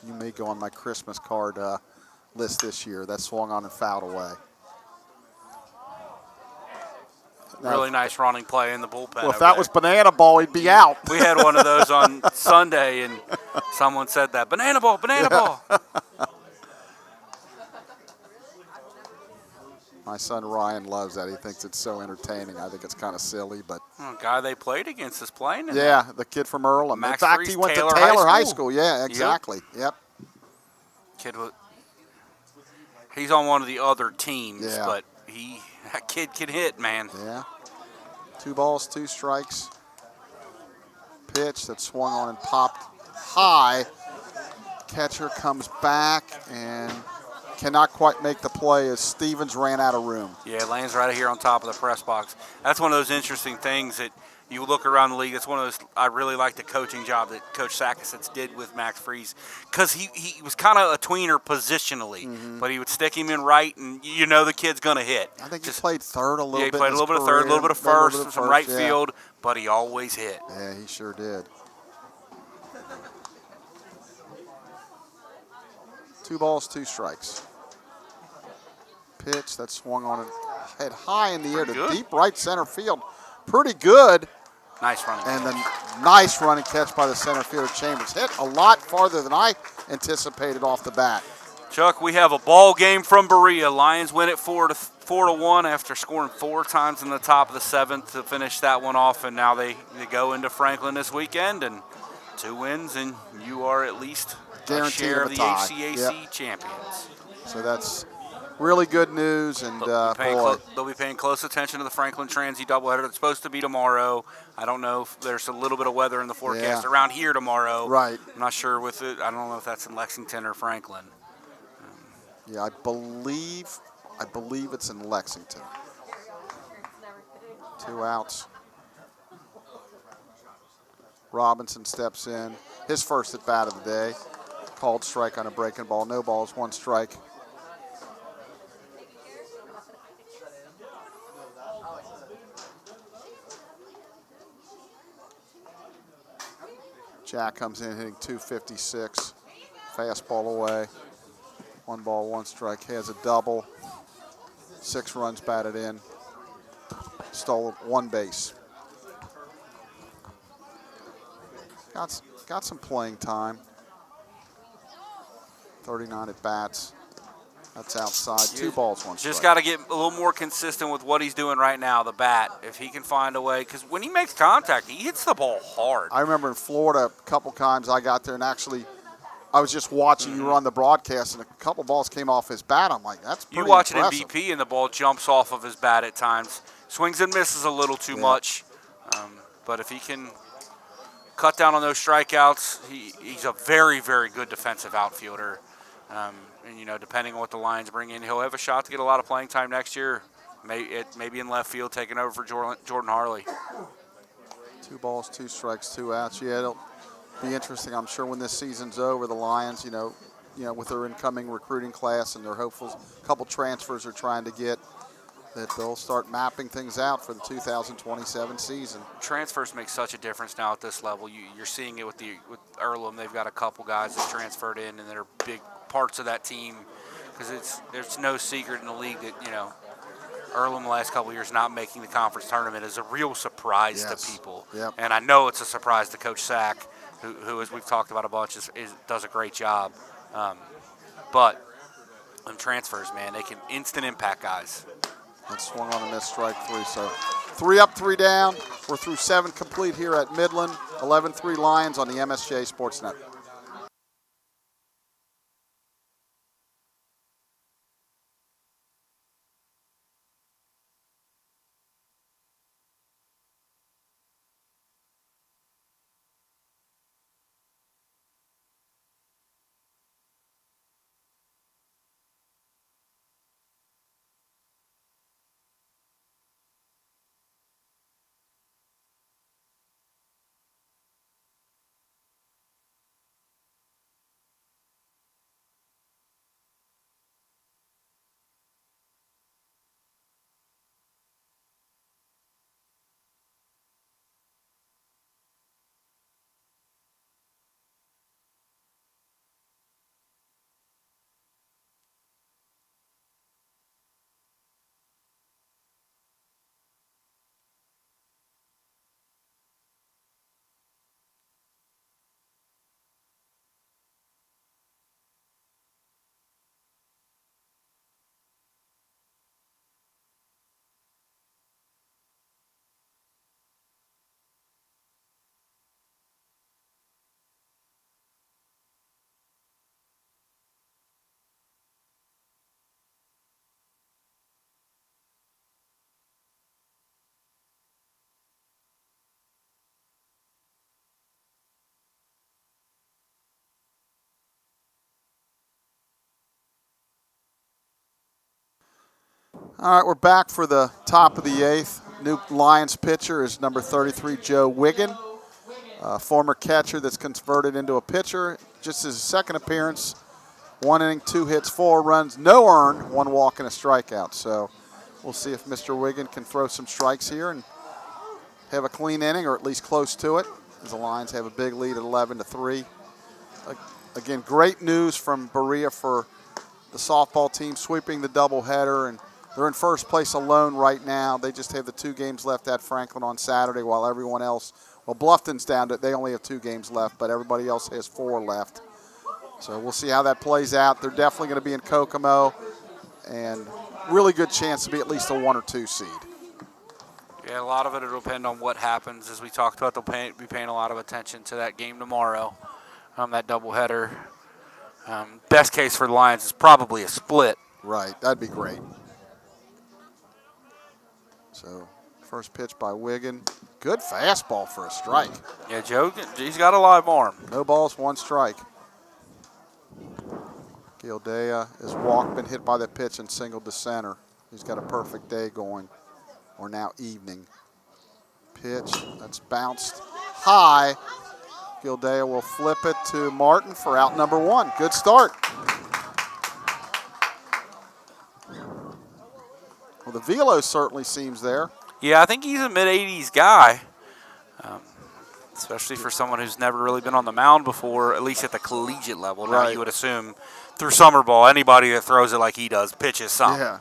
A: You may go on my Christmas card list this year. That swung on and fouled away.
B: Really nice running play in the bullpen.
A: Well, if that was banana ball, he'd be out.
B: We had one of those on Sunday, and someone said that. Banana ball, banana ball.
A: My son Ryan loves that. He thinks it's so entertaining. I think it's kind of silly, but
B: Guy they played against is playing.
A: Yeah, the kid from Earlham.
B: Max
A: In fact,
B: Reese,
A: he went
B: Taylor
A: to Taylor
B: High
A: High
B: School.
A: School. Yeah, exactly. Yep.
B: Kid, he's on one of the other teams,
A: Yeah.
B: but that kid can hit, man.
A: Yeah. 2 balls, 2 strikes. Pitch that swung on and popped high. Catcher comes back and cannot quite make the play as Stevens ran out of room.
B: Yeah, lands right here on top of the press box. That's one of those interesting things that you look around the league. That's one of those, I really like the coaching job that Coach Sackis did with Max Freeze, because he was kind of a tweener positionally, but he would stick him in right, and you know the kid's going to hit.
A: I think he played third a little bit.
B: Yeah, he played a little bit of third, a little bit of first, some right field, but he always hit.
A: Yeah, he sure did. 2 balls, 2 strikes. Pitch that swung on it, head high in the air to deep right center field. Pretty good.
B: Nice running.
A: And then nice running catch by the center fielder Chambers. Hit a lot farther than I anticipated off the bat.
B: Chuck, we have a ball game from Berea. Lions win it 4-1 after scoring 4 times in the top of the 7th to finish that one off, and now they go into Franklin this weekend and 2 wins, and you are at least a share of the HCAC champions.
A: So that's really good news, and
B: they'll be paying close attention to the Franklin Transy doubleheader. It's supposed to be tomorrow. I don't know if there's a little bit of weather in the forecast around here tomorrow.
A: Right.
B: I'm not sure with it. I don't know if that's in Lexington or Franklin.
A: Yeah, I believe it's in Lexington. 2 outs. Robinson steps in. His first at bat of the day. Called strike on a breaking ball. No balls, 1 strike. Jack comes in hitting 256. Fastball away. 1 ball, 1 strike. Has a double. 6 runs batted in. Stole 1 base. Got some playing time. 39 at bats. That's outside. 2 balls, 1 strike.
B: Just got to get a little more consistent with what he's doing right now, the bat. If he can find a way, because when he makes contact, he hits the ball hard.
A: I remember in Florida a couple times I got there and actually I was just watching you run the broadcast and a couple balls came off his bat. I'm like, that's pretty
B: You watch
A: impressive.
B: an MVP and the ball jumps off of his bat at times. Swings and misses a little too much. But if he can cut down on those strikeouts, he's a very, very good defensive outfielder. And, you know, depending on what the Lions bring in, he'll have a shot to get a lot of playing time next year. Maybe in left field, taking over for Jordan Harley.
A: 2 balls, 2 strikes, 2 outs. Yeah, it'll be interesting. I'm sure when this season's over, the Lions, you know, with their incoming recruiting class and their hopefuls, a couple transfers are trying to get, that they'll start mapping things out for the 2027 season.
B: Transfers make such a difference now at this level. You're seeing it with Earlham. They've got a couple guys that transferred in, and they're big parts of that team, because there's no secret in the league that, you know, Earlham the last couple of years not making the conference tournament is a real surprise to people.
A: Yep.
B: And I know it's a surprise to Coach Sack, who as we've talked about a bunch, does a great job. But them transfers, man, they can instant impact guys.
A: And swung on a missed strike 3. So 3 up, 3 down. We're through 7 complete here at Midland. 11-3 Lions on the MSJ Sports Network. All right, we're back for the top of the 8th. New Lions pitcher is number 33, Joe Wiggin, former catcher that's converted into a pitcher. Just his second appearance, 1 inning, 2 hits, 4 runs, no earned, 1 walk and a strikeout. So we'll see if Mr. Wiggin can throw some strikes here and have a clean inning, or at least close to it, as the Lions have a big lead at 11-3. Again, great news from Berea for the softball team, sweeping the doubleheader, and they're in first place alone right now. They just have the 2 games left at Franklin on Saturday, while everyone else, well, Bluffton's down to, they only have 2 games left, but everybody else has 4 left. So we'll see how that plays out. They're definitely going to be in Kokomo, and really good chance to be at least a 1 or 2 seed.
B: Yeah, a lot of it will depend on what happens. As we talked about, they'll be paying a lot of attention to that game tomorrow, that doubleheader. Best case for the Lions is probably a split.
A: Right, that'd be great. So, first pitch by Wiggin. Good fastball for a strike.
B: Yeah, Joe, he's got a live arm.
A: No balls, 1 strike. Gildea has been hit by the pitch and singled to center. He's got a perfect day going, or now evening. Pitch, that's bounced high. Gildea will flip it to Martin for out number 1. Good start. Well, the velo certainly seems there.
B: Yeah, I think he's a mid-80s guy, especially for someone who's never really been on the mound before, at least at the collegiate level. Now, you would assume through summer ball, anybody that throws it like he does pitches something.
A: Yeah.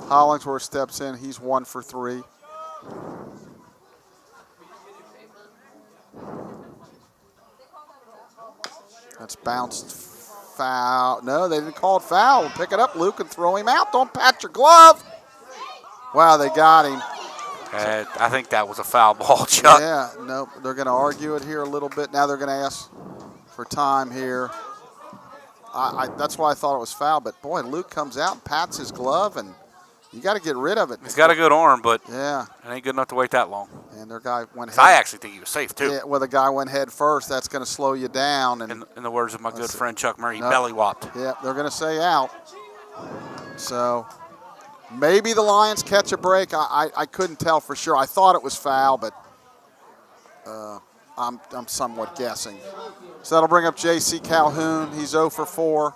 A: Hollingsworth steps in. He's 1 for 3. That's bounced foul. No, they didn't call it foul. Pick it up, Luke, and throw him out. Don't pat your glove. Wow, they got him.
B: I think that was a foul ball, Chuck.
A: Yeah, nope. They're going to argue it here a little bit. Now they're going to ask for time here. That's why I thought it was foul. But, boy, Luke comes out and pats his glove, and you got to get rid of it.
B: He's got a good arm, but
A: yeah,
B: it ain't good enough to wait that long.
A: And their guy went head.
B: I actually think he was safe, too.
A: Yeah, well, the guy went head first. That's going to slow you down. And
B: in the words of my good friend Chuck Murray, belly whopped.
A: Yeah, they're going to say out. So maybe the Lions catch a break. I couldn't tell for sure. I thought it was foul, but I'm somewhat guessing. So that'll bring up J.C. Calhoun. He's 0 for 4,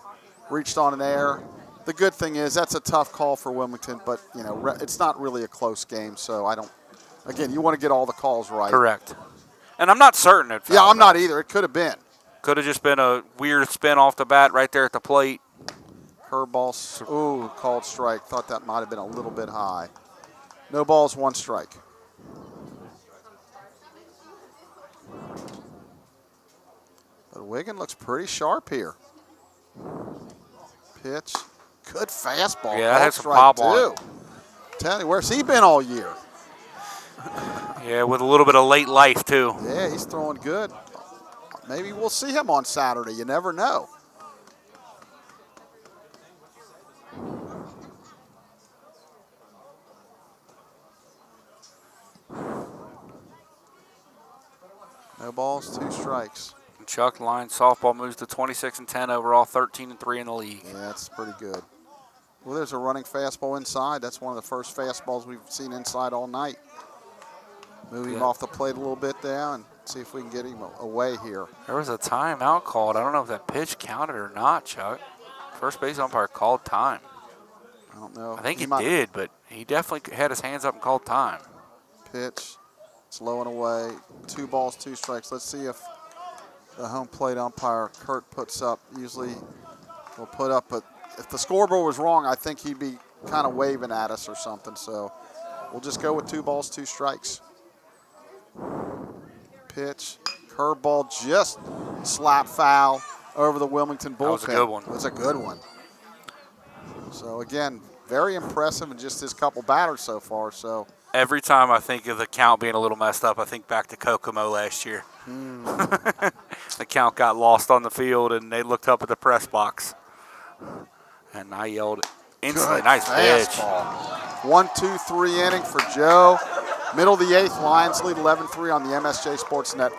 A: reached on an error. The good thing is that's a tough call for Wilmington, but it's not really a close game. So I don't. Again, you want to get all the calls right.
B: Correct. And I'm not certain.
A: Yeah, I'm not either. It could have been.
B: Could have just been a weird spin off the bat right there at the plate.
A: Curveball. Ooh, called strike. Thought that might have been a little bit high. No balls, 1 strike. But Wiggin looks pretty sharp here. Pitch. Good fastball.
B: Yeah, that had some pop on it.
A: Tell you, where's he been all year?
B: Yeah, with a little bit of late life, too.
A: Yeah, he's throwing good. Maybe we'll see him on Saturday. You never know. No balls, 2 strikes.
B: And Chuck, Lions softball moves to 26-10 overall, 13-3 in the league.
A: Yeah, that's pretty good. Well, there's a running fastball inside. That's one of the first fastballs we've seen inside all night. Move him off the plate a little bit there and see if we can get him away here.
B: There was a timeout called. I don't know if that pitch counted or not, Chuck. First base umpire called time.
A: I don't know.
B: I think he did, but he definitely had his hands up and called time.
A: Pitch. It's low and away. 2 balls, 2 strikes. Let's see if the home plate umpire, Kurt, puts up. Usually we'll put up, but if the scoreboard was wrong, I think he'd be kind of waving at us or something. So we'll just go with 2 balls, 2 strikes. Pitch. Curveball just slap foul over the Wilmington bullpen.
B: That was a good one.
A: It was a good one. So, again, very impressive in just his couple batters so far. So
B: every time I think of the count being a little messed up, I think back to Kokomo last year. The count got lost on the field, and they looked up at the press box. And I yelled instantly, nice pitch.
A: 1, 2, 3 inning for Joe. Middle of the 8th, Lions lead 11-3 on the MSJ Sports Network.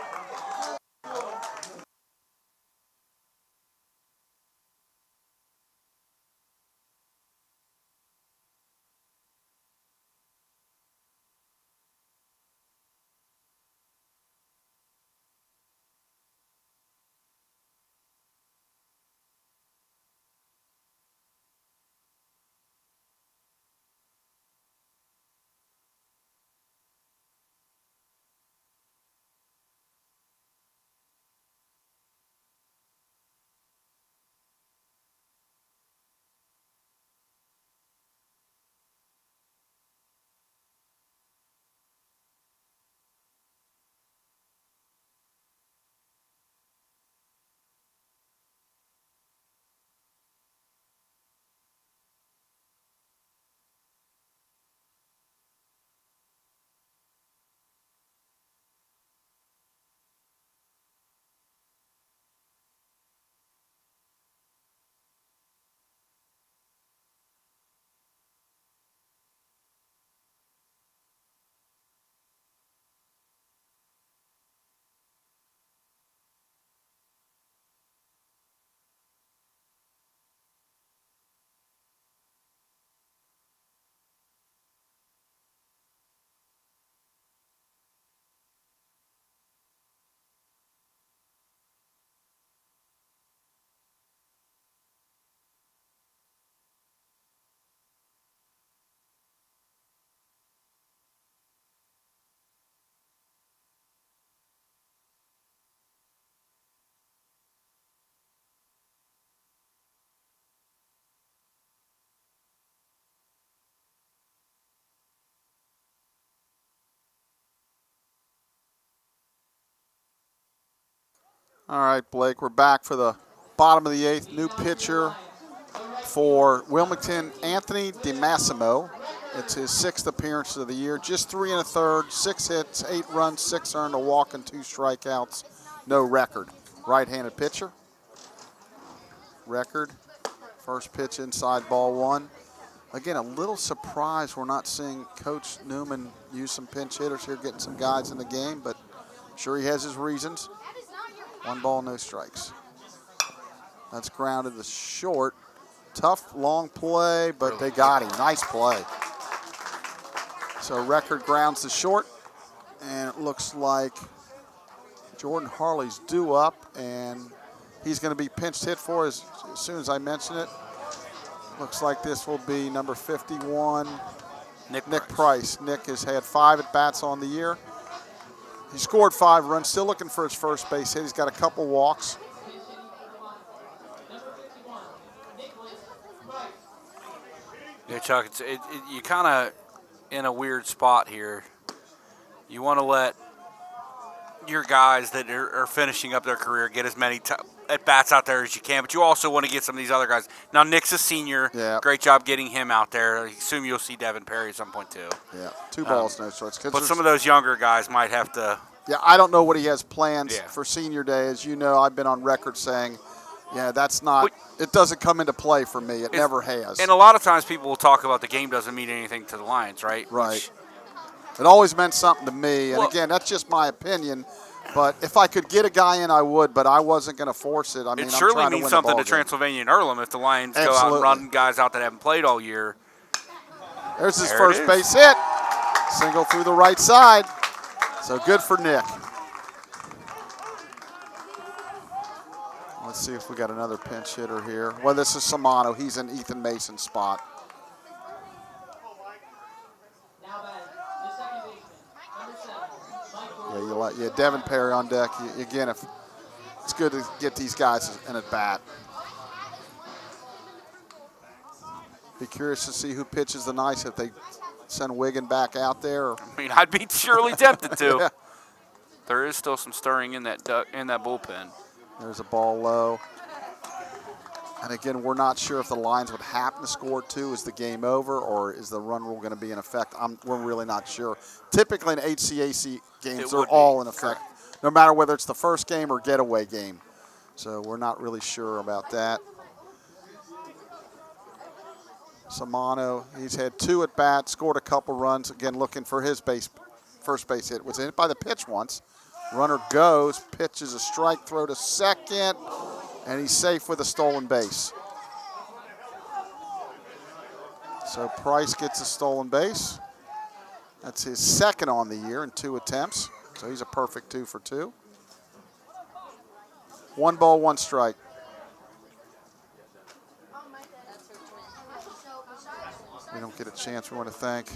A: All right, Blake, we're back for the bottom of the 8th. New pitcher for Wilmington, Anthony DeMassimo. It's his 6th appearance of the year. Just 3 1/3, 6 hits, 8 runs, 6 earned, a walk, and 2 strikeouts. No record. Right-handed pitcher. Record. First pitch inside, ball 1. Again, a little surprised we're not seeing Coach Newman use some pinch hitters here, getting some guys in the game, but I'm sure he has his reasons. 1 ball, no strikes. That's grounded to short. Tough, long play, but they got him. Nice play. So Record grounds to short, and it looks like Jordan Harley's due up, and he's going to be pinched hit for as soon as I mention it. Looks like this will be number 51, Nick Price. Nick has had 5 at-bats on the year. He scored 5 runs, still looking for his first base hit. He's got a couple walks.
B: Yeah, Chuck, you kind of in a weird spot here. You want to let your guys that are finishing up their career get as many at-bats out there as you can, but you also want to get some of these other guys. Now, Nick's a senior.
A: Yeah.
B: Great job getting him out there. I assume you'll see Devin Perry at some point, too.
A: Yeah, 2 balls, no strikes.
B: But some of those younger guys might have to.
A: Yeah, I don't know what he has plans for senior day. As you know, I've been on record saying, that's not – it doesn't come into play for me. It never has.
B: And a lot of times people will talk about the game doesn't mean anything to the Lions, right?
A: Right. It always meant something to me. And, again, that's just my opinion. But if I could get a guy in, I would, but I wasn't going to force it. I mean,
B: it surely means something to Transylvania and Earlham if the Lions go out and run guys out that haven't played all year.
A: There's his first base hit. Single through the right side. So good for Nick. Let's see if we got another pinch hitter here. Well, this is Samano. He's in Ethan Mason's spot. Yeah, Devin Perry on deck. Again, if it's good to get these guys in at bat. Be curious to see who pitches the ninth if they send Wiggin back out there.
B: I mean, I'd be surely tempted to.
A: Yeah.
B: There is still some stirring in that bullpen.
A: There's a ball low. And again, we're not sure if the Lions would happen to score 2. Is the game over, or is the run rule going to be in effect? We're really not sure. Typically in HCAC games, they're all in effect, no matter whether it's the first game or getaway game. So we're not really sure about that. Samano, he's had 2 at-bats, scored a couple runs. Again, looking for his first base hit. Was hit by the pitch once. Runner goes, pitches a strike throw to second, and he's safe with a stolen base. So Price gets a stolen base. That's his 2nd on the year in 2 attempts. So he's a perfect 2 for 2. 1 ball, 1 strike. We don't get a chance. We want to thank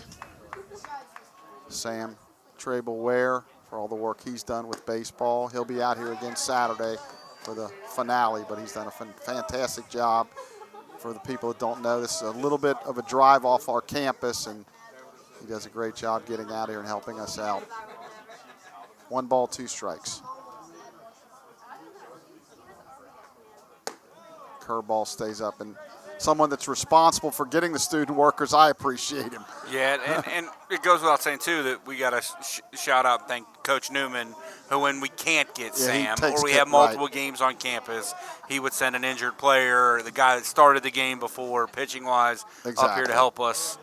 A: Sam Trable-Ware for all the work he's done with baseball. He'll be out here again Saturday for the finale, but he's done a fantastic job. For the people that don't know, this is a little bit of a drive off our campus, and he does a great job getting out here and helping us out. 1 ball, 2 strikes. Curveball stays up, and someone that's responsible for getting the student workers, I appreciate him.
B: Yeah, and it goes without saying, too, that we got to shout out and thank Coach Newman, who when we can't get Sam or we have multiple games on campus, he would send an injured player or the guy that started the game before, pitching-wise, up here to help us.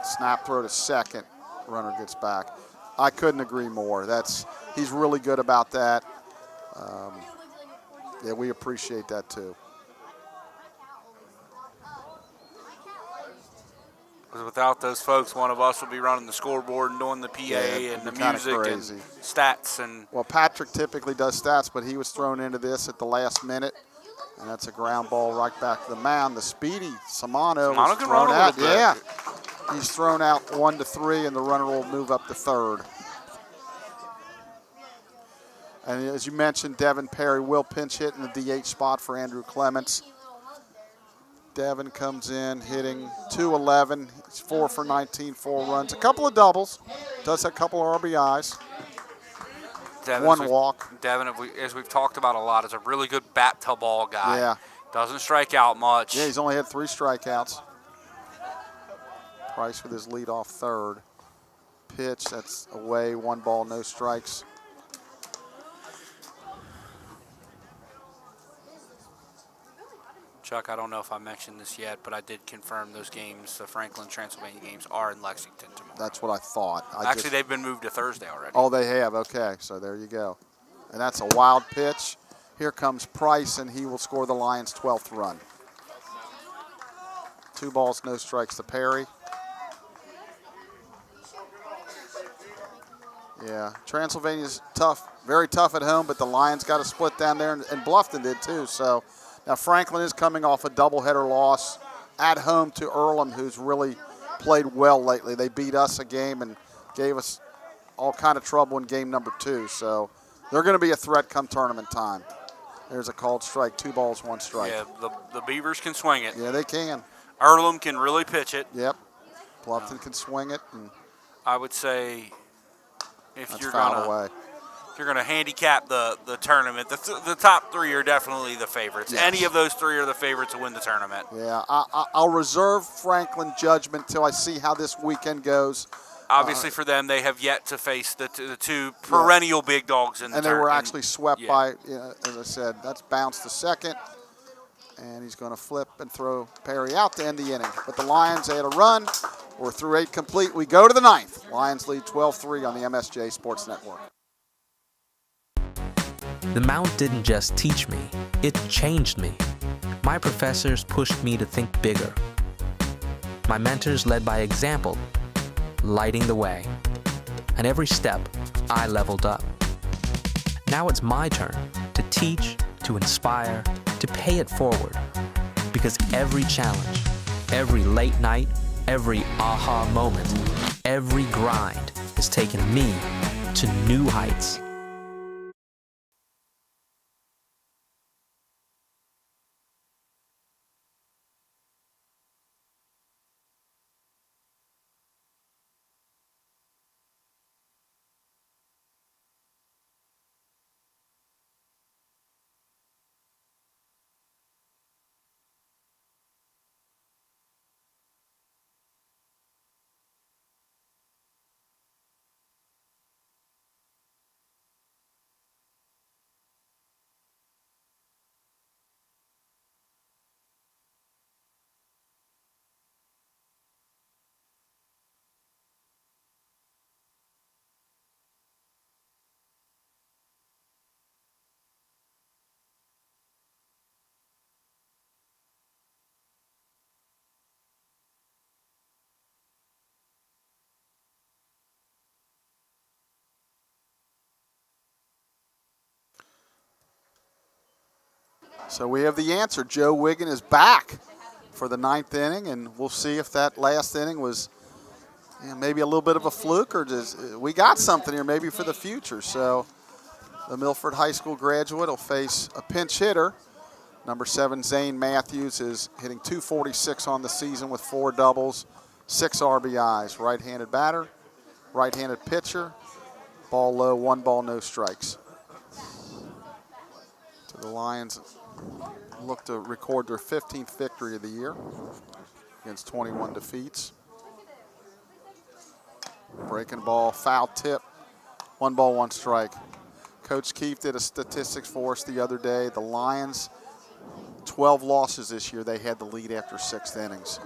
A: Snap throw to second, runner gets back. I couldn't agree more. He's really good about that. Yeah, we appreciate that, too.
B: Because without those folks, one of us would be running the scoreboard and doing the PA and the music and stats. Well,
A: Patrick typically does stats, but he was thrown into this at the last minute, and that's a ground ball right back to the mound. The speedy Samano was thrown out. Yeah, he's thrown out 1-3, and the runner will move up to 3rd. And as you mentioned, Devin Perry will pinch hit in the DH spot for Andrew Clements. Devin comes in hitting .211. He's 4 for 19, 4 runs, a couple of doubles. Does have a couple of RBIs. One walk.
B: Devin, as we've talked about a lot, is a really good bat-to-ball guy.
A: Yeah.
B: Doesn't strike out much.
A: Yeah, he's only had 3 strikeouts. Price with his leadoff third. Pitch, that's away, 1 ball, no strikes.
B: Chuck, I don't know if I mentioned this yet, but I did confirm those games, the Franklin, Transylvania games, are in Lexington tomorrow.
A: That's what I thought.
B: Actually, they've been moved to Thursday already.
A: Oh, they have. Okay, so there you go. And that's a wild pitch. Here comes Price, and he will score the Lions' 12th run. 2 balls, no strikes to Perry. Yeah, Transylvania's tough, very tough at home, but the Lions got a split down there, and Bluffton did too. So now Franklin is coming off a doubleheader loss at home to Earlham, who's really played well lately. They beat us a game and gave us all kind of trouble in game number 2. So they're going to be a threat come tournament time. There's a called strike, 2 balls, 1 strike.
B: Yeah, the Beavers can swing it.
A: Yeah, they can.
B: Earlham can really pitch it.
A: Yep. Bluffton can swing it. And
B: I would say if
A: that's
B: you're
A: foul away.
B: If you're gonna handicap the tournament, the top 3 are definitely the favorites.
A: Yes.
B: Any of those 3 are the favorites to win the tournament.
A: Yeah, I'll reserve Franklin judgment till I see how this weekend goes.
B: Obviously, for them, they have yet to face the 2 perennial big dogs in the
A: tournament. And they were actually swept by, as I said, that's bounced to second. And he's going to flip and throw Perry out to end the inning. But the Lions had a run. We're through 8 complete. We go to the 9th. Lions lead 12-3 on the MSJ Sports Network.
C: The Mount didn't just teach me, it changed me. My professors pushed me to think bigger. My mentors led by example, lighting the way. And every step, I leveled up. Now it's my turn to teach, to inspire, to pay it forward. Because every challenge, every late night, every aha moment, every grind has taken me to new heights.
A: So we have the answer. Joe Wiggin is back for the 9th inning, and we'll see if that last inning was maybe a little bit of a fluke, or we got something here maybe for the future. So the Milford High School graduate will face a pinch hitter. Number 7, Zane Matthews, is hitting .246 on the season with 4 doubles, 6 RBIs. Right-handed batter, right-handed pitcher. Ball low, 1 ball, no strikes. So the Lions look to record their 15th victory of the year against 21 defeats. Breaking ball, foul tip, 1 ball, 1 strike. Coach Keefe did a statistics for us the other day. The Lions, 12 losses this year. They had the lead after 6th innings.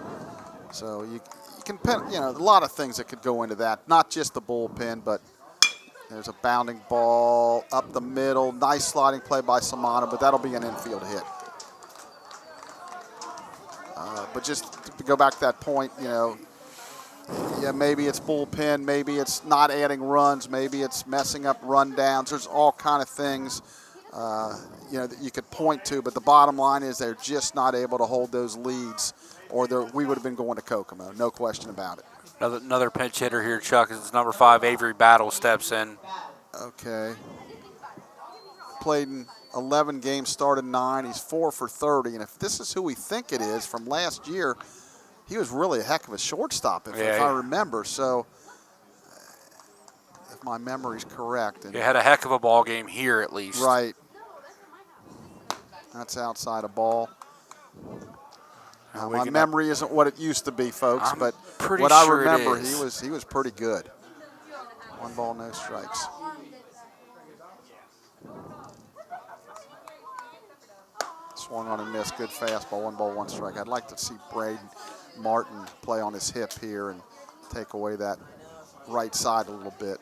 A: So you can, a lot of things that could go into that. Not just the bullpen, but there's a bounding ball up the middle. Nice sliding play by Samana, but that'll be an infield hit. But just to go back to that point, maybe it's bullpen, maybe it's not adding runs, maybe it's messing up rundowns. There's all kind of things, that you could point to, but the bottom line is they're just not able to hold those leads, or we would have been going to Kokomo, no question about it.
B: Another pinch hitter here, Chuck, is number 5, Avery Battle, steps in.
A: Okay. Played in 11 games, started 9. He's 4 for 30. And if this is who we think it is from last year, he was really a heck of a shortstop, if I remember. So if my memory's correct. And
B: you had a heck of a ball game here, at least.
A: right. That's outside a ball. Now, my memory isn't what it used to be, folks, but
B: pretty
A: what I
B: sure
A: remember,
B: it is.
A: he was pretty good. 1 ball, no strikes. Swung on and missed. Good fastball. 1 ball, 1 strike. I'd like to see Braden Martin play on his hip here and take away that right side a little bit.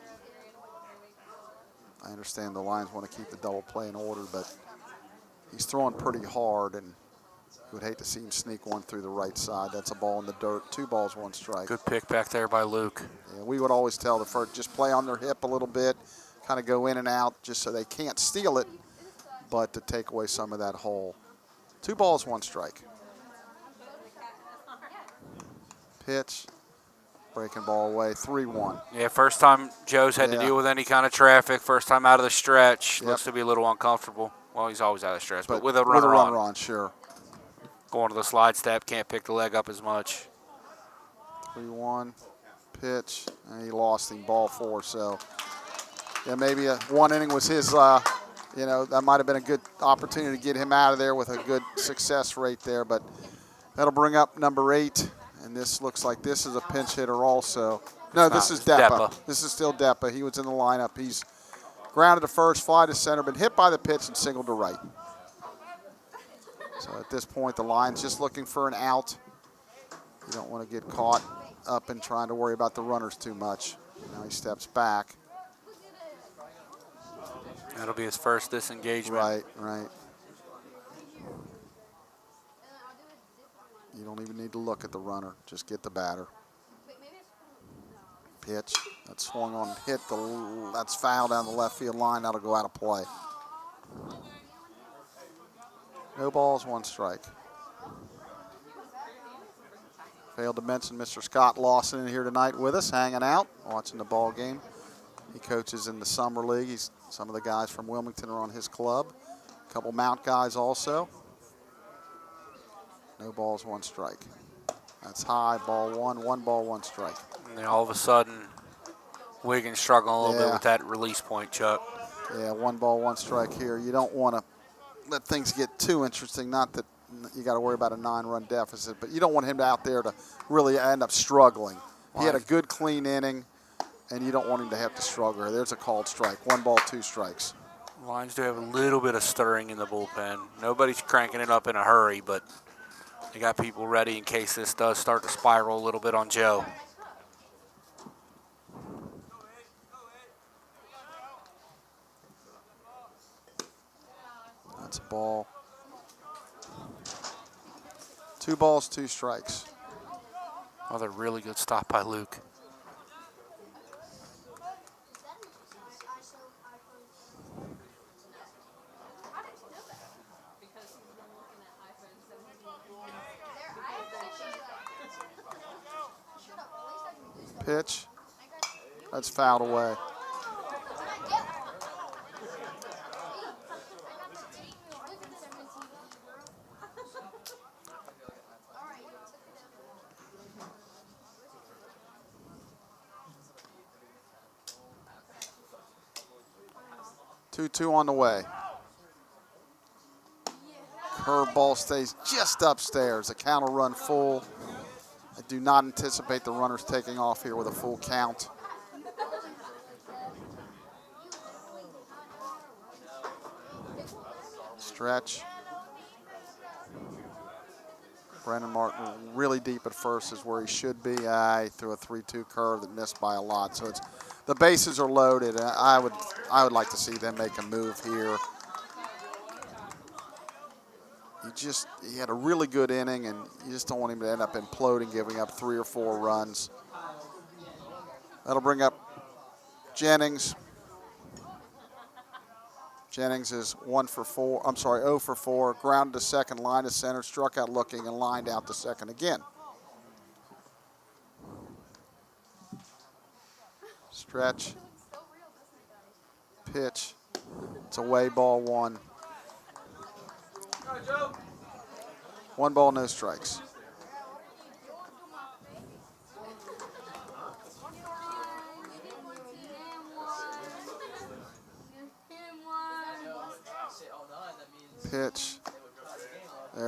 A: I understand the Lions want to keep the double play in order, but he's throwing pretty hard, and you would hate to see him sneak one through the right side. That's a ball in the dirt. 2 balls, 1 strike.
B: Good pick back there by Luke.
A: Yeah, we would always tell the first, just play on their hip a little bit, kind of go in and out just so they can't steal it, but to take away some of that hole. 2 balls, 1 strike. Pitch, breaking ball away, 3-1.
B: Yeah, first time Joe's had to deal with any kind of traffic. First time out of the stretch.
A: Yep.
B: Looks to be a little uncomfortable. Well, he's always out of the stretch, but with a
A: runner
B: runner
A: on, sure.
B: Going to the slide step, can't pick the leg up as much.
A: 3-1, pitch, and he lost him, ball 4. So, yeah, maybe 1 inning was his, that might have been a good opportunity to get him out of there with a good success rate there. But that'll bring up number 8, and this looks like this is a pinch hitter also. No, this is Deppa. This is still Deppa. He was in the lineup. He's grounded to first, fly to center, been hit by the pitch and singled to right. So at this point, the Lions just looking for an out. You don't want to get caught up in trying to worry about the runners too much. Now he steps back.
B: That'll be his first disengagement.
A: Right. You don't even need to look at the runner. Just get the batter. Pitch. That's swung on, that's foul down the left field line. That'll go out of play. No balls, 1 strike. Failed to mention Mr. Scott Lawson in here tonight with us, hanging out, watching the ball game. He coaches in the summer league. Some of the guys from Wilmington are on his club. A couple Mount guys also. No balls, 1 strike. That's high, ball 1, 1 ball, 1 strike.
B: And then all of a sudden, Wiggins struggling a little bit with that release point, Chuck.
A: Yeah, 1 ball, 1 strike here. You don't want to let things get too interesting. Not that you got to worry about a 9-run deficit, but you don't want him out there to really end up struggling. He had a good, clean inning, and you don't want him to have to struggle. There's a called strike. 1 ball, 2 strikes.
B: Lions do have a little bit of stirring in the bullpen. Nobody's cranking it up in a hurry, but they got people ready in case this does start to spiral a little bit on Joe.
A: That's a ball. 2 balls, 2 strikes.
B: Another really good stop by Luke.
A: Pitch. That's fouled away. Two on the way. Curveball stays just upstairs. The count will run full. I do not anticipate the runners taking off here with a full count. Stretch. Brandon Martin really deep at first is where he should be. He threw a 3-2 curve that missed by a lot. So it's the bases are loaded. I would like to see them make a move here. He had a really good inning, and you just don't want him to end up imploding, giving up 3 or 4 runs. That'll bring up Jennings. Jennings is 0 for 4. Grounded to second, line to center, struck out looking, and lined out to second again. Stretch. Pitch. It's away, ball 1. 1 ball, no strikes.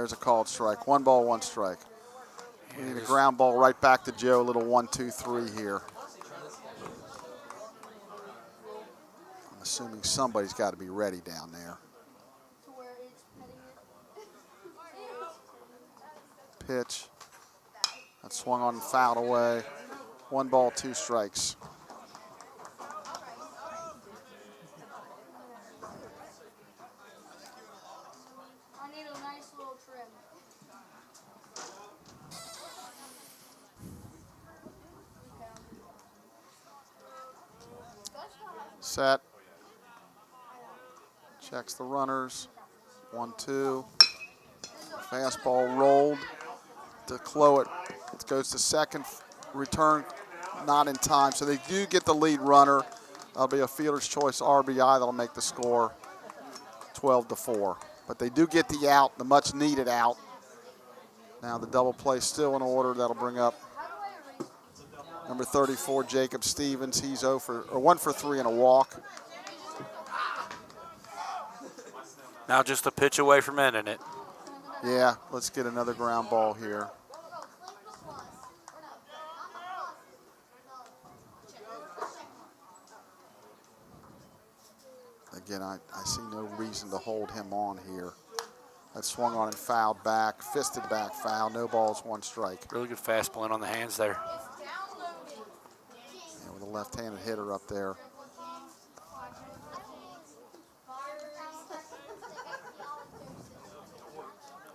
A: There's a called strike. 1 ball, 1 strike. We need a ground ball right back to Joe. A little 1, 2, 3 here. I'm assuming somebody's got to be ready down there. Pitch. That swung on and fouled away. 1 ball, 2 strikes. Set. Checks the runners. 1, 2. Fastball rolled to Clow it. It goes to second. Return not in time. So they do get the lead runner. That'll be a fielder's choice RBI. That'll make the score 12-4. But they do get the out, the much needed out. Now the double play still in order. That'll bring up number 34, Jacob Stevens. He's 1 for 3 and a walk.
B: Now just a pitch away from ending it.
A: Yeah, let's get another ground ball here. Again, I see no reason to hold him on here. That swung on and fouled back, fisted back foul. No balls, 1 strike.
B: Really good fastball in on the hands there.
A: Yeah, with a left-handed hitter up there.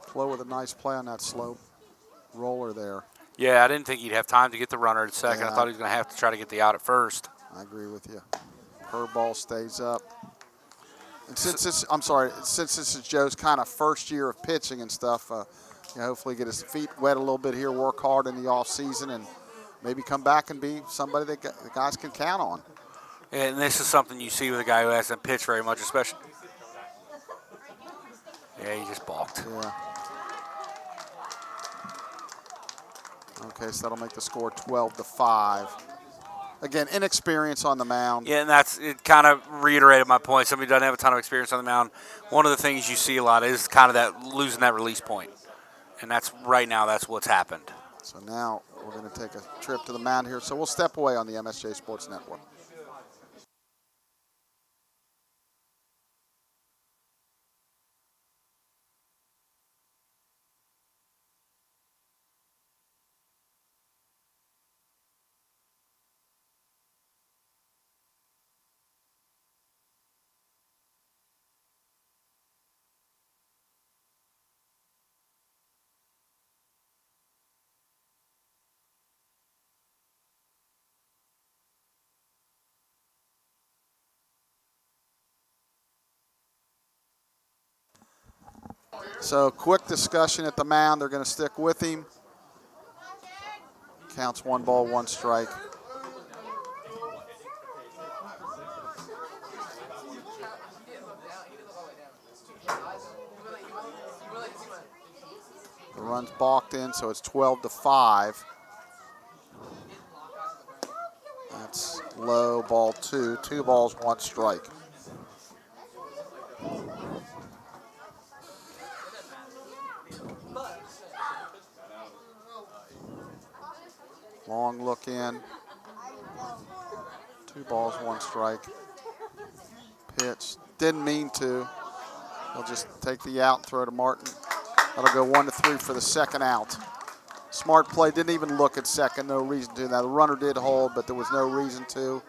A: Flo with a nice play on that slow roller there.
B: Yeah, I didn't think he'd have time to get the runner at second.
A: Yeah.
B: I thought he was going to have to try to get the out at first.
A: I agree with you. Curveball stays up. And since this is Joe's kind of first year of pitching and stuff, hopefully get his feet wet a little bit here, work hard in the off season, and maybe come back and be somebody that the guys can count on.
B: And this is something you see with a guy who hasn't pitched very much, especially. Yeah, he just balked.
A: Yeah. Okay, so that'll make the score 12-5. Again, inexperience on the mound.
B: Yeah, and it kind of reiterated my point. Somebody doesn't have a ton of experience on the mound. One of the things you see a lot is kind of that losing that release point. And that's what's happened.
A: So now we're going to take a trip to the mound here. So we'll step away on the MSJ Sports Network. So quick discussion at the mound. They're going to stick with him. Counts 1 ball, 1 strike. The run's balked in, so it's 12-5. That's low, ball 2. 2 balls, 1 strike. Long look in. 2 balls, 1 strike. Pitch. Didn't mean to. He'll just take the out and throw to Martin. That'll go 1-3 for the second out. Smart play. Didn't even look at second. No reason to. Now the runner did hold, but there was no reason to.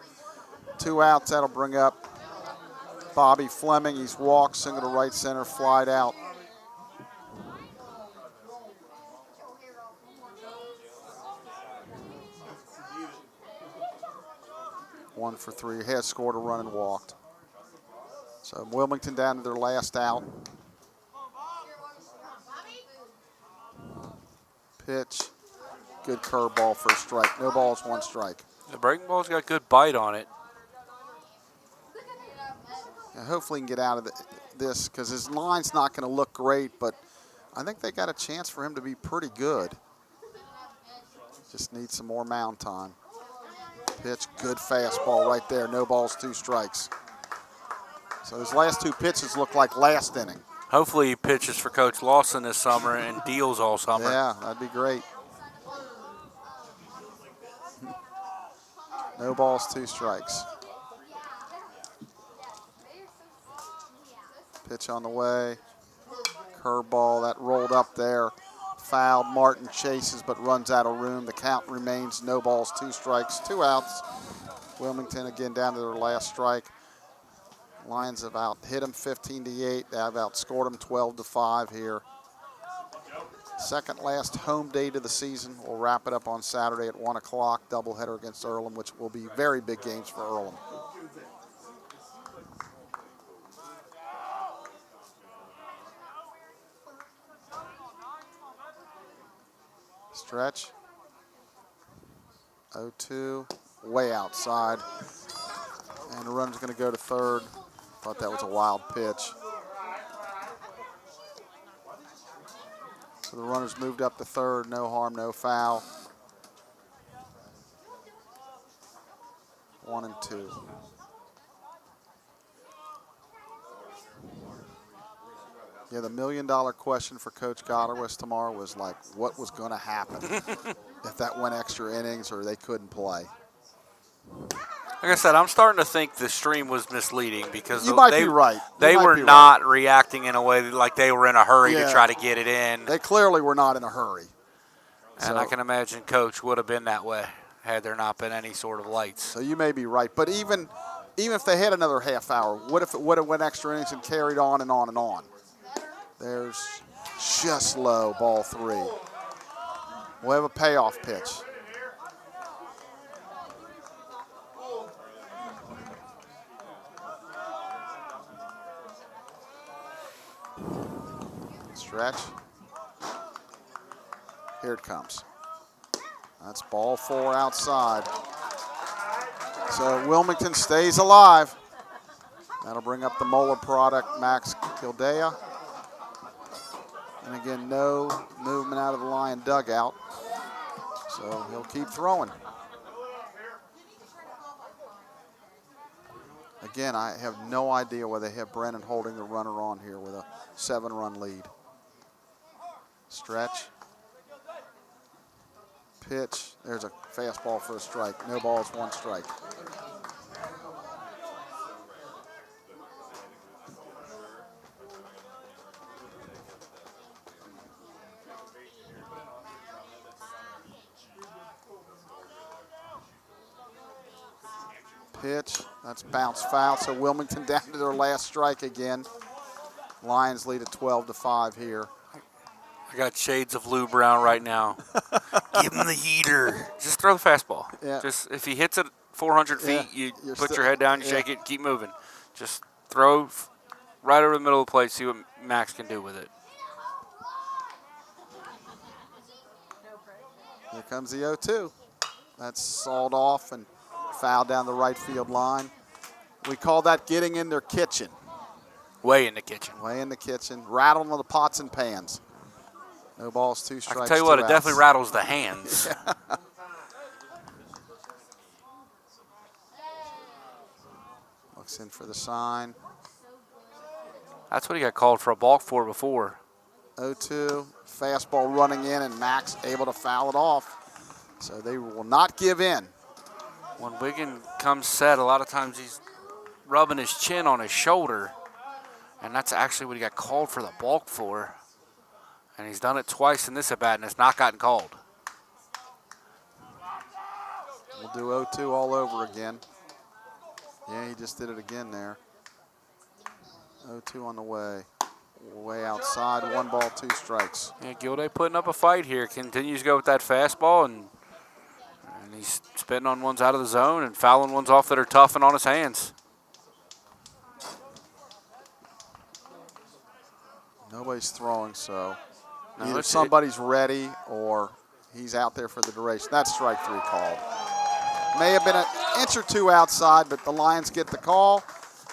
A: 2 outs. That'll bring up Bobby Fleming. He's walked, single to right center, flied out. One for 3. Has scored a run and walked. So Wilmington down to their last out. Pitch. Good curveball for a strike. No balls, 1 strike.
B: The breaking ball's got good bite on it.
A: And hopefully he can get out of this because his line's not going to look great, but I think they got a chance for him to be pretty good. Just needs some more mound time. Pitch, good fastball right there. No balls, 2 strikes. So his last 2 pitches look like last inning.
B: Hopefully he pitches for Coach Lawson this summer and deals all summer.
A: Yeah, that'd be great. No balls, 2 strikes. Pitch on the way. Curveball that rolled up there. Fouled. Martin chases but runs out of room. The count remains no balls, 2 strikes, 2 outs. Wilmington again down to their last strike. Lions have hit them 15-8. They have outscored them 12-5 here. Second last home date of the season. We'll wrap it up on Saturday at 1 o'clock. Doubleheader against Earlham, which will be very big games for Earlham. Stretch. 0-2. Way outside. And the runner's going to go to third. Thought that was a wild pitch. So the runner's moved up to third. No harm, no foul. 1-2. Yeah, the $1,000,000 question for Coach Godderwist tomorrow was like, what was going to happen if that went extra innings or they couldn't play?
B: Like I said, I'm starting to think the stream was misleading because
A: you might be right.
B: They were not reacting in a way like they were in a hurry to try to get it in.
A: They clearly were not in a hurry.
B: And I can imagine Coach would have been that way had there not been any sort of lights.
A: So you may be right. But even if they had another half hour, what if it would have went extra innings and carried on and on and on? There's just low, ball 3. We'll have a payoff pitch. Stretch. Here it comes. That's ball 4 outside. So Wilmington stays alive. That'll bring up the Moeller product, Max Kildea. And again, no movement out of the Lion dugout. So he'll keep throwing. Again, I have no idea why they have Brennan holding the runner on here with a 7-run lead. Stretch. Pitch. There's a fastball for a strike. No balls, 1 strike. Pitch. That's bounce foul. So Wilmington down to their last strike again. Lions lead at 12-5 here.
B: I got shades of Lou Brown right now. Give him the heater. Just throw the fastball.
A: Yeah.
B: Just if he hits it 400 feet, you put your head down, you shake it, keep moving. Just throw right over the middle of the plate, see what Max can do with it.
A: Here comes the 0-2. That's sawed off and fouled down the right field line. We call that getting in their kitchen.
B: Way in the kitchen.
A: Way in the kitchen. Rattling on the pots and pans. No balls, 2 strikes.
B: I can tell you what, it definitely rattles the hands.
A: Yeah. Looks in for the sign.
B: That's what he got called for a balk for before.
A: 0-2. Fastball running in, and Max able to foul it off. So they will not give in.
B: When Wiggin comes set, a lot of times he's rubbing his chin on his shoulder, and that's actually what he got called for the balk for. And he's done it twice in this at-bat, and it's not gotten called.
A: We'll do 0-2 all over again. Yeah, he just did it again there. 0-2 on the way. Way outside, 1 ball, 2 strikes.
B: Yeah, Gilday putting up a fight here. Continues to go with that fastball, and he's spitting on ones out of the zone and fouling ones off that are tough and on his hands.
A: Nobody's throwing, so
B: No,
A: either somebody's ready or he's out there for the duration. That's strike 3 called. May have been an inch or 2 outside, but the Lions get the call.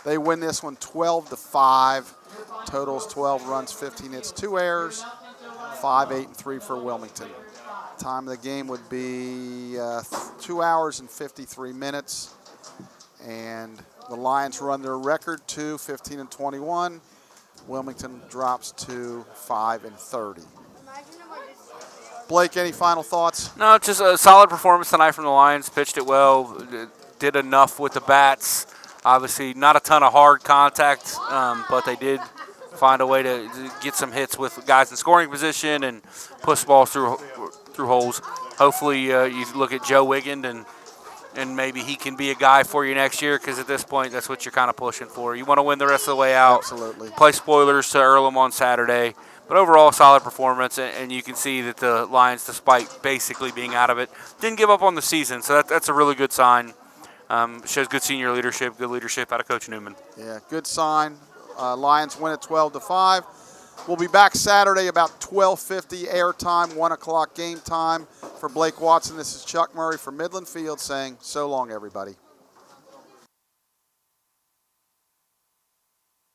A: They win this one 12-5. Totals 12 runs, 15 hits, 2 errors, 5, 8, and 3 for Wilmington. Time of the game would be 2 hours and 53 minutes. And the Lions run their record to 15-21. Wilmington drops to 5-30. Blake, any final thoughts?
B: No, just a solid performance tonight from the Lions. Pitched it well, did enough with the bats. Obviously, not a ton of hard contact, but they did find a way to get some hits with guys in scoring position and push balls through holes. Hopefully, you look at Joe Wiggins and maybe he can be a guy for you next year, because at this point, that's what you're kind of pushing for. You want to win the rest of the way out.
A: Absolutely.
B: Play spoilers to Earlham on Saturday. But overall, solid performance, and you can see that the Lions, despite basically being out of it, didn't give up on the season. So that's a really good sign. Shows good senior leadership, good leadership out of Coach Newman.
A: Yeah, good sign. Lions win at 12-5. We'll be back Saturday about 12:50 airtime, 1 o'clock game time. For Blake Watson, this is Chuck Murray from Midland Field saying so long, everybody.